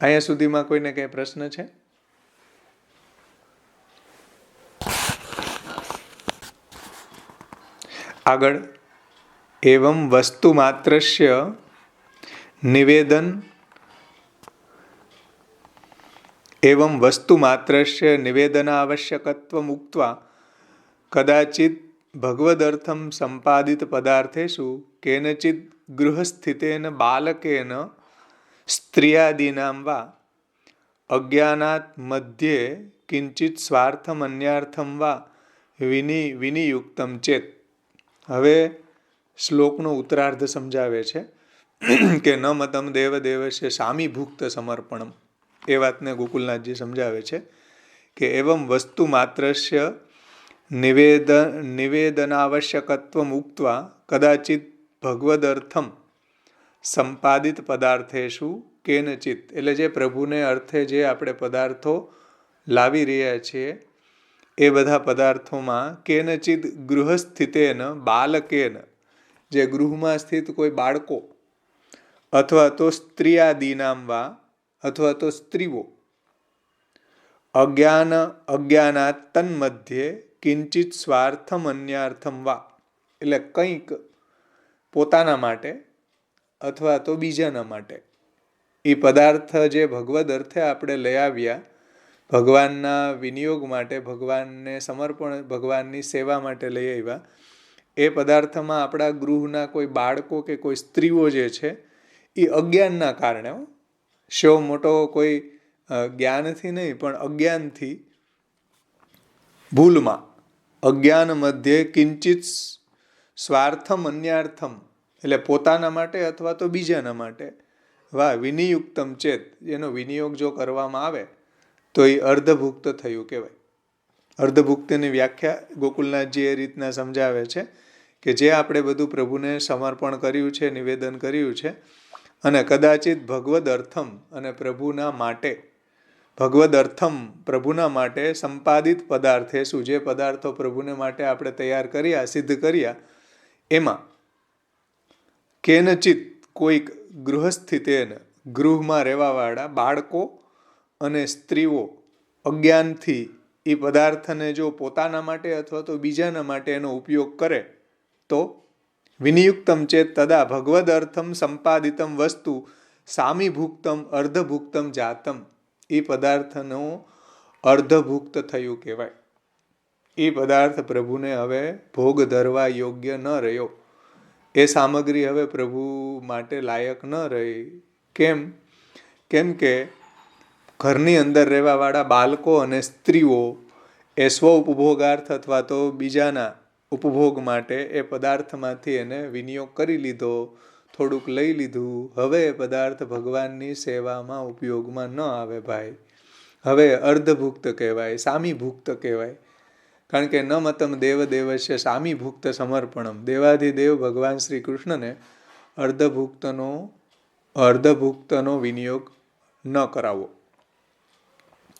અહીંયા સુધીમાં કોઈને કંઈ પ્રશ્ન છે? આગળ એવં વસ્તુ માત્રસ્ય નિવેદનાવશ્યકત્વમ ઉક્ત્વા કદાચિત ભગવદર્થમ સંપાદિત પદાર્થેષુ કેનચિત ગૃહસ્થિતેન બાલકેન સ્ત્રિયાદીનાં વા અજ્ઞાનાત મધ્યે કિંચિત સ્વાર્થમ અન્યાર્થમ વા વિનિયુક્તમ ચેત. હવે શ્લોકનો ઉત્તરાર્ધ સમજાવે છે કે ન મતમ દેવદેવસ્ય સામીભુક્ત સમર્પણમ. એ વાતને ગોકુલનાથજી સમજાવે છે કે એવમ વસ્તુ માત્રસ્ય નિવેદનાવશ્યકત્વમ ઉક્ત્વા કદાચિત ભગવદર્થમ સંપાદિત પદાર્થેષુ કેનચિત, એટલે જે પ્રભુને અર્થે જે આપણે પદાર્થો લાવી રહ્યા છીએ એ બધા પદાર્થોમાં કેનચિત ગૃહસ્થિતેન બાલકેન, જે ગૃહમાં સ્થિત કોઈ બાળકો અથવા તો સ્ત્રીયાદીનામ વા, અથવા તો સ્ત્રીઓ, અજ્ઞાનાત તન્મધ્યે કિંચિત સ્વાર્થમ અન્યાર્થમ વા, એટલે કંઈક પોતાના માટે અથવા તો બીજાના માટે એ પદાર્થ જે ભગવદ અર્થે આપણે લઈ આવ્યા, ભગવાનના વિનિયોગ માટે, ભગવાનને સમર્પણ, ભગવાનની સેવા માટે લઈ આવ્યા, એ પદાર્થમાં આપણા ગૃહના કોઈ બાળકો કે કોઈ સ્ત્રીઓ જે છે એ અજ્ઞાનના કારણે, શો મોટો કોઈ જ્ઞાનથી નહીં પણ અજ્ઞાનથી, ભૂલમાં, અજ્ઞાન મધ્યે કિંચિત સ્વાર્થમ અન્યાર્થમ, એટલે પોતાના માટે અથવા તો બીજાના માટે, વા વિનિયુક્તમ ચેત, એનો વિનિયોગ જો કરવામાં આવે તો એ અર્ધભુક્ત થયું કહેવાય. અર્ધભુક્તની વ્યાખ્યા ગોકુલનાથજી એ રીતના સમજાવે છે કે જે આપણે બધું પ્રભુને સમર્પણ કર્યું છે, નિવેદન કર્યું છે, અને કદાચિત ભગવદ અર્થમ, અને પ્રભુના માટે, ભગવદ અર્થમ પ્રભુના માટે, સંપાદિત પદાર્થે શું, જે પદાર્થો પ્રભુને માટે આપણે તૈયાર કર્યા, સિદ્ધ કર્યા, એમાં કેનચિત કોઈક ગૃહસ્થિતેન, ગૃહમાં રહેવાવાળા બાળકો અને સ્ત્રીઓ અજ્ઞાનથી એ પદાર્થને જો પોતાના માટે અથવા તો બીજાના માટે એનો ઉપયોગ કરે તો વિનિયુક્તમ ચેત તદા ભગવદ અર્થમ સંપાદિતમ વસ્તુ સામીભુક્તમ અર્ધભુક્તમ જાતમ, એ પદાર્થનો અર્ધભુક્ત થયું કહેવાય. એ પદાર્થ પ્રભુને હવે ભોગ ધરવા યોગ્ય ન રહ્યો, એ સામગ્રી હવે પ્રભુ માટે લાયક ન રહી. કેમ કે ઘરની અંદર રહેવાવાળા બાળકો અને સ્ત્રીઓ એ સ્વ ઉપભોગાર્થ અથવા તો બીજાના ઉપભોગ માટે એ પદાર્થમાંથી એને વિનિયોગ કરી લીધો, થોડુંક લઈ લીધું. હવે એ પદાર્થ ભગવાનની સેવામાં ઉપયોગમાં ન આવે ભાઈ, હવે અર્ધભુક્ત કહેવાય, સામીભુક્ત કહેવાય. કારણ કે ન મતમ દેવદેવસ્ય સામીભુક્ત સમર્પણમ, દેવાધિદેવ ભગવાન શ્રી કૃષ્ણને અર્ધભુક્તનો વિનિયોગ ન કરાવવો,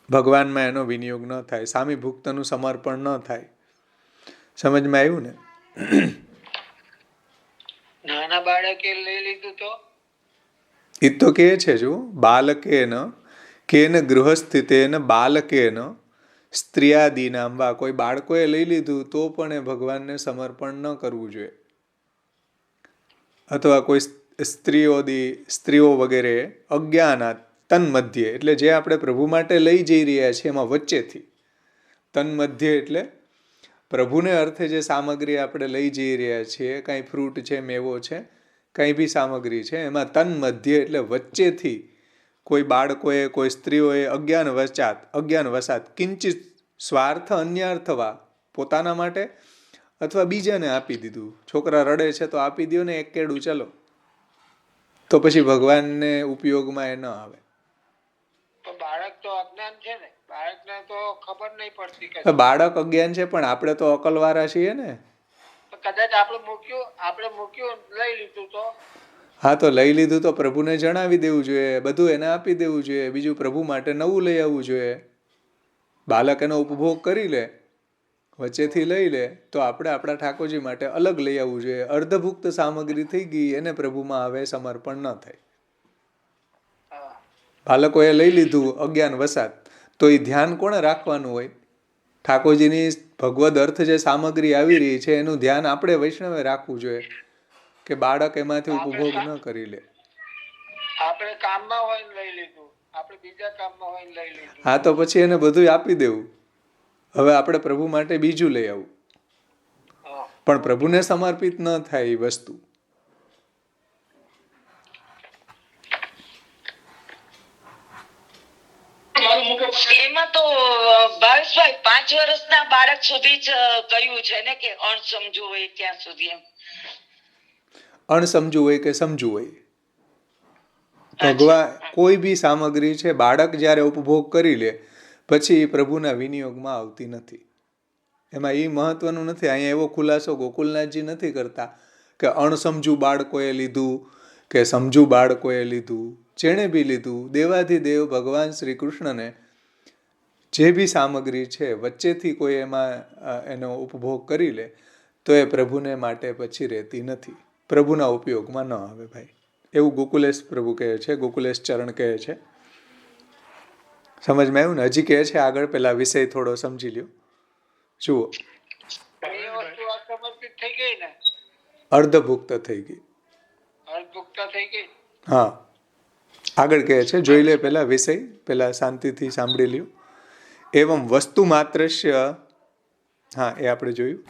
ભગવાનમાં એનો વિનિયોગ ન થાય, સામીભુક્તનું સમર્પણ ન થાય. સમજમાં આવ્યું ને? નાના બાળકે લઈ લીધું તો એ તો કહે છે જો, બાલકેન કેન ગૃહસ્થિતેન બાલકેન સ્ત્રીયાદીનામ વા, કોઈ બાળકોએ લઈ લીધું તો પણ એ ભગવાનને સમર્પણ ન કરવું જોઈએ, અથવા કોઈ સ્ત્રીઓ વગેરે અજ્ઞાનાત તન્મધ્યે, એટલે જે આપણે પ્રભુ માટે લઈ જઈ રહ્યા છીએ એમાં વચ્ચેથી, તન્મધ્યે એટલે પ્રભુને અર્થે જે સામગ્રી આપણે લઈ જઈ રહ્યા છીએ, કાંઈ ફ્રૂટ છે, મેવો છે, કાંઈ બી સામગ્રી છે, એમાં તન્મધ્યે એટલે વચ્ચેથી કોઈ બાળકોએ, કોઈ સ્ત્રીઓએ અજ્ઞાન વસાત કિંચિત સ્વાર્થ અન્યાર્થવા, પોતાના માટે અથવા બીજાને આપી દીધું. છોકરા રડે છે તો આપી દો ને એક કેડું, ચલો, તો પછી ભગવાનને ઉપયોગમાં એ ન આવે. બાળક તો અજ્ઞાન છે ને, બાળકને તો ખબર નહીં પડતી. બાળક અજ્ઞાન છે પણ આપણે તો અકલવાળા છીએ ને. કદાચ આપણે મૂક્યું લઈ લીધું તો, હા તો લઈ લીધું તો પ્રભુને જણાવી દેવું જોઈએ, બધું એને આપી દેવું જોઈએ, બીજું પ્રભુ માટે નવું લઈ આવવું જોઈએ. બાળક એનો ઉપભોગ કરી લે, વચ્ચેથી લઈ લે, તો આપણે આપણા ઠાકોરજી માટે અલગ લઈ આવવું જોઈએ. અર્ધભુક્ત સામગ્રી થઈ ગઈ, એને પ્રભુમાં હવે સમર્પણ ન થાય. બાળકોએ લઈ લીધું અજ્ઞાન વસાત, તો એ ધ્યાન કોણે રાખવાનું હોય? ઠાકોરજીની ભગવદ અર્થ જે સામગ્રી આવી રહી છે એનું ધ્યાન આપણે વૈષ્ણવે રાખવું જોઈએ કે બાળક એમાંથી ઉપભોગ ન કરી લે. આપણે કામમાં હોય લઈ લીધું, આપણે બીજા કામમાં હોય લઈ લીધું, હા તો પછી એને બધું આપી દેવું. હવે આપણે પ્રભુ માટે બીજું લઈ આવું, પણ પ્રભુને સમર્પિત ન થાય એ વસ્તુ. એમાં તો ભાવેશભાઈ 5 વર્ષના બાળક સુધી જ કહ્યું છે ને કે અણસમજુ હોય ત્યાં સુધી. એમ અણસમજુ હોય કે સમજુ હોય, ભગવાન કોઈ બી સામગ્રી છે બાળક જ્યારે ઉપભોગ કરી લે પછી એ પ્રભુના વિનિયોગમાં આવતી નથી. એમાં એ મહત્વનું નથી. અહીંયા એવો ખુલાસો ગોકુલનાથજી નથી કરતા કે અણસમજુ બાળકોએ લીધું કે સમજુ બાળકોએ લીધું, જેણે બી લીધું, દેવાધિદેવ ભગવાન શ્રી કૃષ્ણને જે બી સામગ્રી છે વચ્ચેથી કોઈ એમાં એનો ઉપભોગ કરી લે તો એ પ્રભુને માટે પછી રહેતી નથી, પ્રભુના ઉપયોગમાં ન આવે ભાઈ. એવું ગોકુલેશ પ્રભુ કહે છે, ગોકુલેશ ચરણ કહે છે. સમજમાં આવ્યું ને? હજી કહે છે આગળ, પેલા વિષય થોડો સમજી લ્યો. જુઓ, અર્ધભુક્ત થઈ ગઈ. હા, આગળ કહે છે, જોઈ લે પેલા વિષય, પેલા શાંતિથી સાંભળી લ્યો. એવમ વસ્તુ માત્રસ્ય, હા એ આપણે જોયું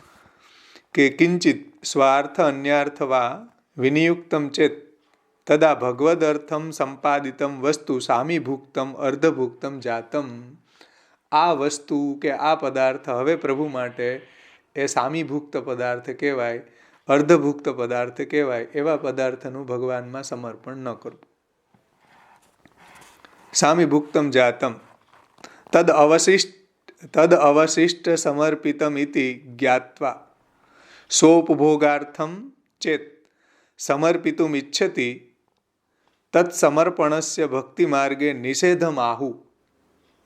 કે કિંચિત સ્વાર્થ અન્યાર્થ વા વિનિયુક્તમ ચેત તદા ભગવદ અર્થમ સંપાદિતમ વસ્તુ સામીભુક્તમ અર્ધભુક્તમ જાતમ. આ વસ્તુ કે આ પદાર્થ હવે પ્રભુ માટે એ સામીભુક્ત પદાર્થ કહેવાય, અર્ધભુક્ત પદાર્થ કહેવાય. એવા પદાર્થનું ભગવાનમાં સમર્પણ ન કરવું. સામીભુક્તમ જાતમ તદ અવશિષ્ટ સમર્પિતમ ઇતિ જ્ઞાત્વા સોપભોગાર્થમ ચેત સમર્પિતુમ ઇચ્છતિ તત્ સમર્પણસ્ય ભક્તિ માર્ગે નિષેધમ આહુ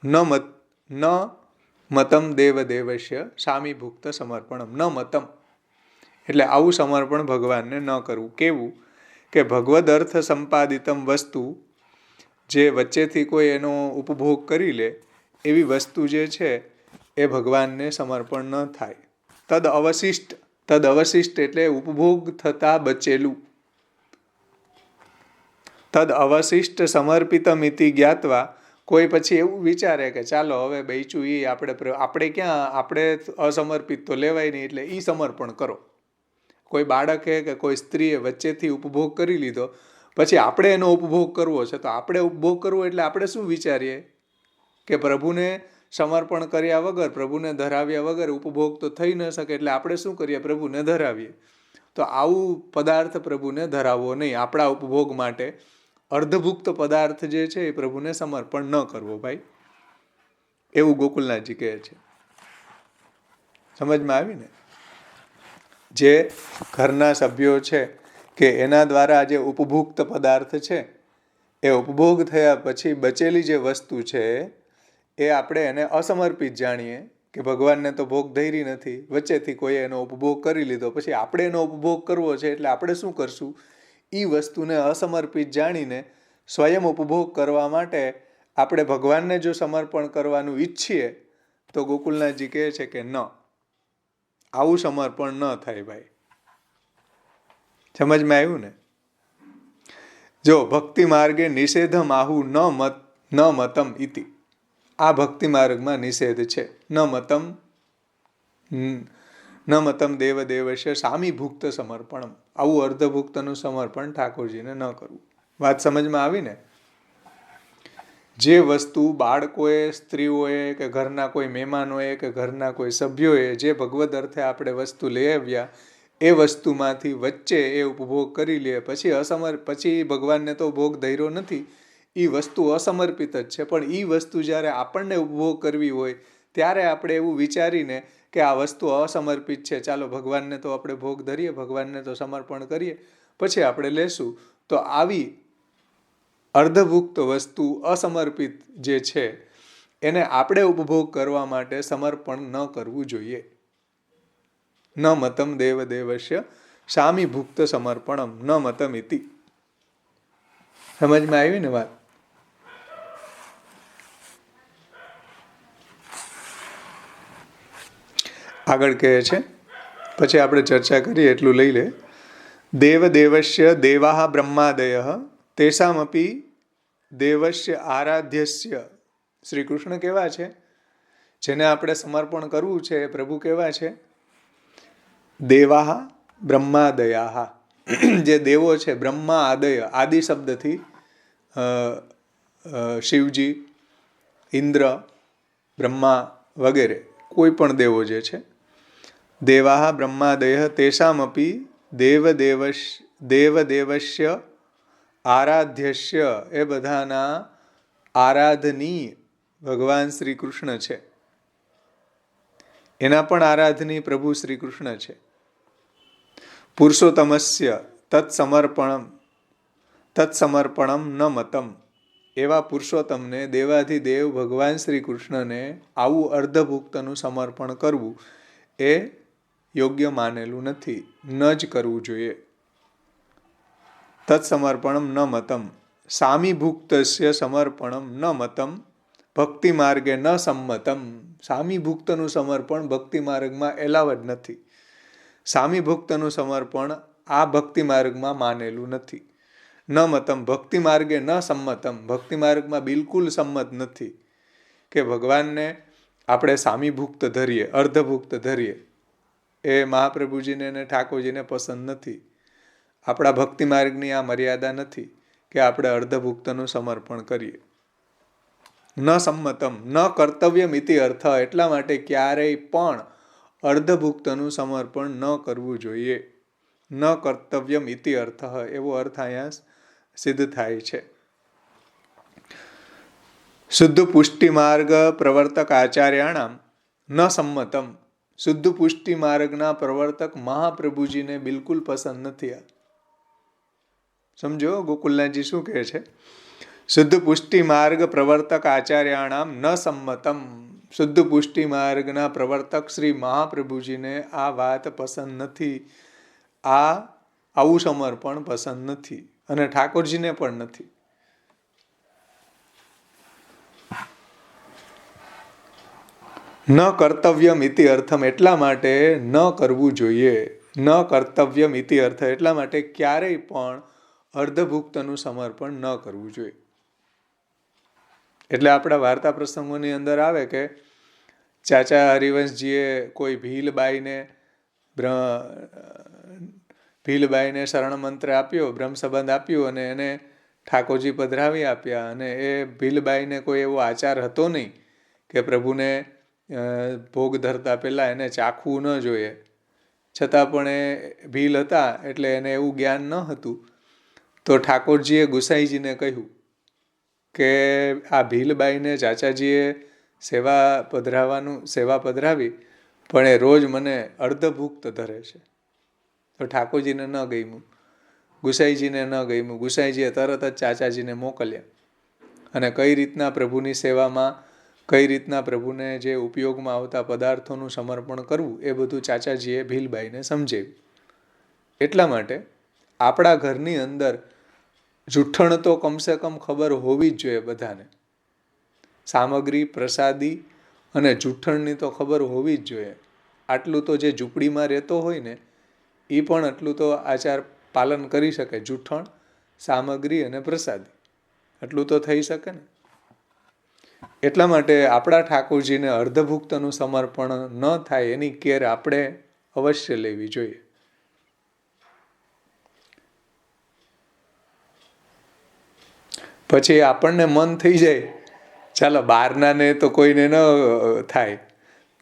ન મતમ દેવદેવસ્ય સામીભુક્ત સમર્પણમ ન મતમ. એટલે આવું સમર્પણ ભગવાનને ન કરવું. કેવું કે ભગવદ અર્થ સંપાદિતમ વસ્તુ, જે વચ્ચેથી કોઈ એનો ઉપભોગ કરી લે એવી વસ્તુ જે છે એ ભગવાનને સમર્પણ ન થાય. તદ અવશિષ્ટ એટલે ઉપભોગ થતા બચેલું. તદ અવશિષ્ટ સમર્પિતમ ઇતિ જ્ઞાત્વા, કોઈ પછી એવું વિચારે કે ચાલો હવે બૈચું એ આપણે ક્યાં, આપણે અસમર્પિત તો લેવાય નહીં એટલે એ સમર્પણ કરો. કોઈ બાળકે કે કોઈ સ્ત્રીએ વચ્ચેથી ઉપભોગ કરી લીધો, પછી આપણે એનો ઉપભોગ કરવો છે, તો આપણે ઉપભોગ કરવો એટલે આપણે શું વિચારીએ કે પ્રભુને સમર્પણ કર્યા વગર, પ્રભુને ધરાવ્યા વગર ઉપભોગ તો થઈ ન શકે, એટલે આપણે શું કરીએ, પ્રભુને ધરાવીએ. તો આવું પદાર્થ પ્રભુને ધરાવવો નહીં. આપણા ઉપભોગ માટે અર્ધભુક્ત પદાર્થ જે છે એ પ્રભુને સમર્પણ ન કરવો ભાઈ. એવું ગોકુલનાથજી કહે છે. સમજમાં આવી ને? જે ઘરના સભ્યો છે કે એના દ્વારા જે ઉપભુક્ત પદાર્થ છે એ ઉપભોગ થયા પછી બચેલી જે વસ્તુ છે એ આપણે એને અસમર્પિત જાણીએ કે ભગવાનને તો ભોગ ધૈરી નથી, વચ્ચેથી કોઈએ એનો ઉપભોગ કરી લીધો, પછી આપણે એનો ઉપભોગ કરવો છે એટલે આપણે શું કરશું, એ વસ્તુને અસમર્પિત જાણીને સ્વયં ઉપભોગ કરવા માટે આપણે ભગવાનને જો સમર્પણ કરવાનું ઈચ્છીએ તો ગોકુલનાથજી કહે છે કે ન, આવું સમર્પણ ન થાય ભાઈ. સમજમાં આવ્યું ને? જો ભક્તિ માર્ગે નિષેધમ આહુ ન મતમ ઇતિ, આ ભક્તિ માર્ગમાં નિષેધ છે. ન મતમ દેવદેવસ્ય સામીભુક્ત સમર્પણમ, આવું અર્ધભુક્તનું સમર્પણ ઠાકોરજીને ન કરવું. વાત સમજમાં આવી ને? જે વસ્તુ બાળકોએ, સ્ત્રીઓએ કે ઘરના કોઈ મહેમાનોએ કે ઘરના કોઈ સભ્યોએ જે ભગવદ અર્થે આપણે વસ્તુ લઈ આવ્યા એ વસ્તુમાંથી વચ્ચે એ ઉપભોગ કરી લે, પછી ભગવાનને તો ભોગ ધૈર્યો નથી, એ વસ્તુ અસમર્પિત જ છે. પણ એ વસ્તુ જ્યારે આપણને ઉપભોગ કરવી હોય ત્યારે આપણે એવું વિચારીને કે આ વસ્તુ અસમર્પિત છે, ચાલો ભગવાનને તો આપણે ભોગ ધરીએ, ભગવાનને તો સમર્પણ કરીએ, પછી આપણે લેશું. તો આવી અર્ધભુક્ત વસ્તુ અસમર્પિત જે છે એને આપણે ઉપભોગ કરવા માટે સમર્પણ ન કરવું જોઈએ. ન મતમ દેવદેવસ્ય સામીભુક્ત સમર્પણમ ન મતમ ઇતિ. સમજમાં આવી ને વાત? આગળ કહે છે, પછી આપણે ચર્ચા કરીએ એટલું લઈ લે. દેવદેવસ્ય દેવાહ બ્રહ્માદય તેષામપી દેવસ્ય આરાધ્યસ્ય. શ્રી કૃષ્ણ કેવા છે? જેને આપણે સમર્પણ કરવું છે એ પ્રભુ કેવા છે? દેવાહ બ્રહ્માદયા. જે દેવો છે, બ્રહ્મા આદય, આદિ શબ્દથી શિવજી, ઇન્દ્ર, બ્રહ્મા વગેરે કોઈ પણ દેવો જે છે, દેવાહ બ્રહ્માદય તેષામપી દેવદેવસ્ય આરાધ્યસ્ય, એ બધાના આરાધનીય ભગવાન શ્રી કૃષ્ણ છે. એના પણ આરાધનીય પ્રભુ શ્રી કૃષ્ણ છે. પુરુષોત્તમસ્ય તત્સમર્પણમ, તત્સમર્પણમ ન મતમ. એવા પુરુષોત્તમને દેવાધિદેવ ભગવાન શ્રી કૃષ્ણને આવું અર્ધભુક્તનું સમર્પણ કરવું એ યોગ્ય માનેલું નથી, ન જ કરવું જોઈએ. તત્સમર્પણમ ન મતમ સામીભુક્તસ્ય સમર્પણમ ન મતમ ભક્તિ માર્ગે ન સંમતમ. સામીભુક્તનું સમર્પણ ભક્તિ માર્ગમાં એલાવ જ નથી. સામીભુક્તનું સમર્પણ આ ભક્તિ માર્ગમાં માનેલું નથી. ન મતમ ભક્તિ માર્ગે ન સંમતમ. ભક્તિ માર્ગમાં બિલકુલ સંમત નથી કે ભગવાનને આપણે સામીભુક્ત ધરીએ, અર્ધભુક્ત ધરીએ. એ મહાપ્રભુજીને અને ઠાકોરજીને પસંદ નથી. આપણા ભક્તિ માર્ગની આ મર્યાદા નથી કે આપણે અર્ધભુક્તનું સમર્પણ કરીએ. ન સંમતમ ન કર્તવ્યમ ઇતિ અર્થ. એટલા માટે ક્યારેય પણ અર્ધભુક્તનું સમર્પણ ન કરવું જોઈએ. ન કર્તવ્યમ ઇતિ અર્થ, એવો અર્થ અહીંયા સિદ્ધ થાય છે. શુદ્ધ પુષ્ટિ માર્ગ પ્રવર્તક આચાર્યાણામ ન સંમતમ. શુદ્ધ પુષ્ટિ માર્ગના પ્રવર્તક મહાપ્રભુજીને બિલકુલ પસંદ નથી. આ સમજો ગોકુલનાથજી શું કહે છે? શુદ્ધ પુષ્ટિ માર્ગ પ્રવર્તક આચાર્યાણામ ન સંમતમ. શુદ્ધ પુષ્ટિ માર્ગના પ્રવર્તક શ્રી મહાપ્રભુજીને આ વાત પસંદ નથી. આવું સમર્પણ પસંદ નથી અને ઠાકોરજીને પણ નથી. ન કર્તવ્યમ ઇતિ અર્થમ. એટલા માટે ન કરવું જોઈએ. ન કર્તવ્યમ ઇતિ અર્થ. એટલા માટે ક્યારેય પણ અર્ધભુક્તનું સમર્પણ ન કરવું જોઈએ. એટલે આપણા વાર્તા પ્રસંગોની અંદર આવે કે ચાચા હરિવંશજીએ કોઈ ભીલબાઈને શરણ મંત્ર આપ્યો, બ્રહ્મ સંબંધ આપ્યું અને એને ઠાકોરજી પધરાવી આપ્યા. અને એ ભીલબાઈને કોઈ એવો આચાર હતો નહીં કે પ્રભુને ભોગ ધરતા પહેલાં એને ચાખવું ન જોઈએ. છતાં પણ એ ભીલ હતા એટલે એને એવું જ્ઞાન ન હતું. તો ઠાકોરજીએ ગુસાઈજીને કહ્યું કે આ ભીલબાઈને ચાચાજીએ સેવા પધરાવી પણ એ રોજ મને અર્ધભુક્ત ધરે છે. તો ઠાકોરજીને ન ગમ્યું, ગુસાઈજીને ન ગમ્યું. ગુસાઈજીએ તરત જ ચાચાજીને મોકલ્યા અને કઈ રીતના પ્રભુની સેવામાં, કઈ રીતના પ્રભુને જે ઉપયોગમાં આવતા પદાર્થોનું સમર્પણ કરવું એ બધું ચાચાજીએ ભીલબાઈને સમજાવ્યું. એટલા માટે આપણા ઘરની અંદર જૂઠ્ઠણ તો કમસે કમ ખબર હોવી જ જોઈએ બધાને. સામગ્રી, પ્રસાદી અને જૂઠ્ઠણની તો ખબર હોવી જ જોઈએ. આટલું તો જે ઝૂંપડીમાં રહેતો હોય ને એ પણ આટલું તો આચાર પાલન કરી શકે. જૂઠ્ઠણ, સામગ્રી અને પ્રસાદી આટલું તો થઈ શકે ને. એટલા માટે આપણા ઠાકોરજીને અર્ધભુક્તનું સમર્પણ ન થાય એની કેર આપણે અવશ્ય લેવી જોઈએ. પછી આપણને મન થઈ જાય ચાલો બહારનાને તો કોઈને ન થાય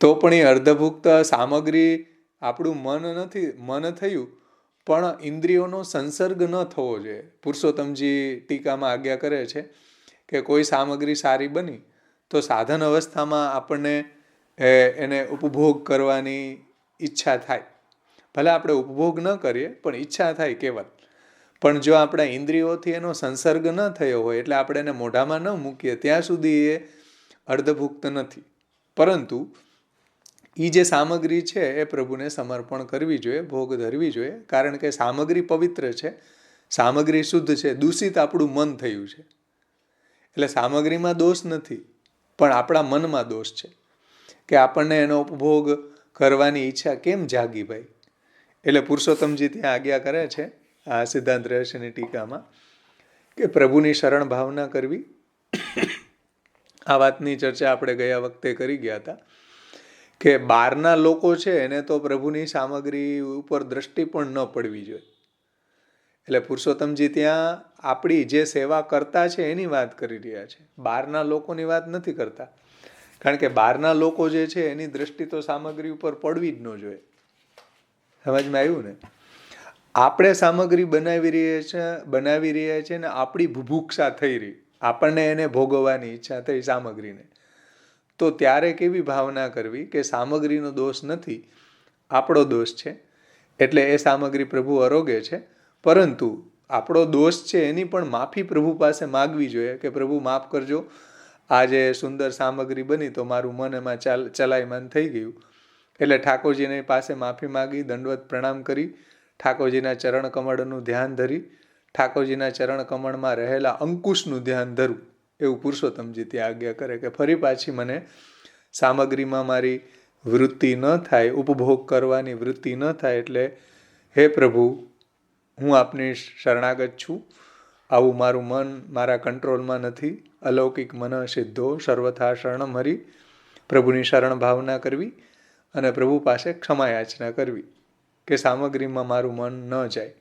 તો પણ એ અર્ધભુક્ત સામગ્રી આપણું મન થયું પણ ઇન્દ્રિયોનો સંસર્ગ ન થવો જોઈએ. પુરુષોત્તમજી ટીકામાં આજ્ઞા કરે છે કે કોઈ સામગ્રી સારી બની તો સાધન અવસ્થામાં આપણને એને ઉપભોગ કરવાની ઈચ્છા થાય. ભલે આપણે ઉપભોગ ન કરીએ પણ ઈચ્છા થાય કેવલ. પણ જો આપણા ઇન્દ્રિયોથી એનો સંસર્ગ ન થયો હોય એટલે આપણે એને મોઢામાં ન મૂકીએ ત્યાં સુધી એ અર્ધભુક્ત નથી. પરંતુ એ જે સામગ્રી છે એ પ્રભુને સમર્પણ કરવી જોઈએ, ભોગ ધરવી જોઈએ. કારણ કે સામગ્રી પવિત્ર છે, સામગ્રી શુદ્ધ છે. દૂષિત આપણું મન થયું છે એટલે સામગ્રીમાં દોષ નથી પણ આપણા મનમાં દોષ છે કે આપણને એનો ઉપભોગ કરવાની ઈચ્છા કેમ જાગી ભાઈ. એટલે પુરુષોત્તમજી ત્યાં આજ્ઞા કરે છે આ સિદ્ધાંત રહસ્યની ટીકામાં કે પ્રભુની શરણ ભાવના કરવી. આ વાતની ચર્ચા આપણે ગયા વખતે કરી ગયા હતા કે બહારના લોકો છે એને તો પ્રભુની સામગ્રી ઉપર દ્રષ્ટિ પણ ન પડવી જોઈએ. એટલે પુરુષોત્તમજી ત્યાં આપણી જે સેવા કરતા છે એની વાત કરી રહ્યા છે, બહારના લોકોની વાત નથી કરતા. કારણ કે બહારના લોકો જે છે એની દ્રષ્ટિ તો સામગ્રી ઉપર પડવી જ ન જોઈએ. સમજમાં આવ્યું ને? આપણે સામગ્રી બનાવી રહ્યા છીએ ને આપણી ભુભુક્ષા થઈ રહી, આપણને એને ભોગવવાની ઈચ્છા થઈ સામગ્રીને, તો ત્યારે કેવી ભાવના કરવી કે સામગ્રીનો દોષ નથી, આપણો દોષ છે. એટલે એ સામગ્રી પ્રભુ આરોગે છે. પરંતુ આપણો દોષ છે એની પણ માફી પ્રભુ પાસે માગવી જોઈએ કે પ્રભુ માફ કરજો, આ જે સુંદર સામગ્રી બની તો મારું મન એમાં ચલાયમાન થઈ ગયું. એટલે ઠાકોરજીની પાસે માફી માગી, દંડવત પ્રણામ કરી, ઠાકોરજીના ચરણ કમળનું ધ્યાન ધરી, ઠાકોરજીના ચરણ કમળમાં રહેલા અંકુશનું ધ્યાન ધરું. એવું પુરુષોત્તમજી ત્યાં આજ્ઞા કરે કે ફરી પાછી મને સામગ્રીમાં મારી વૃત્તિ ન થાય, ઉપભોગ કરવાની વૃત્તિ ન થાય. એટલે હે પ્રભુ, હું આપની શરણાગત છું, આવું મારું મન મારા કંટ્રોલમાં નથી. અલૌકિક મન સિદ્ધો સર્વથા શરણમ હરિ. પ્રભુની શરણ ભાવના કરવી અને પ્રભુ પાસે ક્ષમા યાચના કરવી કે સામગ્રીમાં મારું મન ન જાય.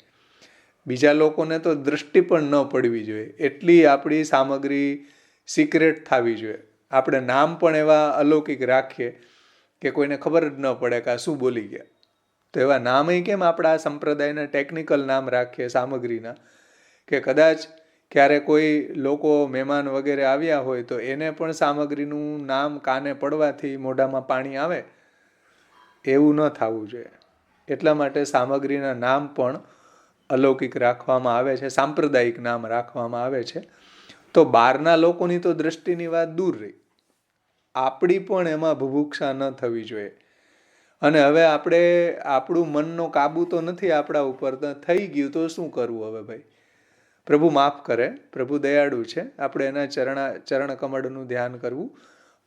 બીજા લોકોને તો દૃષ્ટિ પણ ન પડવી જોઈએ એટલી આપણી સામગ્રી સિક્રેટ થવી જોઈએ. આપણે નામ પણ એવા અલૌકિક રાખીએ કે કોઈને ખબર જ ન પડે કે આ શું બોલી ગયા. તો એવા નામય કેમ આપણા સંપ્રદાયના ટેકનિકલ નામ રાખીએ સામગ્રીના, કે કદાચ ક્યારે કોઈ લોકો મહેમાન વગેરે આવ્યા હોય તો એને પણ સામગ્રીનું નામ કાને પડવાથી મોઢામાં પાણી આવે, એવું ન થવું જોઈએ. એટલા માટે સામગ્રીના નામ પણ અલૌકિક રાખવામાં આવે છે, સાંપ્રદાયિક નામ રાખવામાં આવે છે. તો બહારના લોકોની તો દૃષ્ટિની વાત દૂર રહી, આપણી પણ એમાં ભુભુક્ષા ન થવી જોઈએ. અને હવે આપણે આપણું મનનો કાબુ તો નથી આપણા ઉપર, તો થઈ ગયું તો શું કરવું હવે ભાઈ? પ્રભુ માફ કરે, પ્રભુ દયાળુ છે. આપણે એના ચરણ કમળનું ધ્યાન કરવું,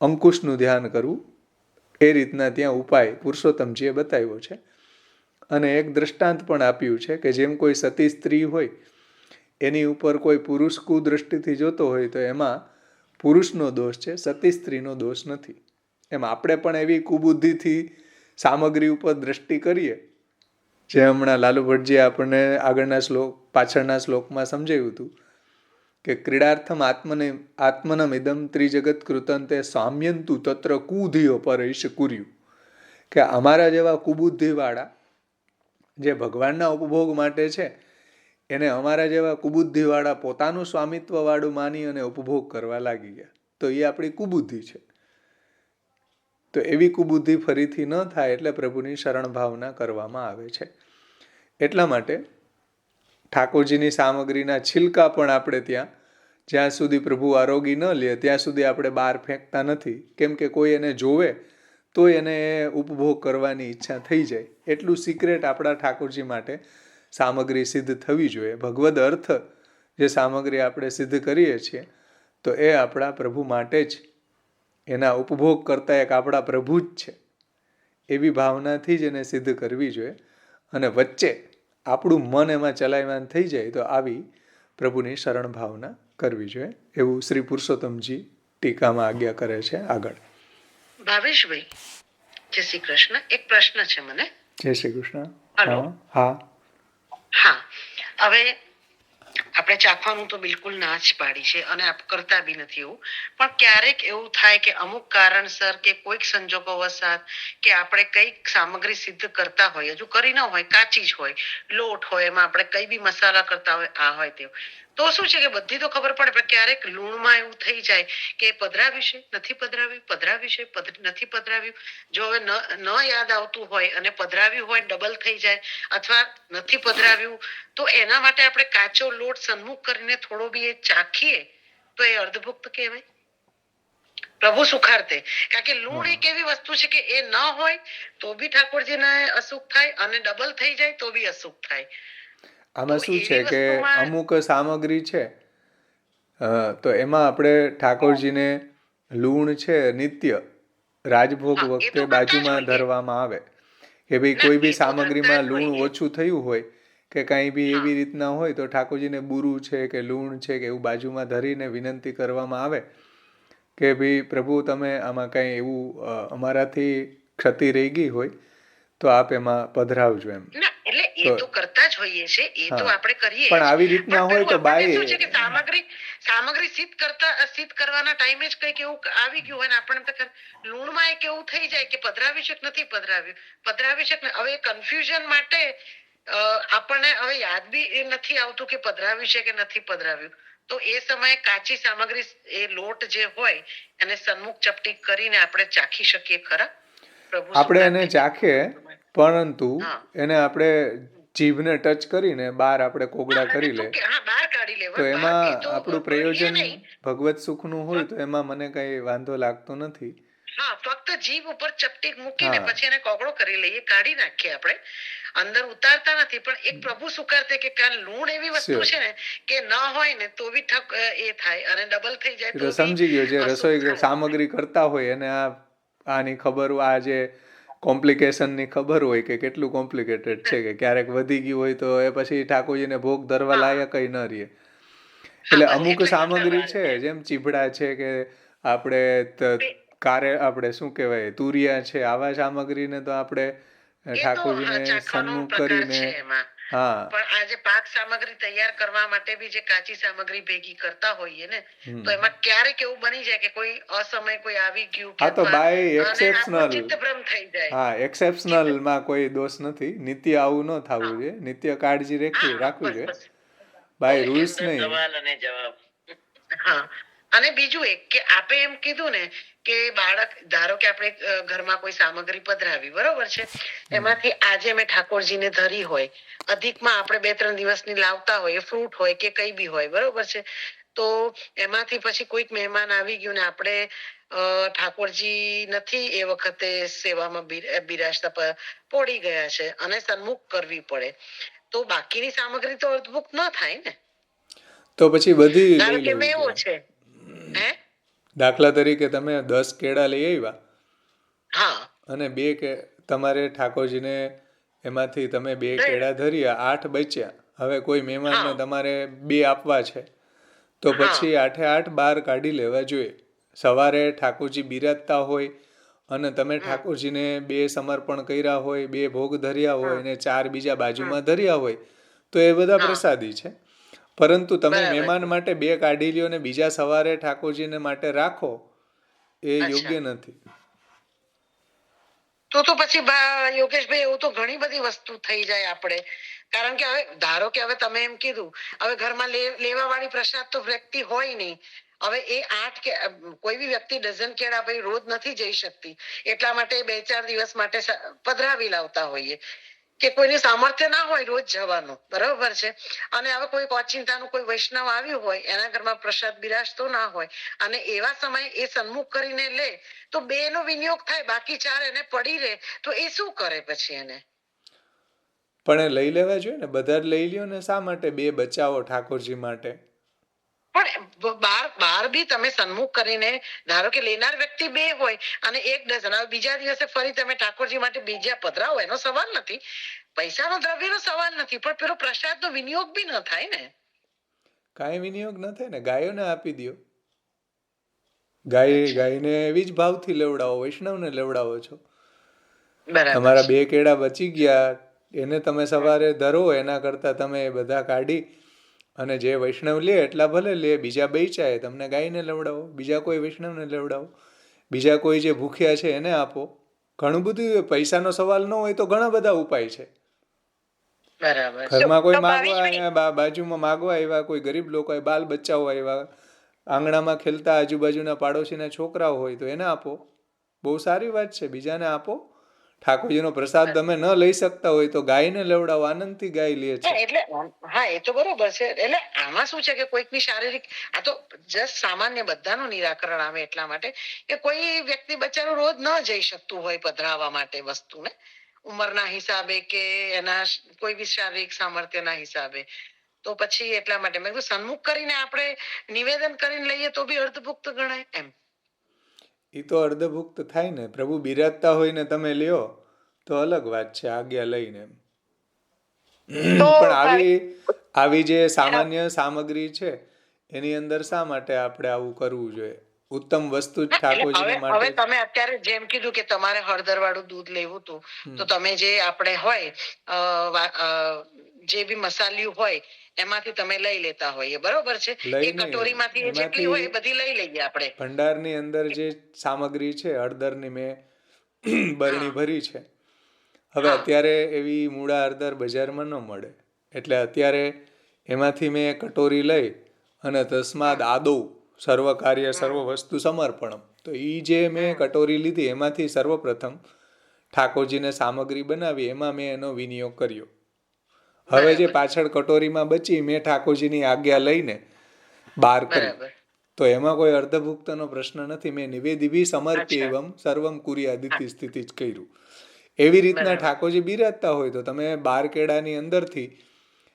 અંકુશનું ધ્યાન કરવું, એ રીતના ત્યાં ઉપાય પુરુષોત્તમજીએ બતાવ્યો છે. અને એક દ્રષ્ટાંત પણ આપ્યું છે કે જેમ કોઈ સતી સ્ત્રી હોય એની ઉપર કોઈ પુરુષ કુદૃષ્ટિથી જોતો હોય તો એમાં પુરુષનો દોષ છે, સતી સ્ત્રીનો દોષ નથી. એમ આપણે પણ એવી કુબુદ્ધિથી સામગ્રી ઉપર દ્રષ્ટિ કરીએ, જે હમણાં લાલુ ભટ્ટજીએ આપણને પાછળના શ્લોકમાં સમજાવ્યું હતું કે ક્રીડાર્થમ આત્મનમ ઇદમ ત્રિજગત કૃતંતે સામ્યંતુ તત્ર કુધિયો પરૈશ કુર્યું. કે અમારા જેવા કુબુદ્ધિવાળા જે ભગવાનના ઉપભોગ માટે છે એને અમારા જેવા કુબુદ્ધિવાળા પોતાનું સ્વામિત્વવાળું માની અને ઉપભોગ કરવા લાગી ગયા. તો એ આપણી કુબુદ્ધિ છે. તો એવી કુબુદ્ધિ ફરીથી ન થાય એટલે પ્રભુની શરણ ભાવના કરવામાં આવે છે. એટલા માટે ઠાકોરજીની સામગ્રીના છિલકા પણ આપણે ત્યાં જ્યાં સુધી પ્રભુ આરોગી ન લે ત્યાં સુધી આપણે બહાર ફેંકતા નથી. કેમ કે કોઈ એને જોવે તો એને ઉપભોગ કરવાની ઈચ્છા થઈ જાય. એટલું સિક્રેટ આપણા ઠાકોરજી માટે સામગ્રી સિદ્ધ થવી જોઈએ. ભગવદ અર્થ જે સામગ્રી આપણે સિદ્ધ કરીએ છીએ તો એ આપણા પ્રભુ માટે જ, એના ઉપભોગ કરતા એક આપણા પ્રભુ જ છે એવી ભાવનાથી જ એને સિદ્ધ કરવી જોઈએ. અને વચ્ચે આપણું મન એમાં ચલાયમાન થઈ જાય તો આવી પ્રભુની શરણ ભાવના કરવી જોઈએ. એવું શ્રી પુરુષોત્તમજી ટીકામાં આજ્ઞા કરે છે. આગળ ભાવેશભાઈ, જય શ્રી કૃષ્ણ. એક પ્રશ્ન છે મને. જય શ્રી કૃષ્ણ. હલો. હા, હવે આપણે ચાખવાનું તો બિલકુલ ના જ પાડી છે અને આપ કરતા બી નથી એવું, પણ ક્યારેક એવું થાય કે અમુક કારણસર કે કોઈક સંજોગોવશાત કે આપણે કઈક સામગ્રી સિદ્ધ કરતા હોય, હજુ કરી ન હોય, કાચી જ હોય, લોટ હોય, એમાં આપણે કઈ બી મસાલા કરતા હોય, આ હોય તે, તો શું છે કે બધી તો ખબર પડે, પણ ક્યારેક લૂણમાં એવું થઈ જાય કે પધરાવ્યું છે નથી પધરાવ્યું, પધરાવ્યું છે નથી પધરાવ્યું. જો હવે ન યાદ આવતું હોય અને પધરાવ્યું હોય ડબલ થઈ જાય, અથવા નથી પધરાવ્યું, તો એના માટે આપણે કાચો લોટ સન્મુખ કરીને થોડો બી એ ચાખીએ તો એ અર્ધભુક્ત કહેવાય, પ્રભુ સુખારતે. કારણ કે લૂણ એક એવી વસ્તુ છે કે એ ન હોય તો બી ઠાકોરજીને અસુખ થાય અને ડબલ થઈ જાય તો બી અસુખ થાય. આમાં શું છે કે અમુક સામગ્રી છે તો એમાં આપણે ઠાકોરજીને લૂણ છે નિત્ય રાજભોગ વખતે બાજુમાં ધરવામાં આવે કે ભાઈ કોઈ બી સામગ્રીમાં લૂણ ઓછું થયું હોય કે કાંઈ બી એવી રીતના હોય તો ઠાકોરજીને બુરું છે કે લૂણ છે કે એવું બાજુમાં ધરીને વિનંતી કરવામાં આવે કે ભાઈ પ્રભુ તમે આમાં કાંઈ એવું અમારાથી ક્ષતિ રહી ગઈ હોય તો આપ એમાં પધરાવજો એમ. એટલે એ તો કરતા જ હોઈએ છે, એ તો આપણે કરીએ, પણ આવી રીતના હોય તો બાઈ શું છે કે સામગ્રી સિદ્ધ કરવાના ટાઈમે જ કંઈક એવું આવી ગયું હોય ને આપણને લૂણમાં એક એવું થઈ જાય કે પધરાવ્યું છે કે નથી પધરાવ્યું છે કે, હવે કન્ફ્યુઝન માટે આપણને હવે યાદ બી એ નથી આવતું કે પધરાવ્યું છે કે નથી પધરાવ્યું. તો એ સમયે કાચી સામગ્રી એ લોટ જે હોય એને સન્મુખ ચપટી કરીને આપણે ચાખી શકીએ ખરા? આપણે એને ચાખીએ પરંતુ એને આપણે જીભને ટચ કરીને બહાર આપણે કોગળા કરી લે બહાર કાઢી લેવા, તો એમાં આપણું પ્રયોજન ભગવત સુખનું હોય તો એમાં મને કઈ વાંધો લાગતો નથી. હા, ફક્ત જીભ ઉપર ચપટીક મૂકીને પછી એને કોગળો કરી લઈએ, કાઢી નાખીએ આપણે, અંદર ઉતારતા નથી. પણ એક પ્રભુ સુકારતે કે લૂણ એવી વસ્તુ છે ને કે ન હોય ને તો બી એ થાય અને ડબલ થઈ જાય તો સમજી ગયો. જે રસોઈ સામગ્રી કરતા હોય અને આની ખબર, આ જે કોમ્પ્લિકેશનની ખબર હોય કે કેટલું કોમ્પ્લિકેટેડ છે, કે ક્યારેક વધી ગયું હોય તો એ પછી ઠાકોરજીને ભોગ ધરવા લાયક કઈ ન રહે. એટલે અમુક સામગ્રી છે, જેમ ચીભડા છે કે આપણે શું કહેવાય તુરિયા છે, આવા સામગ્રીને તો આપણે ઠાકોરજીને સન્મુખ કરીને પણ આજે પાક સામગ્રી તૈયાર કરવા માટે બી જે કાચી સામગ્રી ભેગી કરતા હોઈએ ને, તો એમાં ક્યારેક એવું બની જાય કે કોઈ અસમય કોઈ આવી ગયું, હા તો બાય એક્સેપ્શનલ, ચિત્તભ્રમ થઈ જાય. હા, એક્સેપ્શનલ માં કોઈ દોષ નથી. નિત્ય આવું ન થવું જોઈએ, નિત્ય કાળજી રાખવી જોઈએ, બાય રૂલ્સ નહીં. સવાલ અને જવાબ. હા, અને બીજું એક કે આપે એમ કીધું ને કે બાળક, ધારો કે આપણે ઘરમાં કોઈ સામગ્રી પધરાવી, બરોબર છે, એમાંથી આજે મેં ઠાકોરજીને ધરી હોય, અધિકમાં આપણે 2-3 દિવસની લાવતા હોય, ફ્રૂટ હોય કે કઈ બી હોય, બરોબર છે, તો એમાંથી પછી કોઈક મહેમાન આવી ગયું ને આપણે ઠાકોરજી નથી એ વખતે સેવામાં બિરાજતા, પડી ગયા છે અને સન્મુખ કરવી પડે, તો બાકીની સામગ્રી તો અર્ધભુક્ત ન થાય ને. તો પછી બધી ધારો કે મેવો છે, દાખલા તરીકે તમે 10 કેળા લઈ આવ્યા, હા, અને તમારે ઠાકોરજીને એમાંથી તમે 2 કેળા ધર્યા, 8 બચ્યા. હવે કોઈ મહેમાનને તમારે 2 આપવા છે, તો પછી 8 12 કાઢી લેવા જોઈએ. સવારે ઠાકોરજી બિરાજતા હોય અને તમે ઠાકોરજીને 2 સમર્પણ કર્યા હોય, 2 ભોગ ધર્યા હોય અને 4 બીજા બાજુમાં ધર્યા હોય, તો એ બધા પ્રસાદી છે. પરંતુ તમે મહેમાન માટે 2 કાઢી લ્યો ને બીજા સવારે ઠાકોરજીને માટે રાખો, એ યોગ્ય નથી. તો પછી યોગેશભાઈ, એવું તો ઘણી બધી વસ્તુ થઈ જાય આપણે. કારણ કે હવે ધારો કે હવે તમે એમ કીધું, હવે ઘરમાં લેવા વાળી પ્રસાદ તો વ્યક્તિ હોય નહીં. હવે એ 8 કે કોઈ બી વ્યક્તિ ડઝન કેળા ભાઈ રોજ નથી જઈ શકતી, એટલા માટે 2-4 દિવસ માટે પધરાવી લાવતા હોઈએ, કે કોઈની સામર્થ્ય ના હોય રોજ જવાનું, બરોબર છે, અને હવે કોઈ ઓચિંતાનું કોઈ વૈષ્ણવ આવ્યું હોય, એના ઘરમાં પ્રસાદ બિરાજતો ના હોય, અને એવા સમયે એ સન્મુખ કરીને લે તો 2 નો વિનિયોગ થાય, બાકી 4 એને પડી રહે, તો એ શું કરે પછી એને? પણ એ લઈ લેવા જોઈએ ને, બધા જ લઈ લ્યો ને, શા માટે 2 બચાવો ઠાકોરજી માટે? પણ બાર બી તમે સન્મુખ કરીને, ધારો કે લેનાર વ્યક્તિ 2 હોય અને 1 ડઝન, હવે બીજા દિવસે ફરી તમે ઠાકોરજી માટે બીજા પધરાવો, એનો સવાલ નથી, પૈસાનો દ્રવ્યનો સવાલ નથી, પણ પેલો પ્રસાદનો વિનિયોગ બી ન થાય ને. કાંઈ વિનિયોગ ન થાય ને, ગાયોને આપી દો. ગાયને એવી જ ભાવથી લેવડાવો, વૈષ્ણવને લેવડાવો છો. તમારા 2 કેળા બચી ગયા, એને તમે સવારે ધરો, એના કરતા તમે બધા કાઢી અને જે વૈષ્ણવ લે એટલા ભલે લે, બીજા બચ્યા તમને ગાયને લેવડાવો, બીજા કોઈ વૈષ્ણવને લેવડાવો, બીજા કોઈ જે ભૂખ્યા છે એને આપો. ઘણું બધું, પૈસાનો સવાલ ન હોય તો ઘણા બધા ઉપાય છે. ઘરમાં કોઈ માગવા આવ્યા, બાજુમાં માગવા આવ્યા, કોઈ ગરીબ લોકો, બાલ બચ્ચાઓ આવ્યા, આંગણામાં ખેલતા આજુબાજુના પાડોશીના છોકરાઓ હોય તો એને આપો, બહુ સારી વાત છે, બીજાને આપો. ઠાકોરજીનો પ્રસાદ તમે ન લઈ શકતા હોય તો ગાયને લેવડાવો, આનંદથી ગાય લે છે. એટલે હા, એ તો બરોબર છે. એટલે આમાં શું છે કે કોઈકની શારીરિક, આ તો જસ્ટ સામાન્ય બધાનું નિરાકરણ આવે એટલા માટે કે કોઈ વ્યક્તિ બચારો રોજ ન જઈ શકતું હોય પધરાવવા માટે વસ્તુને, ઉંમરના હિસાબે કે એના કોઈ બી શારીરિક સામર્થ્યના હિસાબે, તો પછી એટલા માટે મેં કીધું સન્મુખ કરીને આપણે નિવેદન કરીને લઈએ તો બી અર્ધભુક્ત ગણાય એમ. એ તો અર્ધભુક્ત થાય ને, પ્રભુ બિરાજતા હોય ને તમે લ્યો તો અલગ વાત છે, આજ્ઞા લઈને. પણ આવી જે સામાન્ય સામગ્રી છે એની અંદર શા માટે આપણે આવું કરવું જોઈએ? ઉત્તમ વસ્તુ જ ઠાકોરજી માટે. હવે તમે અત્યારે જેમ કીધું કે તમારે હળદર વાળું દૂધ લેવું હતું, તો તમે જે આપણે હોય જે બી મસાલિયું હોય એમાંથી તમે લઈ લેતા હોઈએ, બરોબર છે, એ કટોરીમાંથી જેટલી હોય એ બધી લઈ લઈએ આપણે. ભંડારની અંદર જે સામગ્રી છે, હળદરની મેં બરણી ભરી છે. હવે અત્યારે એવી મૂળા હળદર બજારમાં ન મળે, એટલે અત્યારે એમાંથી મેં કટોરી લઈ અને તસ્માદ આદૌ સર્વ કાર્ય સર્વ વસ્તુ સમર્પણમ, તો એ જે મેં કટોરી લીધી એમાંથી સર્વપ્રથમ ઠાકોરજીને સામગ્રી બનાવી, એમાં મેં એનો વિનિયોગ કર્યો. હવે જે પાછળ કટોરીમાં બચી મેં ઠાકોરજીની આજ્ઞા લઈને બહાર કરી, તો એમાં કોઈ અર્ધભુક્તનો પ્રશ્ન નથી. મેં નિવેદિભી સમર્પ્યવમ સર્વમ કુર્યાદિતિ સ્થિતિ જ કર્યું. એવી રીતના ઠાકોરજી બિરાજતા હોય તો તમે 12 કેળાની અંદરથી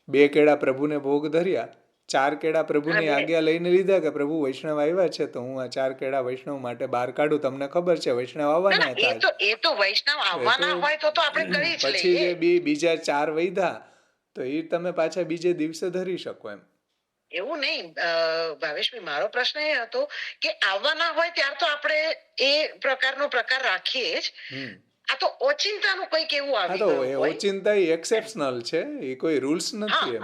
2 કેળા પ્રભુને ભોગ ધર્યા, 4 કેળા પ્રભુની આજ્ઞા લઈને લીધા કે પ્રભુ વૈષ્ણવ આવ્યા છે તો હું આ 4 કેળા વૈષ્ણવ માટે બહાર કાઢું. તમને ખબર છે વૈષ્ણવ આવવાના હતા, પછી જે બીજા 4 વૈધા તો એ તમે પાછા બીજે દિવસે ધરી શકો એમ. એવું નહીં ભાવેશભાઈ, મારો પ્રશ્ન એ હતો કે આવવાના હોય ત્યાર તો આપણે એ પ્રકારનો પ્રકાર રાખીએ જ. આ તો ઓચિંતાનું કંઈક એવું આવી ગયું હોય. ઓચિંતા એક્સેપ્શનલ છે, એ કોઈ રૂલ્સ નથી એમ.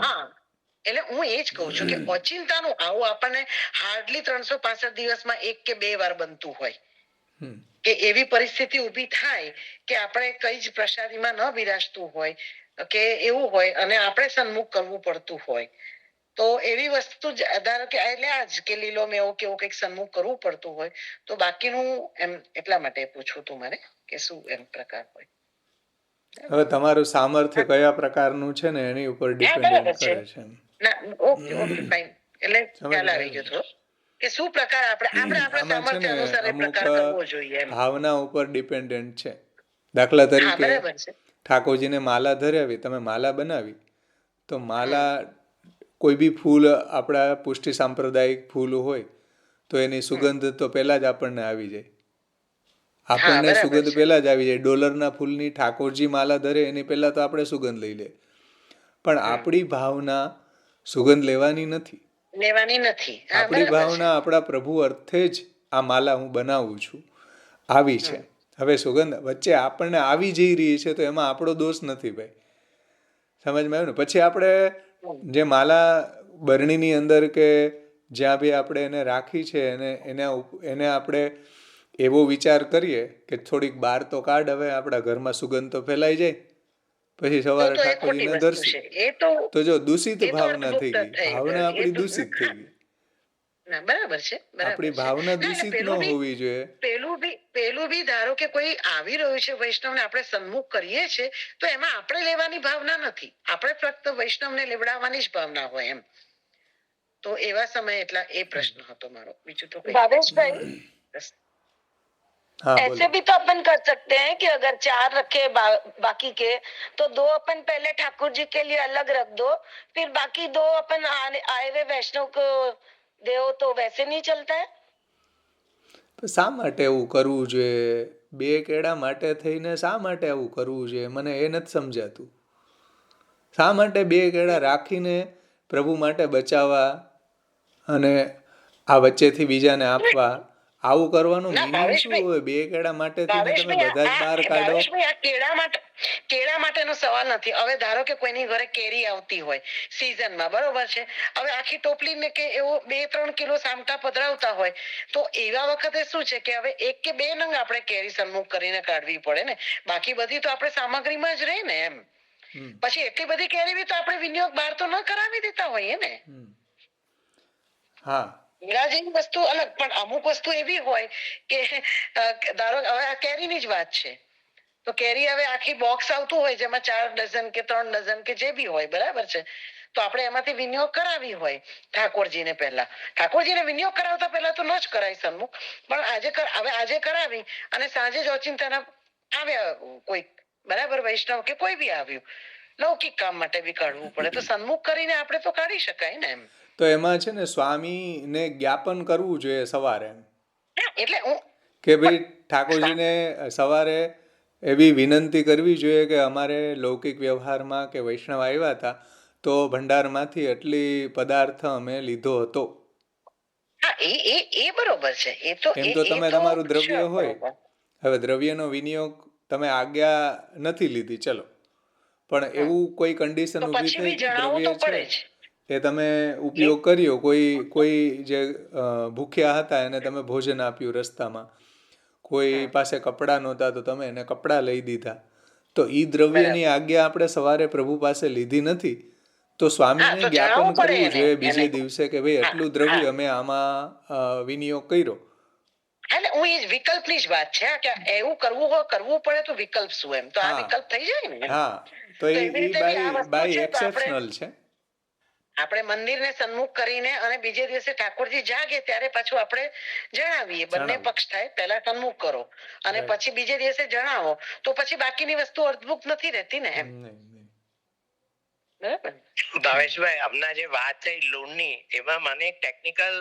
એટલે હું એ જ કહું છું કે ઓચિંતાનું આવું આપણને હાર્ડલી 365 દિવસમાં 1 કે 2 વાર બનતું હોય કે એવી પરિસ્થિતિ ઊભી થાય કે આપણે કઈ જ પ્રસાદીમાં ન બિરાજતું હોય કે એવું હોય અને આપણે સન્મુખ કરવું પડતું હોય, તો એવી વસ્તુ ધારો કે એટલે આજ કે લીલો મેવો કે એવું કંઈક સન્મુખ કરવું પડતું હોય તો બાકીનું એમ એટલા માટે પૂછવું તું મારે કે શું એમ પ્રકાર હોય. હવે તમારું સામર્થ્ય કયા પ્રકારનું છે ને એની ઉપર ડિપેન્ડ કરે છે. ઓકે ફાઇન, એટલે ખ્યાલ આવી ગયો થોડો કે શું પ્રકાર આપણે આપણા સામર્થ્ય અનુસાર એ પ્રકાર કરવો જોઈએ. ભાવના ઉપર ડિપેન્ડન્ટ છે. દાખલા તરીકે ઠાકોરજીને માલા ધરાવી, તમે માલા બનાવી તો માલા કોઈ બી ફૂલ આપણા પુષ્ટિ સાંપ્રદાયિક ફૂલ હોય તો એની સુગંધ તો પહેલા જ આપણને આવી જાય. આપણને સુગંધ પહેલા જ આવી જાય. ડોલરના ફૂલની ઠાકોરજી માલા ધરે એની પહેલા તો આપણે સુગંધ લઈ લે. પણ આપણી ભાવના સુગંધ લેવાની નથી. આપણી ભાવના આપણા પ્રભુ અર્થે જ આ માલા હું બનાવું છું આવી છે. હવે સુગંધ વચ્ચે આપણને આવી જઈ રહી છે તો એમાં આપણો દોષ નથી ભાઈ, સમજમાં આવ્યું ને. પછી આપણે જે માલા બરણીની અંદર કે જ્યાં બી આપણે એને રાખી છે એને આપણે એવો વિચાર કરીએ કે થોડીક બહાર તો કાઢ, હવે આપણા ઘરમાં સુગંધ તો ફેલાઈ જાય, પછી સવારે ઠાકોરજીને દર્શન, તો જો દૂષિત ભાવના થઈ ગઈ, ભાવના આપણી દૂષિત થઈ ગઈ. બરાબર છે, આપણી ભાવના દૂષિત ન હોવી જોઈએ. પેલું બી ધારો કે કોઈ આવી રહ્યું છે વૈષ્ણવને આપણે સન્મુખ કરીએ છીએ તો એમાં આપણે લેવાની ભાવના નથી, આપણે ફક્ત વૈષ્ણવને લેવડાવવાની જ ભાવના હોય એમ. તો એવા સમયે એટલા એ પ્રશ્ન હતો મારો. બીજું તો भावेश ऐसे भी तो अपन कर सकते हैं कि अगर 4 रखे बाकी के तो 2 अपन पहले ठाकुर जी के लिए अलग रख दो, फिर बाकी 2 अपन आए हुए वैष्णव को देओ, तो वैसे नहीं चलता है? શા માટે એવું કરવું જોઈએ? 2 કેળા માટે થઈને શા માટે આવું કરવું જોઈએ? મને એ નથી સમજાતું. શા માટે 2 કેળા રાખીને પ્રભુ માટે બચાવવા અને આ વચ્ચેથી બીજાને આપવા, આવું કરવાનું મીનિંગ શું હોય? 2 કેળા માટે તમે બધા જ બહાર કાઢો. કેળા માટેનો સવાલ નથી. હવે ધારો કે કોઈની ઘરે કેરી આવતી હોય સીઝનમાં, બરોબર છે, હવે આખી ટોપલીને કે એવો 2-3 કિલો સામટા પધરાવતા હોય તો એવા વખતે શું છે કે હવે 1 કે 2 નંગ આપણે કેરી સન્મુખ કરીને કાઢવી પડે ને, બાકી બધી તો આપણે સામગ્રીમાં જ રહે ને એમ. પછી એટલી બધી કેરી બી તો આપણે વિનિયોગ બહાર તો ન કરાવી દેતા હોઈએ ને. હા, કેળા જેવી વસ્તુ અલગ, પણ અમુક વસ્તુ એવી હોય કે ધારો હવે આ કેરીની જ વાત છે તો કેરી હવે આખી બોક્સ આવતું હોય જેમાં 4 ડઝન કે 3 ડઝન કે જે બી હોય, બરાબર છે, તો આપણે એમાંથી વિનિયોગ કરાવી હોય ઠાકોરજીને પહેલા. ઠાકોરજીને વિનિયોગ કરાવતા પહેલા તો ન જ કરાય સન્મુખ, પણ આજે કરાવી અને સાંજે જ ઓચિંતાના આવ્યા કોઈ બરાબર વૈષ્ણવ કે કોઈ બી આવ્યું લૌકિક કામ માટે બી કાઢવું પડે તો સન્મુખ કરીને આપણે તો કાઢી શકાય ને એમ. તો એમાં છે ને સ્વામીને જ્ઞાપન કરવું જોઈએ સવારે, એટલે હું કે ભાઈ ઠાકોરજીને સવારે એવી વિનંતી કરવી જોઈએ કે અમારે લૌકિક વ્યવહારમાં કે વૈષ્ણવ આવ્યા હતા તો ભંડારમાંથી એટલી પદાર્થ અમે લીધો હતો. એ બરોબર છે. એમ તો તમે તમારું દ્રવ્ય હોય, હવે દ્રવ્યનો વિનિયોગ તમે આજ્ઞા નથી લીધી ચલો, પણ એવું કોઈ કન્ડિશન ઊભી થઈ દ્રવ્ય છે એ તમે ઉપયોગ કર્યો, કોઈ જે ભૂખ્યા હતા એને તમે ભોજન આપ્યું રસ્તામાં, કોઈ પાસે કપડાં નહોતા તો તમે એને કપડાં લઈ દીધા, તો ઈ દ્રવ્યની આજ્ઞા આપણે સવારે પ્રભુ પાસે લીધી નથી તો સ્વામીને જ્ઞાપન કરવું જોઈએ બીજે દિવસે કે ભાઈ એટલું દ્રવ્ય અમે આમાં વિનિયોગ કર્યો. એટલે હું એ વિકલ્પની જ વાત છે કે એવું કરવું પડે તો વિકલ્પ શું એમ, તો આ વિકલ્પ થઈ જાય ને. હા, તો એ બાય એક્સેપ્શનલ છે. આપણે મંદિરને સન્મુખ કરીને અને બીજે દિવસે ઠાકોરજી જાગે ત્યારે પાછું આપણે જણાવીએ, બંને પક્ષ થાય, પહેલા સન્મુખ કરો અને પછી બીજે દિવસે જણાવો, તો પછી બાકીની વસ્તુ અર્થભુક્ત નથી રહેતી ને એમ. બરાબર. ભાવેશભાઈ, હમણાં જે વાત થઈ લોનની, એમાં મને એક ટેકનિકલ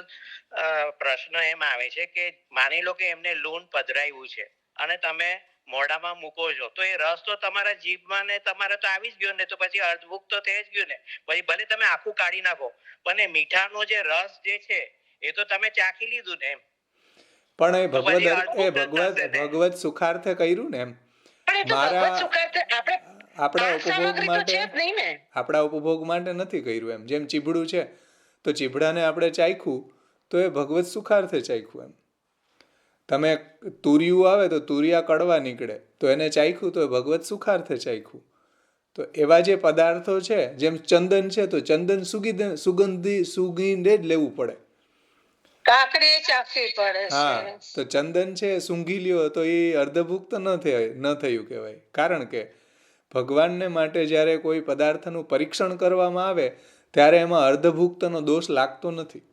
પ્રશ્ન એમ આવે છે કે માની લો કે એમને લોન પધરાવ્યું છે અને તમે મોઢામાં મૂકો છો, તો એ રસ તો તમારા જીભમાં ને તમારે તો આવી જ ગયો ને, તો પછી અર્થભુક તો થઈ જ ગયું ને. પછી ભલે તમે આખું કાઢી નાખો, પણ એ મીઠાનો જે રસ જે છે એ તો તમે ચાખી લીધું ને એમ. પણ એ ભગવત સુખાર્થે કર્યું ને એમ. આપણા ઉપભોગ માટે નથી કર્યું એમ. જેમ ચીભડું છે તો ચીભડાને આપણે ચાખ્યું તો એ ભગવત સુખાર્થે ચાખ્યું એમ. તમે તુરિયું આવે તો તુરિયા કડવા નીકળે, તો એને ચાખ્યું તો એ ભગવત સુખાર્થે ચાખ્યું. તો એવા જે પદાર્થો છે, જેમ ચંદન છે તો ચંદન સુગંધીને જ લેવું પડે. કાકડી ચાખવી પડે. હા, તો ચંદન છે સૂંઘી લ્યો તો એ અર્ધભુક્ત ન થયું કહેવાય. કારણ કે ભગવાનને માટે જ્યારે કોઈ પદાર્થનું પરીક્ષણ કરવામાં આવે ત્યારે એમાં અર્ધભુક્તનો દોષ લાગતો નથી.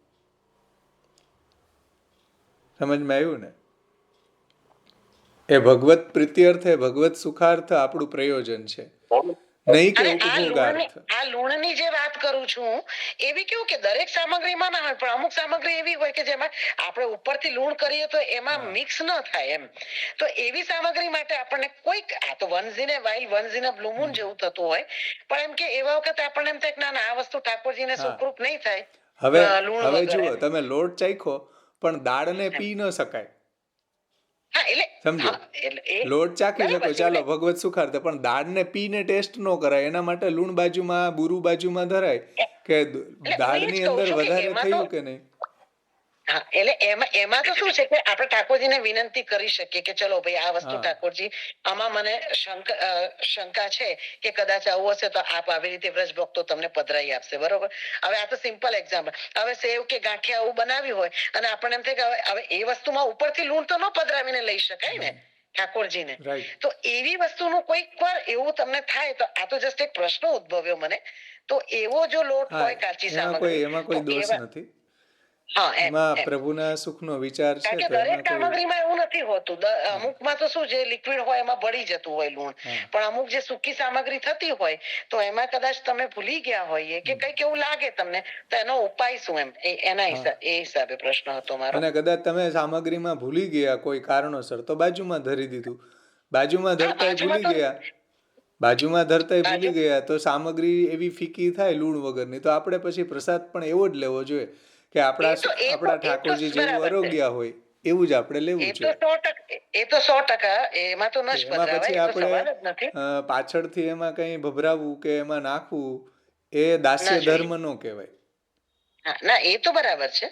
સમજમાં આવ્યું ને? એ ભગવત પ્રીત્યર્થે, ભગવત સુખાર્થ આપણું પ્રયોજન છે, નહીં કે ઉપભોગાર્થ. આ લૂણની જે વાત કરું છું એવી કેવું કે દરેક સામગ્રીમાં ના હોય, પણ અમુક સામગ્રી એવી હોય કે જેમાં આપણે ઉપરથી લૂણ કરીએ તો એમાં મિક્સ ન થાય એમ. તો એવી સામગ્રી માટે આપણને કોઈક, આ તો once in a while, once in a blue moon જેવું થતું હોય, પણ એમ કે એવા વખતે આપણને એમ થાય કે ના આ વસ્તુ ઠાકોરજીને સુખરૂપ નહીં થાય. હવે જુઓ, તમે લોટ ચાખ્યો પણ દાળને પી ન શકાય. સમજો, લોટ ચાખી શકો, ચાલો ભગવત સુખાર્થે, પણ દાળને પીને ટેસ્ટ ન કરાય. એના માટે લૂણ બાજુમાં, બુરુ બાજુમાં ધરાય કે દાળની અંદર વધારે થયું કે નહીં. હા, એટલે એમાં તો શું છે કે આપણે ઠાકોરજીને વિનંતી કરી શકીએ કે ચલો ભાઈ આ વસ્તુ ઠાકોરજી, આમાં મને શંકા છે કે કદાચ આવું હશે તો આપ આવી રીતે વ્રજ ભક્તો તમને પધરાઈ આપશે. બરોબર. હવે આ તો સિમ્પલ એક્ઝામ્પલ. હવે સેવ કે ગાંઠિયા આવું બનાવ્યું હોય અને આપણને એમ થાય કે હવે એ વસ્તુમાં ઉપરથી લૂણ તો ન પધરાવીને લઈ શકાય ને ઠાકોરજીને. તો એવી વસ્તુનું કોઈક વાર એવું તમને થાય તો આ તો જસ્ટ એક પ્રશ્ન ઉદ્ભવ્યો મને. તો એવો જો લોટ હોય કાચી સામગ્રી, એમાં કોઈ દોષ નથી. એમાં પ્રભુના સુખનો વિચાર છે. દરેક સામગ્રીમાં એવું નથી હોતું. અમુકમાં તો શું છે, લિક્વિડ હોય એમાં ભળી જતું હોય લૂણ, પણ અમુક જે સૂકી સામગ્રી થતી હોય તો એમાં કદાચ તમે ભૂલી ગયા હોઈએ કે કઈક એવું લાગે તમને, તો એનો ઉપાય શું એમ, એ હિસાબે પ્રશ્ન હતો મારો. અને કદાચ તમે સામગ્રીમાં ભૂલી ગયા કોઈ કારણોસર તો બાજુમાં ધરી દીધું. બાજુમાં ધરતા ભૂલી ગયા તો સામગ્રી એવી ફીકી થાય લૂણ વગરની, તો આપણે પછી પ્રસાદ પણ એવો જ લેવો જોઈએ કે આપણા ઠાકોરજી જેવું આરોગ્ય હોય એવું જ આપણે લેવું જોઈએ. એ તો 100%, એમાં તો ન જ પધરાવાય. પછી આપણે પાછળથી એમાં કઈ ભભરાવું કે એમાં નાખવું, એ દાસ્ય ધર્મ નો કહેવાય. ના, એ તો બરાબર છે.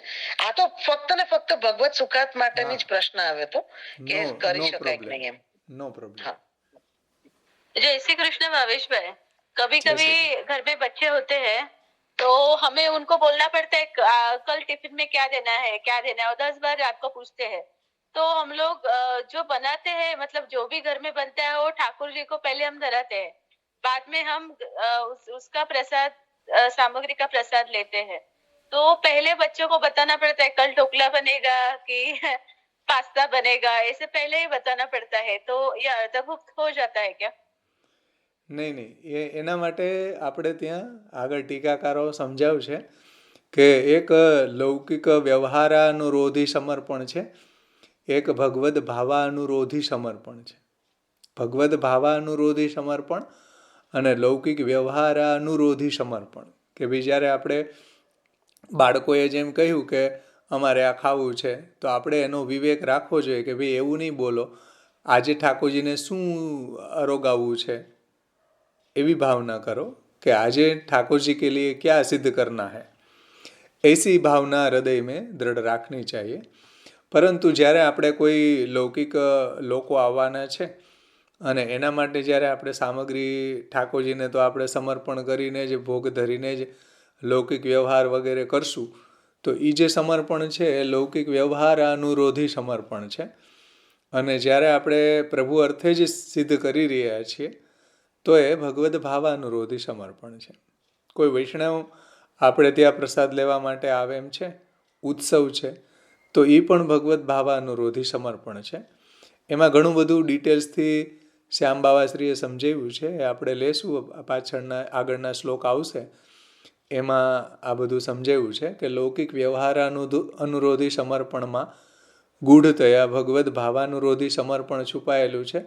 આ તો ફક્ત ને ફક્ત ભગવત સુખાર્થ માટેની જ પ્રશ્ન આવ્યો હતો કે કરી શકાય કે નહીં એમ. No problem. जय श्री कृष्ण भावेश भाई. कभी कभी घर में बच्चे होते हैं तो हमें उनको बोलना पड़ता है कल टिफिन में क्या देना है, क्या देना है, और 10 बार रात को पूछते हैं. तो हम लोग जो बनाते हैं, मतलब जो भी घर में बनता है वो ठाकुर जी को पहले हम धराते हैं, बाद में हम उसका प्रसाद, सामग्री का प्रसाद लेते हैं. तो पहले बच्चों को बताना पड़ता है कल ढोकला बनेगा कि पास्ता बनेगा, ऐसे पहले ही बताना पड़ता है. तो ये अर्धभुक्त हो जाता है क्या? નહીં, એના માટે આપણે ત્યાં આગળ ટીકાકારો સમજાવશે કે એક લૌકિક વ્યવહારાનુરોધી સમર્પણ છે, એક ભગવદ ભાવાનુરોધી સમર્પણ છે. ભગવદ ભાવાનુરોધી સમર્પણ અને લૌકિક વ્યવહારાનુરોધી સમર્પણ. કે ભાઈ જ્યારે આપણે બાળકોએ જેમ કહ્યું કે અમારે આ ખાવું છે, તો આપણે એનો વિવેક રાખવો જોઈએ કે ભાઈ એવું નહીં બોલો આજે ઠાકોરજીને શું અરોગાવવું છે, એવી ભાવના કરો कि आज ठाकुर जी के लिए क्या सिद्ध करना है, ऐसी भावना हृदय में दृढ़ રાખવી चाहिए. પરંતુ જ્યારે આપણે કોઈ લૌકિક લોકો આવવાના છે અને એના માટે જ્યારે આપણે સામગ્રી ઠાકોરજીને તો આપણે સમર્પણ કરીને જ ભોગ ધરીને જ લૌકિક વ્યવહાર વગેરે કરશું, તો એ જે સમર્પણ છે એ લૌકિક વ્યવહાર અનુરોધી સમર્પણ છે. અને જ્યારે આપણે પ્રભુ અર્થે જ સિદ્ધ કરી રહ્યા છીએ તો એ ભગવદ્ ભાવાનુરોધી સમર્પણ છે. કોઈ વૈષ્ણવ આપણે ત્યાં પ્રસાદ લેવા માટે આવે એમ છે, ઉત્સવ છે, તો એ પણ ભગવદ્ ભાવાનુરોધી સમર્પણ છે. એમાં ઘણું બધું ડિટેલ્સથી શ્યામ બાવાશ્રીએ સમજાવ્યું છે, એ આપણે લેશું, પાછળના આગળના શ્લોક આવશે એમાં આ બધું સમજાવ્યું છે કે લૌકિક વ્યવહાર અનુરોધી સમર્પણમાં ગૂઢતયા ભગવદ્ ભાવાનુરોધી સમર્પણ છુપાયેલું છે.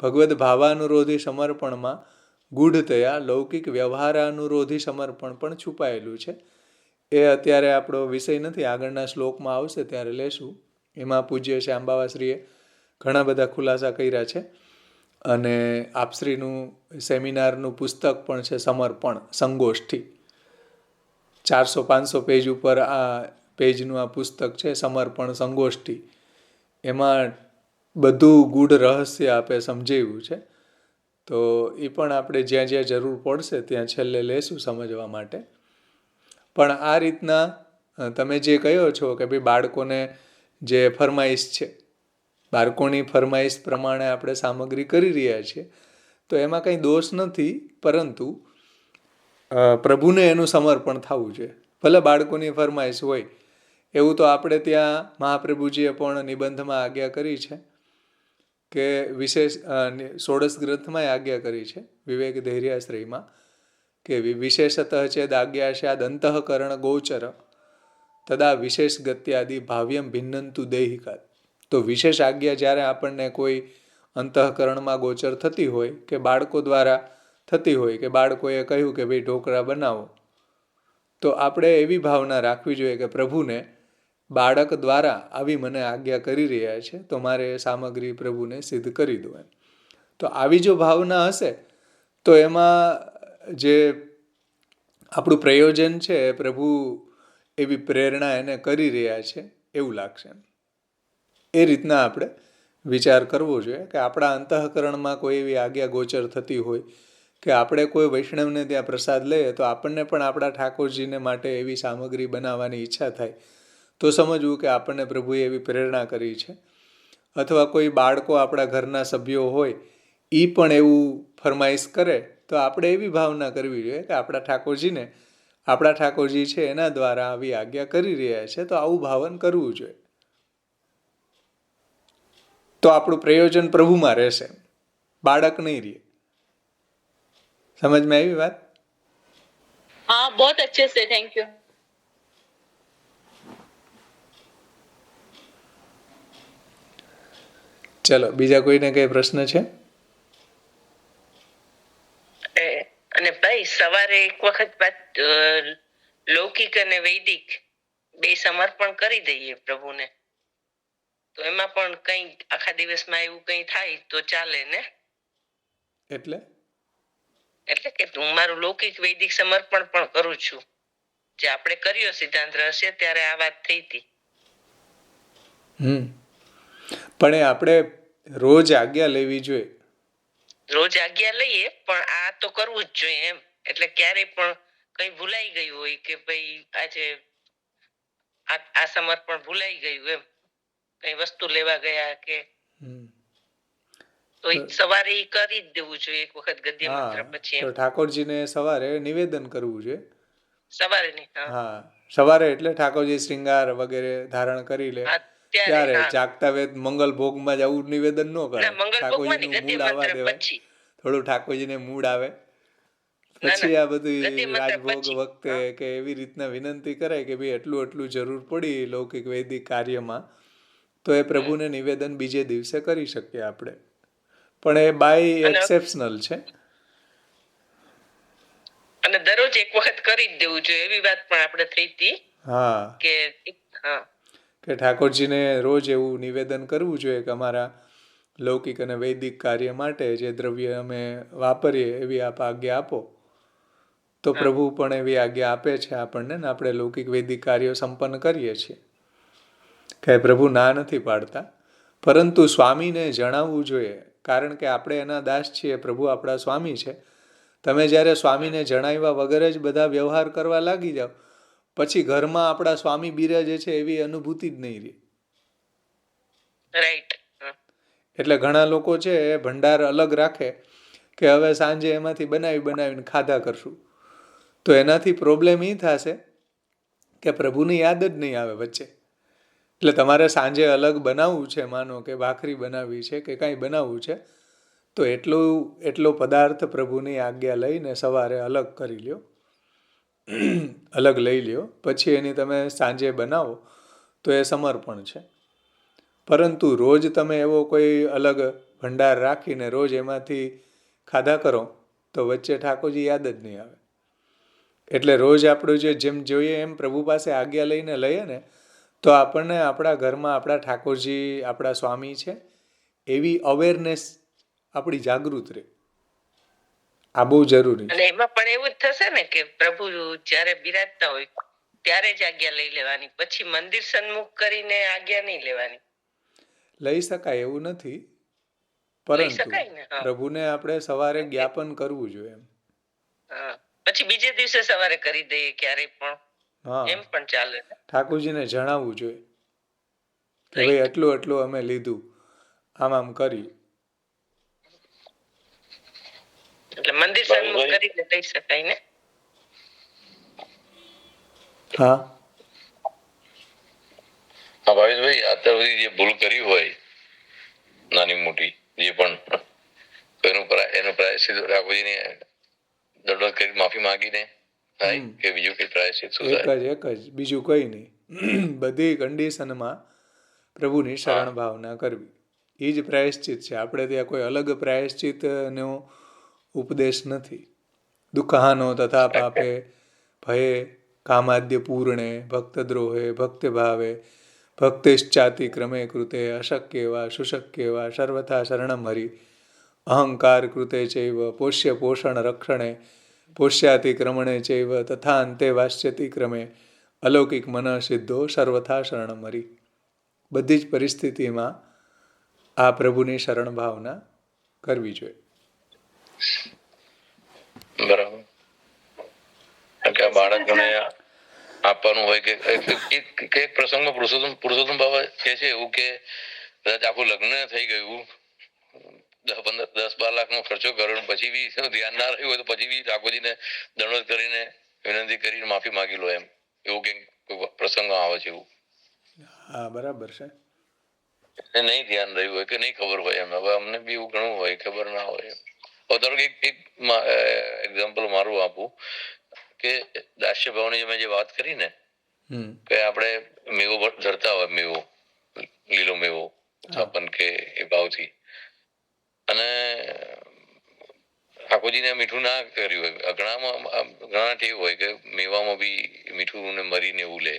ભગવદ્ ભાવાનુરોધી સમર્પણમાં ગૂઢતયા લૌકિક વ્યવહારાનુરોધી સમર્પણ પણ છુપાયેલું છે. એ અત્યારે આપણો વિષય નથી, આગળના શ્લોકમાં આવશે ત્યારે લેશું. એમાં પૂજ્ય શ્યામ બાવાશ્રીએ ઘણા બધા ખુલાસા કર્યા છે. અને આપશ્રીનું સેમિનારનું પુસ્તક પણ છે સમર્પણ સંગોષ્ઠી, 400-500 પેજ ઉપર આ પેજનું આ પુસ્તક છે સમર્પણ સંગોષ્ઠી. એમાં બધું ગૂઢ રહસ્ય આપે સમજાવ્યું છે. તો એ પણ આપણે જ્યાં જ્યાં જરૂર પડશે ત્યાં છેલ્લે લેશું સમજવા માટે. પણ આ રીતના તમે જે કહ્યો છો કે ભાઈ બાળકોને જે ફરમાઈશ છે, બાળકોની ફરમાઈશ પ્રમાણે આપણે સામગ્રી કરી રહ્યા છીએ, તો એમાં કંઈ દોષ નથી, પરંતુ પ્રભુને એનું સમર્પણ થવું જોઈએ. ભલે બાળકોની ફરમાઈશ હોય એવું તો આપણે ત્યાં મહાપ્રભુજીએ પણ નિબંધમાં આજ્ઞા કરી છે કે વિશેષ ષોડશ ગ્રંથમાં આજ્ઞા કરી છે વિવેક ધૈર્યાશ્રયમાં કે વિશેષતઃ ચેદ આજ્ઞા સ્યાદ અંતઃકરણ ગોચર તદા વિશેષ ગત્યાદિ ભાવ્યમ ભિન્નંતુ દૈહિકાત. તો વિશેષ આજ્ઞા જ્યારે આપણને કોઈ અંતઃકરણમાં ગોચર થતી હોય કે બાળકો દ્વારા થતી હોય કે બાળકોએ કહ્યું કે ભાઈ ઢોકળા બનાવો, તો આપણે એવી ભાવના રાખવી જોઈએ કે પ્રભુને બાળક દ્વારા આવી મને આજ્ઞા કરી રહ્યા છે, તો મારે એ સામગ્રી પ્રભુને સિદ્ધ કરી દો એમ. તો આવી જો ભાવના હશે તો એમાં જે આપણું પ્રયોજન છે પ્રભુ એવી પ્રેરણા એને કરી રહ્યા છે એવું લાગશે. એ રીતના આપણે વિચાર કરવો જોઈએ કે આપણા અંતઃકરણમાં કોઈ એવી આજ્ઞા ગોચર થતી હોય કે આપણે કોઈ વૈષ્ણવને ત્યાં પ્રસાદ લઈએ તો આપણને પણ આપણા ઠાકોરજીને માટે એવી સામગ્રી બનાવવાની ઈચ્છા થાય, તો સમજવું કે આપણને પ્રભુએ એવી પ્રેરણા કરી છે. અથવા કોઈ બાળકો આપણા ઘરના સભ્યો હોય એ પણ એવું ફરમાઈશ કરે તો આપણે એવી ભાવના કરવી જોઈએ કે આપણા ઠાકોરજી છે એના દ્વારા આવી આજ્ઞા કરી રહ્યા છે, તો આવું ભાવન કરવું જોઈએ. તો આપણું પ્રયોજન પ્રભુમાં રહેશે, બાળક નહીં રહે. સમજમાં આવી વાત? हाँ, बहुत अच्छे से, थैंक यू. ચલો, બીજા કોઈને કઈ પ્રશ્ન છે? અને ભાઈ સવારે એક વખત લૌકિક અને વૈદિક બે સમર્પણ કરી દઈએ પ્રભુને, તો એમાં પણ કઈ આખા દિવસમાં એવું કઈ થાય તો ચાલે ને? એટલે કે હું મારું લૌકિક વૈદિક સમર્પણ પણ કરું છું. જે આપણે કર્યો સિદ્ધાંત રહસ્ય ત્યારે આ વાત થઈ હતી. પણ એ આપણે રોજ આજ્ઞા લેવી જોઈએ. રોજ આજ્ઞા લઈએ પણ આ તો કરવું જ જોઈએ એમ. એટલે ક્યારેય પણ કઈ ભૂલાઈ ગયું હોય કે ભાઈ આજે આ સમર્પણ ભૂલાઈ ગયું એમ, કઈ વસ્તુ લેવા ગયા કે, તો સવારે કરી જ દેવું જોઈએ એક વખત ગદ્ય મંત્ર પછી. તો ઠાકોરજીને સવારે નિવેદન કરવું જોઈએ. સવારે નહીં, હા સવારે એટલે ઠાકોરજી શ્રૃંગાર વગેરે ધારણ કરી લે ત્યારે જાગતા વેદ મંગલ ભોગમાં જ આવું નિવેદન ન કરે. ઠાકોરજીનું મૂડ આવવા દેવાય, થોડું ઠાકોરજીને મૂડ આવે પછી આ બધું રાજભોગ વખતે કે એવી રીતના વિનંતી કરાય કે ભાઈ એટલું જરૂર પડી લૌકિક વૈદિક કાર્યમાં, તો એ પ્રભુને નિવેદન બીજે દિવસે કરી શકીએ આપણે. પણ એ બાય એક્સેપ્શનલ છે. અને દરરોજ એક વખત કરી જ દેવું જોઈએ એવી વાત પણ આપણે થઈ હતી. હા કે ઠાકોરજીને રોજ એવું નિવેદન કરવું જોઈએ કે અમારા લૌકિક અને વૈદિક કાર્ય માટે જે દ્રવ્ય અમે વાપરીએ એવી આપ આજ્ઞા આપો. તો પ્રભુ પણ એવી આજ્ઞા આપે છે આપણને, ને આપણે લૌકિક વૈદિક કાર્યો સંપન્ન કરીએ છીએ. કે પ્રભુ ના નથી પાડતા, પરંતુ સ્વામીને જણાવવું જોઈએ, કારણ કે આપણે એના દાસ છીએ, પ્રભુ આપણા સ્વામી છે. તમે જ્યારે સ્વામીને જણાવ્યા વગર જ બધા વ્યવહાર કરવા લાગી જાઓ પછી ઘરમાં આપણા સ્વામી બિરાજે છે એવી અનુભૂતિ જ નહીં રહે. રાઈટ. એટલે ઘણા લોકો છે ભંડાર અલગ રાખે કે હવે સાંજે એમાંથી બનાવીને ખાધા કરશું, તો એનાથી પ્રોબ્લેમ એ થશે કે પ્રભુની યાદ જ નહીં આવે વચ્ચે. એટલે તમારે સાંજે અલગ બનાવવું છે, માનો કે ભાખરી બનાવવી છે કે કાંઈ બનાવવું છે, તો એટલો પદાર્થ પ્રભુની આજ્ઞા લઈને સવારે અલગ કરી લ્યો, અલગ લઈ લ્યો, પછી એની તમે સાંજે બનાવો તો એ સમર્પણ છે. પરંતુ રોજ તમે એવો કોઈ અલગ ભંડાર રાખીને રોજ એમાંથી ખાધા કરો તો વચ્ચે ઠાકોરજી યાદ જ નહીં આવે. એટલે રોજ આપણું જેમ જોઈએ એમ પ્રભુ પાસે આજ્ઞા લઈને લઈએ ને, તો આપણને આપણા ઘરમાં આપણા ઠાકોરજી આપણા સ્વામી છે એવી અવેરનેસ આપણી જાગૃત રહે. આ બહુ જરૂરી છે. અને એમાં પણ એવું જ થશે ને કે પ્રભુ જ્યારે બિરાજતા હોય ત્યારે જ આજ્ઞા લઈ લેવાની, પછી મંદિર સન્મુખ કરીને આજ્ઞા નહીં લેવાની. લઈ શકાય એવું નથી, પરંતુ પ્રભુને આપણે સવારે જ્ઞાપન કરવું જોઈએ એમ. પછી બીજે દિવસે સવારે કરી દઈએ ક્યારેય પણ, એમ પણ ચાલે. ઠાકોરજીને જણાવવું જોઈએ કે ભાઈ એટલું અમે લીધું, આમ કરી. એટલે મંદિર સન્મુખ કરીને લઈ શકાય ને. હા ભાવેશભાઈ, અત્યાર સુધી જે ભૂલ કરી હોય નાની મોટી જે પણ, એનો પ્રાયશ્ચિત ઠાકોરજીને દંડવત કરી માફી માંગીને થાય કે બીજું કઈ પ્રાયશ્ચિત શું થાય? એક જ બીજું કઈ નહીં. બધી કન્ડિશનમાં પ્રભુની શરણ ભાવના કરવી, એ જ પ્રાયશ્ચિત છે. આપણે ત્યાં કોઈ અલગ પ્રાયશ્ચિતનો ઉપદેશ નથી. દુઃખાનો તથા પાપે ભયે કામાદ્ય પૂર્ણે ભક્તદ્રોહે ભક્તિભાવે ભક્તિશ્ચાતિ ક્રમે કૃતે અશક્ય વા સુશક્ય વા સર્વથા શરણમ હરિ અહંકાર કૃતે ચૈવ પોષ્ય પોષણ રક્ષણે પોષ્યાતિક્રમણે ચૈવ તથા અંતે વાસ્યતિ ક્રમે અલૌકિક મન સિદ્ધો સર્વથા શરણમ હરિ. બધી જ પરિસ્થિતિમાં આ પ્રભુની શરણ ભાવના કરવી જોઈએ. બરાબર. બાળકોને આપવાનું હોય કે એક પ્રસંગમાં પુરુષોત્તમ બાબા કે છે એવું કે કદાચ આખું લગ્ન થઈ ગયું, 10-12 લાખનો ખર્ચો કર્યો, પછી બી ધ્યાન ના રહ્યું હોય તો પછી બી ઠાકોરજીને દંડવત કરીને વિનંતી કરીને માફી માંગી લો, એમ એવું કંઈક પ્રસંગ આવે છે એવું. હા બરાબર છે. નહીં ધ્યાન રહ્યું હોય કે નહીં ખબર હોય એમ. હવે અમને બી એવું ઘણું હોય, ખબર ના હોય. હવે ધારો કે એક એક્ઝામ્પલ મારું આપું કે દાસ્ય ભાવની મેં જે વાત કરી ને કે આપણે મેવો ધરતા હોય, મેવો લીલો મેવો છાપન કે એ ભાવથી, અને ઠાકોરજીને મીઠું ના કર્યું હોય. ઘણા ટેવ હોય કે મેવામાં બી મીઠું ને મરીને એવું લે,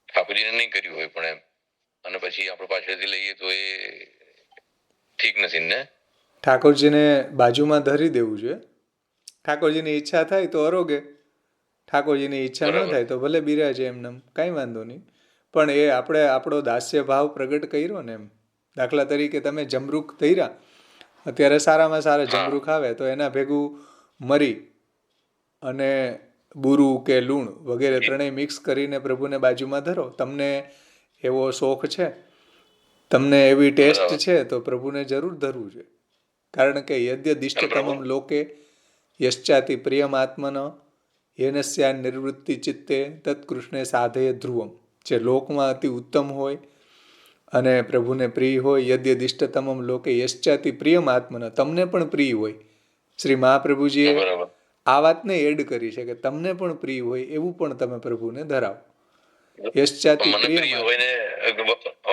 ઠાકોરજીને નહીં કર્યું હોય પણ એમ, અને પછી આપણે પાછળથી લઈએ તો એ ઠીક નથી ને. ઠાકોરજીને બાજુમાં ધરી દેવું જોઈએ. ઠાકોરજીની ઈચ્છા થાય તો આરોગે, ઠાકોરજીની ઈચ્છા ન થાય તો ભલે બિરાજે એમને, કાંઈ વાંધો નહીં. પણ એ આપણે આપણો દાસ્ય ભાવ પ્રગટ કર્યો ને એમ. દાખલા તરીકે તમે જમરૂખ તૈરા, અત્યારે સારામાં સારા જમરૂખ આવે તો એના ભેગું મરી અને બુરું કે લૂણ વગેરે ત્રણેય મિક્સ કરીને પ્રભુને બાજુમાં ધરો. તમને એવો શોખ છે, તમને એવી ટેસ્ટ છે, તો પ્રભુને જરૂર ધરવું જોઈએ. કારણ કે યદ્યદિષ્ટતમમ લોકે યશ્ચાતિ પ્રિયમાત્મન યેનસ્યાન નિવૃત્તિ ચિત્તે તત્કૃષ્ણે સાધયે ધ્રુવમ. જે લોકમાં અતિ ઉત્તમ હોય અને પ્રભુને પ્રિય હોય, યદ્યદિષ્ટતમમ લોકે યશ્ચાતિ પ્રિયમાત્મન, તમને પણ પ્રિય હોય. શ્રી મહાપ્રભુજીએ આ વાતને એડ કરી છે કે તમને પણ પ્રિય હોય એવું પણ તમે પ્રભુને ધરાવો. યશ્ચાતિ પ્રિય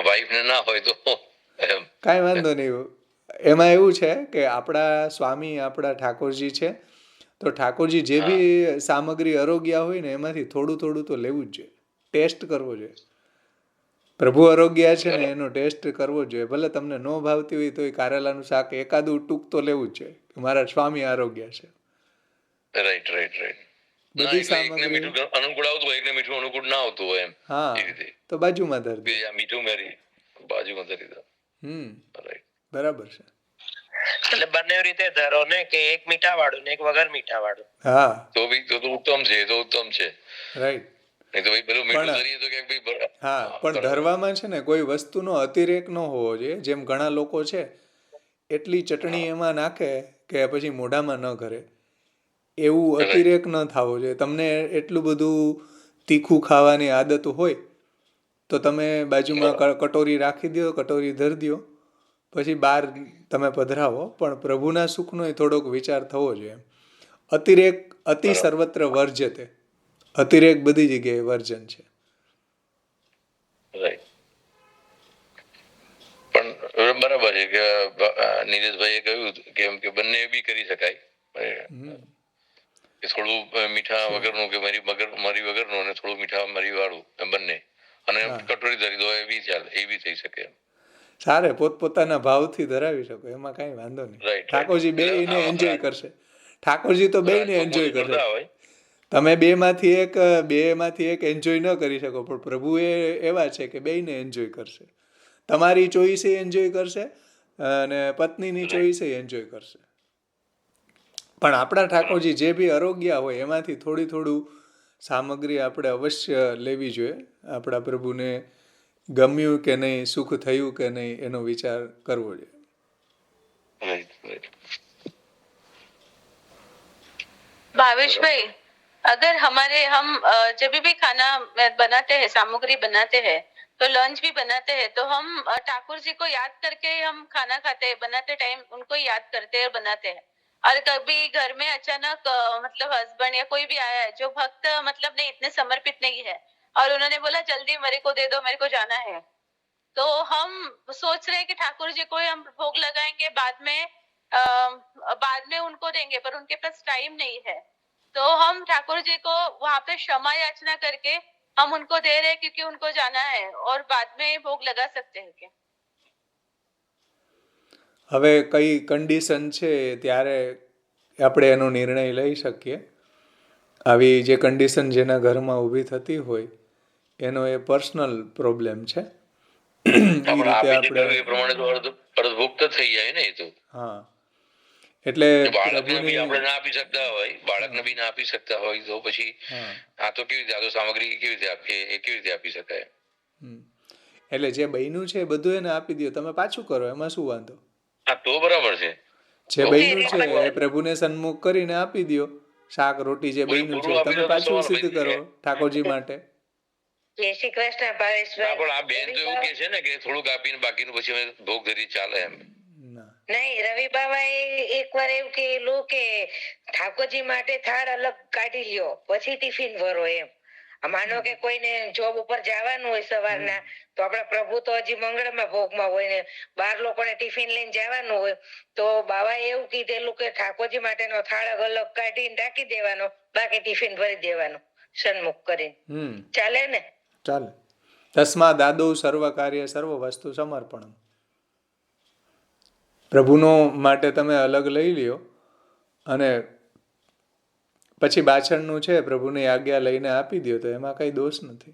વાઈફને ના હોય તો કાંઈ વાંધો નહીં. એમાં એવું છે કે આપણા સ્વામી આપણા ઠાકોરજી છે, તો ઠાકોરજી જે બી સામગ્રી આરોગ્યા હોય ને એમાંથી થોડું થોડું તો લેવું જ જોઈએ, ટેસ્ટ કરવો જોઈએ. પ્રભુ આરોગ્યા છે ને એનો ટેસ્ટ કરવો જોઈએ. ભલે તમને ન ભાવતી હોય તો કારેલાનું શાક એકાદું ટૂંક તો લેવું જ જોઈએ, મારા સ્વામી આરોગ્યા છે. Right right right. બધી સામગ્રી અનુકૂળ આવતું હોય, એકને મીઠું અનુકૂળ ના આવતું હોય એમ. હા, તો બાજુમાં ધરી દે. મીઠું મેરી બાજુમાં ધરી દો. રાઈટ, બરાબર છે. એટલે બંને રીતે ધરો ને, કે એક મીઠા વાળું ને એક વગર મીઠા વાળું. હા, તો બી તો ઉત્તમ છે, તો ઉત્તમ છે. રાઈટ. નહીં તો ભાઈ પેલું મીઠું ધરીએ તો કે ભાઈ. હા, પણ ધરવામાં છે ને કોઈ વસ્તુનો અતિરેક ન હોવો જોઈએ. જેમ ઘણા લોકો છે એટલી ચટણી એમાં નાખે કે પછી મોઢામાં ન ઘરે. એવું અતિરેક ન થવો જોઈએ. તમને એટલું બધું તીખું ખાવાની આદત હોય તો તમે બાજુમાં કટોરી રાખી દો, કટોરી ધરી દો, પછી બહાર તમે પધરાવો. પણ પ્રભુના સુખનો થોડોક વિચાર થવો જોઈએ. અતિરેક અતિ સર્વત્ર વર્જ્યતે. અતિરેક બધી જગ્યાએ વર્જન છે. પણ બરાબર છે કે નીરજભાઈએ કહ્યું કેમ કે બંને બી કરી શકાય, કે થોડું મીઠા વગરનું કે મરી વગરનું અને થોડું મીઠા મરી વાળું બંને, અને કટોરી ધરી દો એ બી ચાલે, એ બી થઈ શકે. સારે પોતપોતાના ભાવથી ધરાવી શકો, એમાં કઈ વાંધો નહીં. ઠાકોરજી બે ને એન્જોય કરશે. ઠાકોરજી તો બે ને એન્જોય કરશે. તમે બે માંથી એક એન્જોય ન કરી શકો, પણ પ્રભુ એવા છે કે બે ને એન્જોય કરશે. તમારી ચોઈસ એન્જોય કરશે અને પત્નીની ચોઈસ એન્જોય કરશે. પણ આપણા ઠાકોરજી જે બી આરોગ્ય હોય એમાંથી થોડું સામગ્રી આપણે અવશ્ય લેવી જોઈએ. આપણા પ્રભુને ગમ્યું કે નહીં, સુખ થયું કે નહીં, એનો વિચાર કરવો જોઈએ. भावेश भाई, अगर हम जब भी खाना बनाते हैं, सामग्री बनाते हैं, तो लंच भी बनाते हैं, तो हम ठाकुर जी को याद करके हम खाना खाते हैं, बनाते टाइम उनको याद करते हैं और बनाते हैं. और कभी घर में अचानक मतलब हस्बैंड या कोई भी आया है जो भक्त मतलब नहीं इतने समर्पित नहीं है और उन्होंने बोला जल्दी मेरे को दे दो, मेरे को जाना है, तो हम सोच रहे हैं कि ठाकुर जी को हम भोग लगाएंगे, बाद में उनको देंगे, पर उनके पास टाइम नहीं है, तो हम ठाकुर जी को वहाँ पे क्षमा याचना करके हम उनको दे रहे हैं क्योंकि उनको जाना है और बाद में भोग लगा सकते हैं क्या? હવે કઈ કન્ડિશન છે ત્યારે આપણે એનો નિર્ણય લઈ શકીએ. આવી જે કન્ડિશન જેના ઘરમાં ઊભી થતી હોય એનો એ પર્સનલ પ્રોબ્લેમ છે. હા, એટલે બાળકને બી આપણે ના આપી શકતા હોય, બાળકને બી ના આપી શકતા હોય તો પછી આ તો કેવી રીતે, આ તો સામગ્રી કેવી રીતે આપીએ, એ કેવી રીતે આપી શકાય? એટલે જે બન્યું છે એ બધું એને આપી દો, તમે પાછું કરો, એમાં શું વાંધો? હા, તો બરાબર છે. જે બન્યું છે એ પ્રભુને સન્મુખ કરીને આપી દો. શાક રોટી જે બન્યું છે તમે પાછું સિદ્ધ કરો ઠાકોરજી માટે. જય શ્રી કૃષ્ણ ભાવેશભાઈ. પણ આ બેન તો એવું કે છે ને કે થોડુંક આપીને બાકીનું પછી અમે ભોગ ધરી ચાલે એમ. નહીં, રવિ બાબાએ એકવાર એવું કહેલું કે ઠાકોરજી માટે થાળ અલગ કાઢી લ્યો પછી ટિફિન ભરો એમ. માનો કે કોઈને જોબ ઉપર જવાનું હોય સવારના, તો આપણા પ્રભુ તો હજી મંગળમાં ભોગમાં હોય ને બાર લોકોને ટિફિન લઈને જવાનું હોય, તો બાબાએ એવું કીધેલું કે ઠાકોરજી માટેનો થાળ અલગ કાઢીને રાખી દેવાનો, બાકી ટિફિન ભરી દેવાનું સન્મુખ કરીને. ચાલે ને? ચાલે. તસ્મા દાદો સર્વ કાર્ય સર્વ વસ્તુ સમર્પણ. પ્રભુનો માટે તમે અલગ લઈ લ્યો અને પછી બાછણનું છે પ્રભુની આજ્ઞા લઈને આપી દો, તો એમાં કઈ દોષ નથી.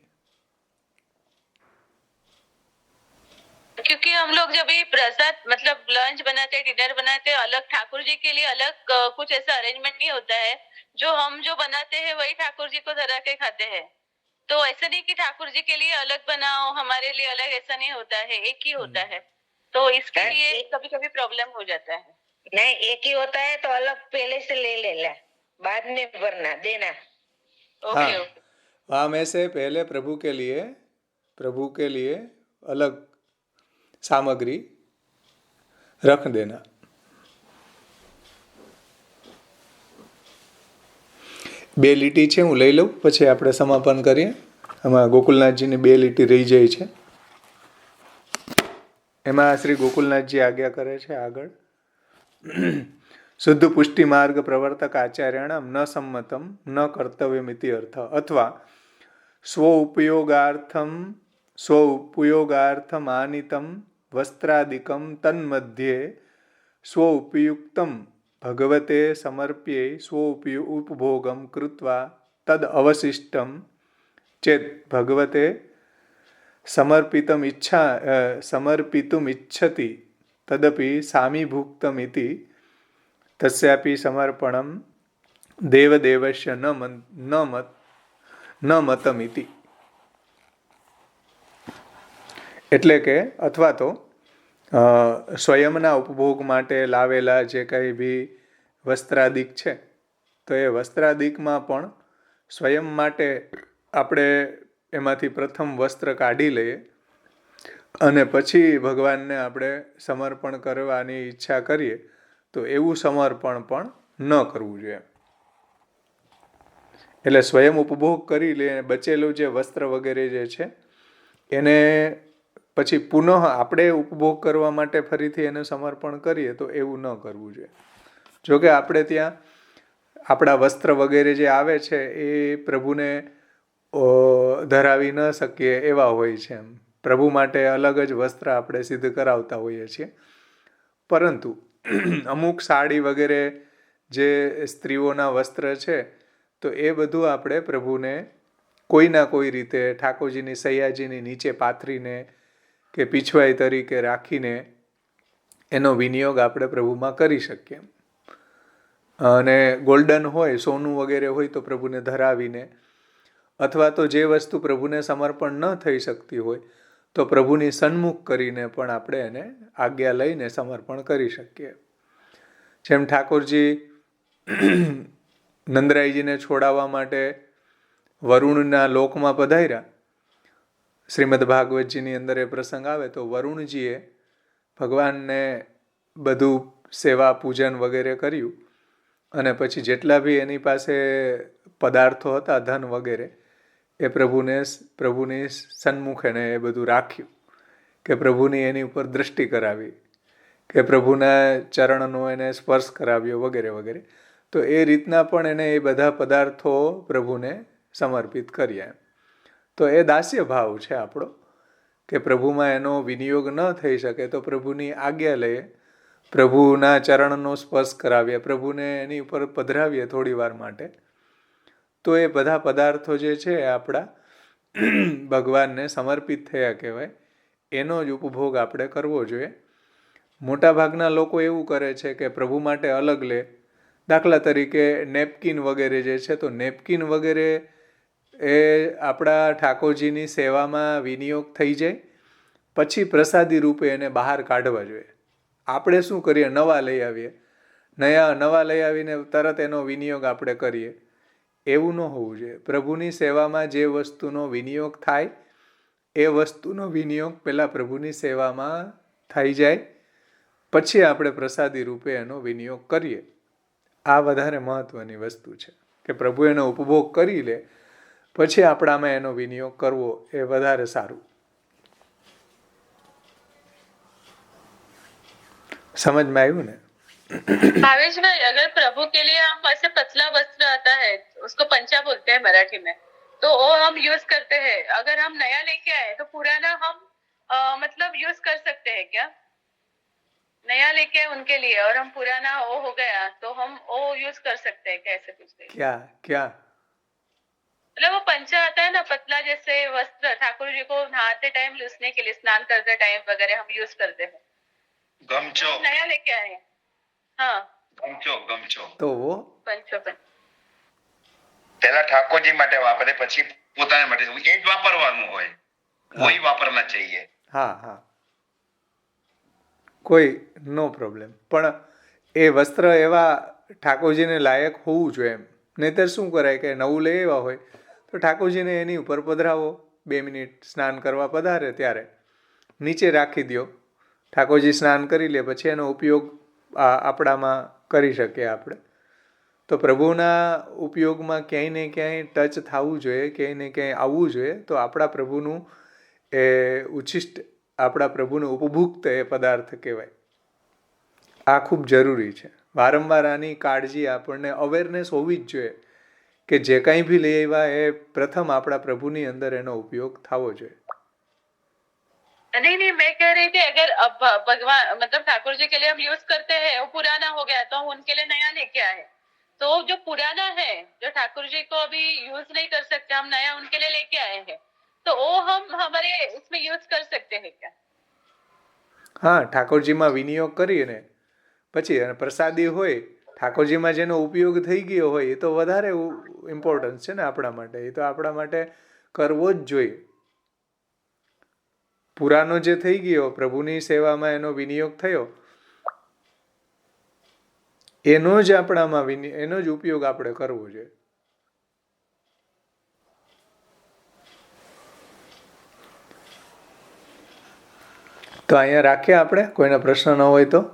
क्योंकि हम लोग जब ये प्रसाद मतलब लंच बनाते हैं, डिनर बनाते हैं, अलग ठाकुर जी के लिए अलग कुछ ऐसा अरेंजमेंट नहीं होता है. जो बनाते हैं वही ठाकुर जी को धरा के खाते हैं. तो ऐसा नहीं कि ठाकुर जी के लिए अलग बनाओ, हमारे लिए अलग, ऐसा नहीं होता है, एक ही होता है. तो इसके लिए कभी कभी प्रॉब्लम हो जाता है. नहीं, एक ही होता है तो अलग पहले से ले लेना, बाद में भरना देना. हाँ, वहाँ में से पहले प्रभु के लिए अलग सामग्री रख देना. બે લીટી છે, હું લઈ લઉં પછી આપણે સમાપન કરીએ. આમાં ગોકુલનાથજીની બે લીટી રહી જાય છે. એમાં શ્રી ગોકુલનાથજી આજ્ઞા કરે છે આગળ. શુદ્ધ પુષ્ટિ માર્ગ પ્રવર્તક આચાર્યણામ ન સંમતમ ન કર્તવ્યમિતિ અર્થ અથવા સ્વઉપયોગાર્થમ આનિતમ વસ્ત્રાદિકમ તન્મધ્યે સ્વઉપયુક્તમ ભગવતે સમર્પ્યે સ્વઉપભોગમ કૃત્વા તદ અવશિષ્ટમ ચેત ભગવતે સમર્પિતુમ ઇચ્છતિ તદપિ સામીભુક્તમિતિ તસ્યાપી સમર્પણમ દેવદેવસ્ય ન મતમિતિ. એટલે કે અથવા તો સ્વયંના ઉપભોગ માટે લાવેલા જે કંઈ બી વસ્ત્રાદિક છે, તો એ વસ્ત્રાદિકમાં પણ સ્વયં માટે આપણે એમાંથી પ્રથમ વસ્ત્ર કાઢી લઈએ અને પછી ભગવાનને આપણે સમર્પણ કરવાની ઈચ્છા કરીએ, તો એવું સમર્પણ પણ ન કરવું જોઈએ. એટલે સ્વયં ઉપભોગ કરી લે, બચેલું જે વસ્ત્ર વગેરે જે છે એને પછી પુનઃ આપણે ઉપભોગ કરવા માટે ફરીથી એને સમર્પણ કરીએ, તો એવું ન કરવું જોઈએ. જોકે આપણે ત્યાં આપણા વસ્ત્ર વગેરે જે આવે છે એ પ્રભુને ધરાવી ન શકીએ એવા હોય છે. એમ પ્રભુ માટે અલગ જ વસ્ત્ર આપણે સિદ્ધ કરાવતા હોઈએ છીએ. પરંતુ અમુક સાડી વગેરે જે સ્ત્રીઓના વસ્ત્ર છે, તો એ બધું આપણે પ્રભુને કોઈના કોઈ રીતે ઠાકોરજીની સૈયાજીની નીચે પાથરીને કે પીછવાઈ તરીકે રાખીને એનો વિનિયોગ આપણે પ્રભુમાં કરી શકીએ. અને ગોલ્ડન હોય, સોનું વગેરે હોય તો પ્રભુને ધરાવીને, અથવા તો જે વસ્તુ પ્રભુને સમર્પણ ન થઈ શકતી હોય તો પ્રભુની સન્મુખ કરીને પણ આપણે એને આજ્ઞા લઈને સમર્પણ કરી શકીએ. જેમ ઠાકોરજી નંદરાયજીને છોડાવવા માટે વરુણના લોકમાં પધાર્યા, શ્રીમદ ભાગવતજીની અંદર એ પ્રસંગ આવે તો વરુણજીએ ભગવાનને બધું સેવા પૂજન વગેરે કર્યું અને પછી જેટલા બી એની પાસે પદાર્થો હતા, ધન વગેરે, એ પ્રભુની સન્મુખે ને એ બધું રાખ્યું, કે પ્રભુની એની ઉપર દૃષ્ટિ કરાવી, કે પ્રભુના ચરણનો એને સ્પર્શ કરાવ્યો વગેરે વગેરે. તો એ રીતના પણ એને એ બધા પદાર્થો પ્રભુને સમર્પિત કર્યા. તો એ દાસ્ય ભાવ છે આપણો, કે પ્રભુમાં એનો વિનિયોગ ન થઈ શકે તો પ્રભુની આજ્ઞા લઈએ, પ્રભુના ચરણનો સ્પર્શ કરાવીએ, પ્રભુને એની ઉપર પધરાવીએ થોડી વાર માટે, તો એ બધા પદાર્થો જે છે એ આપણા ભગવાનને સમર્પિત થયા કહેવાય. એનો જ ઉપભોગ આપણે કરવો જોઈએ. મોટાભાગના લોકો એવું કરે છે કે પ્રભુ માટે અલગ લે. દાખલા તરીકે નેપકિન વગેરે જે છે, તો નેપકિન વગેરે એ આપણા ઠાકોરજીની સેવામાં વિનિયોગ થઈ જાય, પછી પ્રસાદી રૂપે એને બહાર કાઢવા જોઈએ. આપણે શું કરીએ, નવા લઈ આવીએ, નવા લઈ આવીને તરત એનો વિનિયોગ આપણે કરીએ. એવું ન હોવું જોઈએ. પ્રભુની સેવામાં જે વસ્તુનો વિનિયોગ થાય એ વસ્તુનો વિનિયોગ પહેલાં પ્રભુની સેવામાં થઈ જાય, પછી આપણે પ્રસાદી રૂપે એનો વિનિયોગ કરીએ. આ વધારે મહત્વની વસ્તુ છે, કે પ્રભુ એનો ઉપભોગ કરી લે પછી આપણામાં એનો વિનિયોગ કરવો એ વધારે સારું. समझ में आयु ने? भावेश भाई, अगर प्रभु के लिए हम ऐसे पतला वस्त्र आता है, उसको पंचा बोलते हैं मराठी में, तो वो हम यूज करते हैं. अगर हम नया लेके आए तो पुराना हम मतलब यूज कर सकते हैं क्या? नया लेके आए उनके लिए और हम पुराना वो हो गया तो हम वो यूज कर सकते हैं क्या? ऐसे पूछते हैं. क्या मतलब वो पंचा आता है ना, पतला जैसे वस्त्र, ठाकुर जी को नहाते टाइम लूसने के लिए, स्नान करते टाइम वगैरह हम यूज करते हैं. गमछो नया लेके आए. हाँ, गमछो तो वो पंचो પહેલા ઠાકોરજી માટે વાપરે, પછી પોતાના માટે એ જ વાપરવાનું હોય, વહી વાપરના चाहिए. હા, કોઈ નો પ્રોબ્લેમ. પણ એ વસ્ત્ર એવા ઠાકોરજીને લાયક હોવું જોઈએ એમ. નહીંતર શું કરાય કે નવું લઈ આવ્યા હોય તો ઠાકોરજીને એની ઉપર પધરાવો, 2 મિનિટ સ્નાન કરવા પધારે ત્યારે નીચે રાખી દો, ઠાકોરજી સ્નાન કરી લે, પછી એનો ઉપયોગ આપણામાં કરી શકીએ આપણે. તો પ્રભુના ઉપયોગમાં ક્યાંય ને ક્યાંય ટચ થવું જોઈએ, ક્યાંય ને ક્યાંય આવવું જોઈએ, તો આપણા પ્રભુનું એ ઉચ્છિષ્ટ, આપણા પ્રભુનું ઉપભુક્ત એ પદાર્થ કહેવાય. આ ખૂબ જરૂરી છે. વારંવાર આની કાળજી, આપણને અવેરનેસ હોવી જ જોઈએ કે જે કંઈ બી લઈ આવ્યા એ પ્રથમ આપણા પ્રભુની અંદર એનો ઉપયોગ થવો જોઈએ. नहीं, मैं कह रही थी अगर अब भगवान मतलब ठाकुर जी के लिए हम यूज करते हैं, वो पुराना हो गया तो हम उनके लिए नया लेके आए, तो जो पुराना है जो ठाकुर जी को अभी यूज नहीं कर सकते, हम नया उनके लिए लेके आए हैं, तो वो हम हमारे उसमें यूज कर सकते हैं क्या? हाँ, ઠાકોરજીમાં વિનિયોગ કરીને પછી પ્રસાદી હોય, ઠાકોરજીમાં જેનો ઉપયોગ થઈ ગયો હોય એ તો વધારે ઇમ્પોર્ટન્સ છે ને આપણા માટે. એ તો આપણા માટે કરવો જ જોઈએ. પુરાનો જે થઈ ગયો, પ્રભુની સેવામાં એનો વિનિયોગ થયો, એનો જ આપણામાં એનો જ ઉપયોગ આપણે કરવો જોઈએ. તો અહીંયા રાખીએ આપણે. કોઈના પ્રશ્ન ન હોય તો.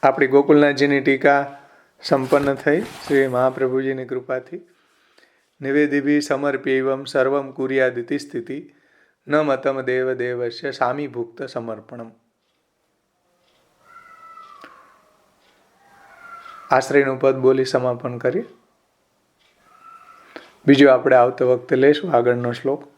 આપણી ગોકુલનાથજીની ટીકા સંપન્ન થઈ શ્રી મહાપ્રભુજીની કૃપાથી. નિવેદિભિ સમર્પ્યૈવમ સર્વમ કુર્યાદિતિ સ્થિતિ ન મતમ દેવ દેવસ્ય સામીભુક્ત સમર્પણમ. આશ્રયનું પદ બોલી સમાપન કરીએ. બીજું આપણે આવતા વખતે લઈશું આગળનો શ્લોક.